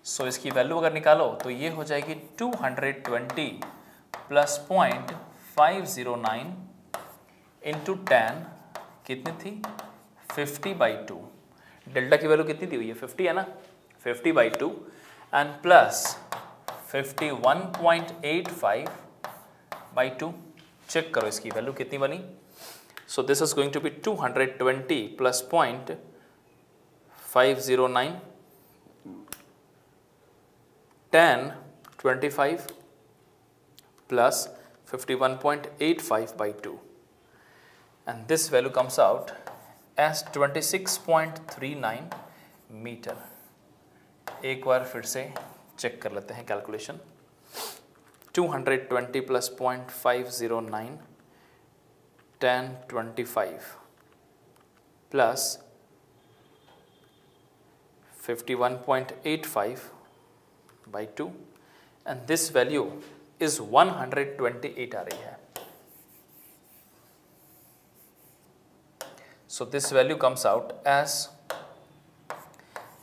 सो इसकी वैल्यू अगर निकालो तो ये हो जाएगी 220 प्लस 0.509 इंटू tan कितनी थी, 50 बाई 2। डेल्टा की वैल्यू कितनी दी हुई है, 50 है ना, 50 by 2 and plus 51.85 by 2। Check करो इसकी वैल्यू कितनी बनी। So this is going to be 220 plus 0.509 tan 25 plus 51.85 by 2, and this value comes out as 26.39 metre. एक बार फिर से चेक कर लेते हैं calculation. 220 plus 0.509 tan 25 plus 51.85 by 2, and this value is 128 आ रही है। So this value comes out as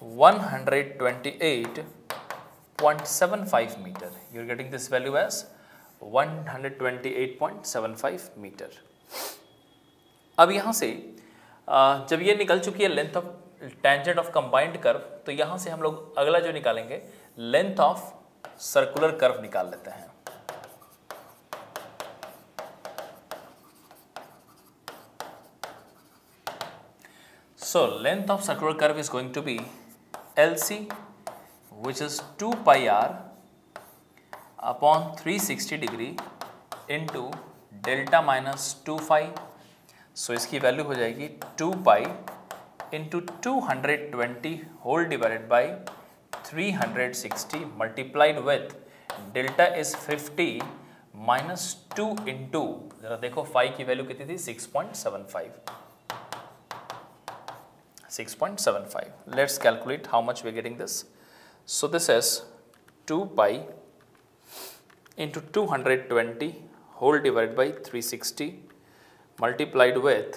128.75 meter. You're getting this value as 128.75 meter. अब यहाँ से जब ये निकल चुकी है length of tangent of combined curve, तो यहाँ से हम लोग अगला जो निकालेंगे लेंथ ऑफ सर्कुलर कर्व निकाल लेते हैं। So length of circular curve is going to be LC, which is 2 pi r upon 360 degree into delta minus 2 phi. So इसकी वैल्यू हो जाएगी 2 pi into 220 whole divided by 360 multiplied with delta is 50 minus 2 into, जरा देखो phi की value कितनी थी, 6.75. 6.75. Let's calculate how much we are getting this. So this is 2 pi into 220 whole divided by 360 multiplied with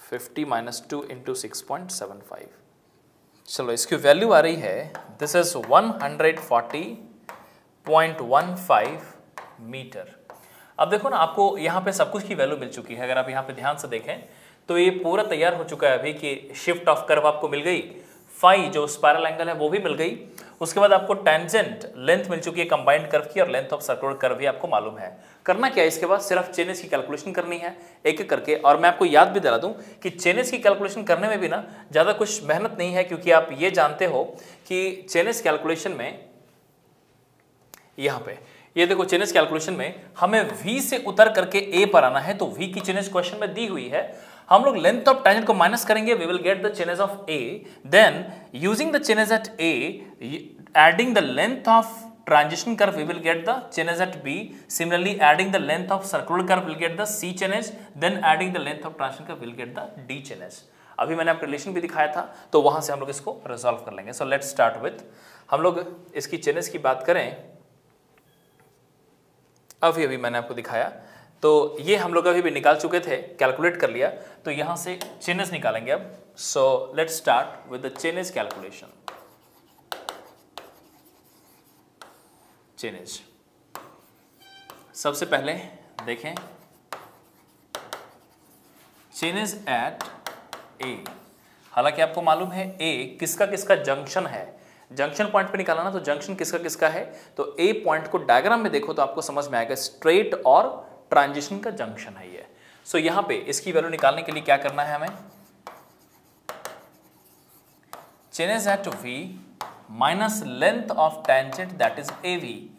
50 minus 2 into 6.75. चलो इसकी value आ रही है, this is 140.15 metre. अब देखो ना, आपको यहाँ पे सब कुछ की वैल्यू मिल चुकी है। अगर आप यहाँ पे ध्यान से देखें तो ये पूरा तैयार हो चुका है अभी कि शिफ्ट ऑफ कर्व आपको मिल गई, फाई जो स्पाइरल एंगल है वो भी मिल गई, उसके बाद आपको टेंजेंट लेंथ मिल चुकी है कंबाइंड कर्व की, और लेंथ ऑफ सर्कुलर कर्व भी आपको मालूम है। करना क्या है, इसके बाद सिर्फ चेनेज की कैलकुलेशन करनी है एक एक करके। और मैं आपको याद भी दिला दूं कि चेनेज की कैलकुलेशन करने में भी ना ज़्यादा कुछ मेहनत नहीं है, क्योंकि आप ये जानते हो कि चेनेज कैलकुलेशन में यहाँ पे ये देखो, चेनेज कैलकुलेशन में हमें V से उतर करके A पर आना है, तो V की चेनेज क्वेश्चन में दी हुई है। हम लोग लेंथ ऑफ टेंजेंट को माइनस करेंगे, we will get the chainage of A, then using the chainage at A, adding the length of transition curve, we will get the chainage at B, similarly adding the length of circular curve will get the C chainage, then adding the length of transition curve will get the D chainage. अभी मैंने आपको relation भी दिखाया था, तो वहां से हम लोग इसको रिजॉल्व कर लेंगे। सो लेट्स स्टार्ट विथ, हम लोग इसकी चेनेज की बात करें, अभी मैंने आपको दिखाया तो ये हम लोग अभी भी निकाल चुके थे, कैलकुलेट कर लिया, तो यहां से चेनेज निकालेंगे अब। So let's start with the chainage calculation. Chainage सबसे पहले देखें, चेनेज एट ए। हालांकि आपको मालूम है ए किसका किसका जंक्शन है, जंक्शन पॉइंट पे निकाला ना, तो जंक्शन किसका किसका है, तो ए पॉइंट को डायग्राम में देखो तो आपको समझ में आएगा, स्ट्रेट और ट्रांजिशन का जंक्शन है ये। सो यहां पे इसकी वैल्यू निकालने के लिए क्या करना है हमें, chainage at V minus length of tangent that is A V.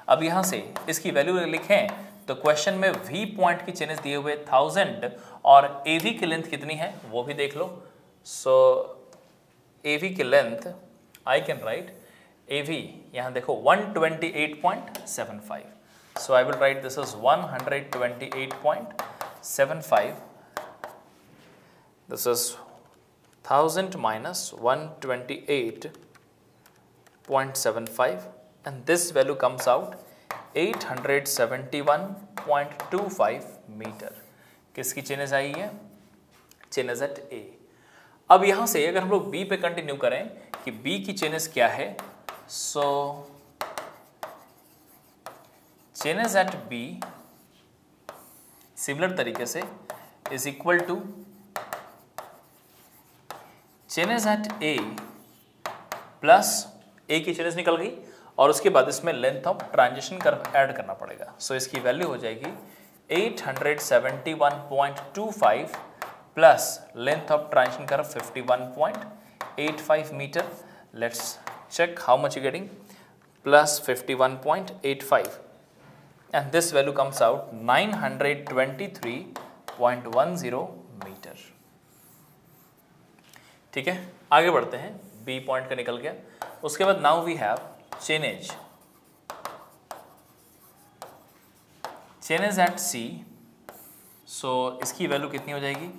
अब यहां से इसकी वैल्यू लिखें तो क्वेश्चन में वी पॉइंट की चेनेज दिए हुए 1000 और ए वी की लेंथ कितनी है वो भी देख लो। सो ए वी की length I can right A V, यहां देखो 128.75। So I will write this as 128.75. This is 1000 minus 128.75 and this value comes out 871.25 metre. किसकी चेनेज आई है, चेनेज एट ए। अब यहां से अगर हम लोग बी पे कंटिन्यू करें कि बी की चेनेज क्या है, so chainage at B similar तरीके से is equal to chainage at A plus A की चेनेज निकल गई और उसके बाद इसमें length of transition curve add करना पड़ेगा। सो इसकी वैल्यू हो जाएगी 871.25 plus length of transition curve 51.85 metre. Let's check how much you're getting, plus 51.85 and this value comes out 923.10 metre. ठीक है, आगे बढ़ते हैं, बी पॉइंट का निकल गया। उसके बाद now we have chainage at C. So इसकी वैल्यू कितनी हो जाएगी,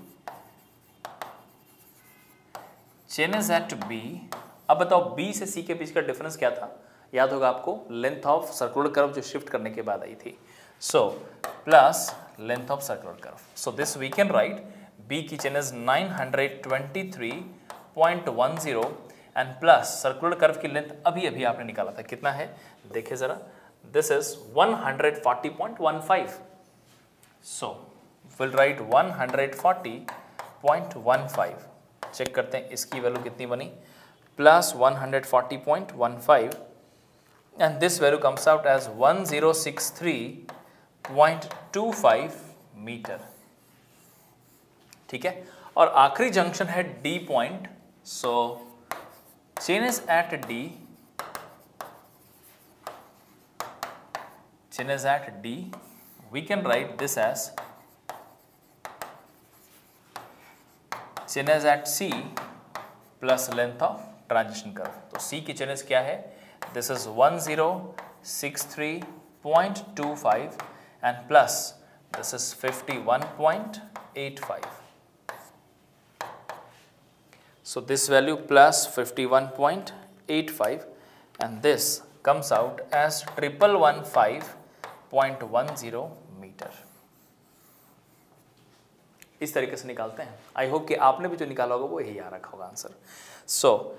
चेनेज एट बी। अब बताओ बी से सी के बीच का डिफरेंस क्या था, याद होगा आपको, लेंथ ऑफ सर्कुलर कर्व जो शिफ्ट करने के बाद आई थी। So plus length of circular curve. So this we can write B की chainage 923.10 and plus circular curve की लेंथ अभी अभी आपने निकाला था, कितना है देखिए जरा, this is 140.15। So will write 140.15। Check करते हैं इसकी वैल्यू कितनी बनी, plus 140.15 and this value comes out as 1063.25 metre. ठीक है, और आखिरी जंक्शन है D point. So chainage at D, chainage at D we can write this as chainage at C plus length of transition curve. तो C की chainage क्या है, this is 1063.25 and plus this is 51.85। So this value plus 51.85 and this comes out as 1115.10 metre. इस तरीके से निकालते हैं। आई hope कि आपने भी जो निकाला होगा वो यही आ रखा होगा आंसर। सो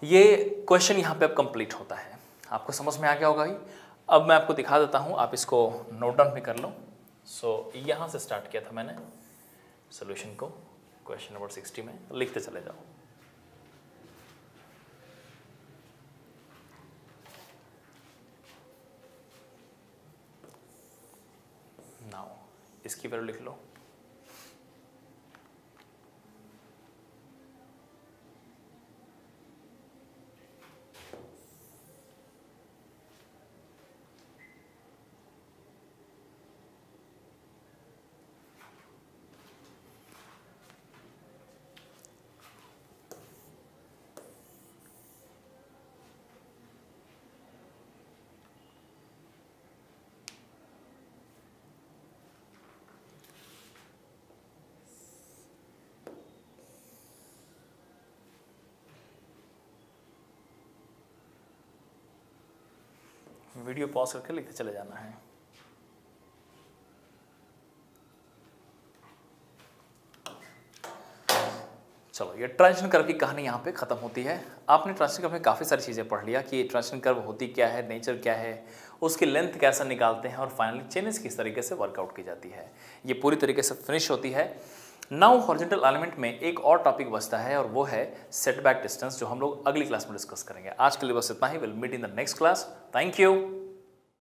ये क्वेश्चन यहाँ पे अब कंप्लीट होता है, आपको समझ में आ गया होगा ही। अब मैं आपको दिखा देता हूँ, आप इसको नोट डाउन भी कर लो। सो यहाँ से स्टार्ट किया था मैंने सोल्यूशन को, क्वेश्चन नंबर 60 में, लिखते चले जाओ। नाउ इसकी वैल्यू लिख लो, वीडियो पॉज करके लिखते चले जाना है। चलो, ये ट्रांजिशन कर्व की कहानी यहाँ पे ख़त्म होती है। आपने ट्रांजिशन कर्व में काफ़ी सारी चीज़ें पढ़ लिया कि ट्रांजिशन कर्व होती क्या है, नेचर क्या है, उसकी लेंथ कैसे निकालते हैं और फाइनली चेनेस किस तरीके से वर्कआउट की जाती है। ये पूरी तरीके से फिनिश होती है। नाउ हॉरिजॉन्टल एलिमेंट में एक और टॉपिक बचता है और वो है सेटबैक डिस्टेंस, जो हम लोग अगली क्लास में डिस्कस करेंगे। आज के लिए बस इतना ही। Will meet in the next class. Thank you.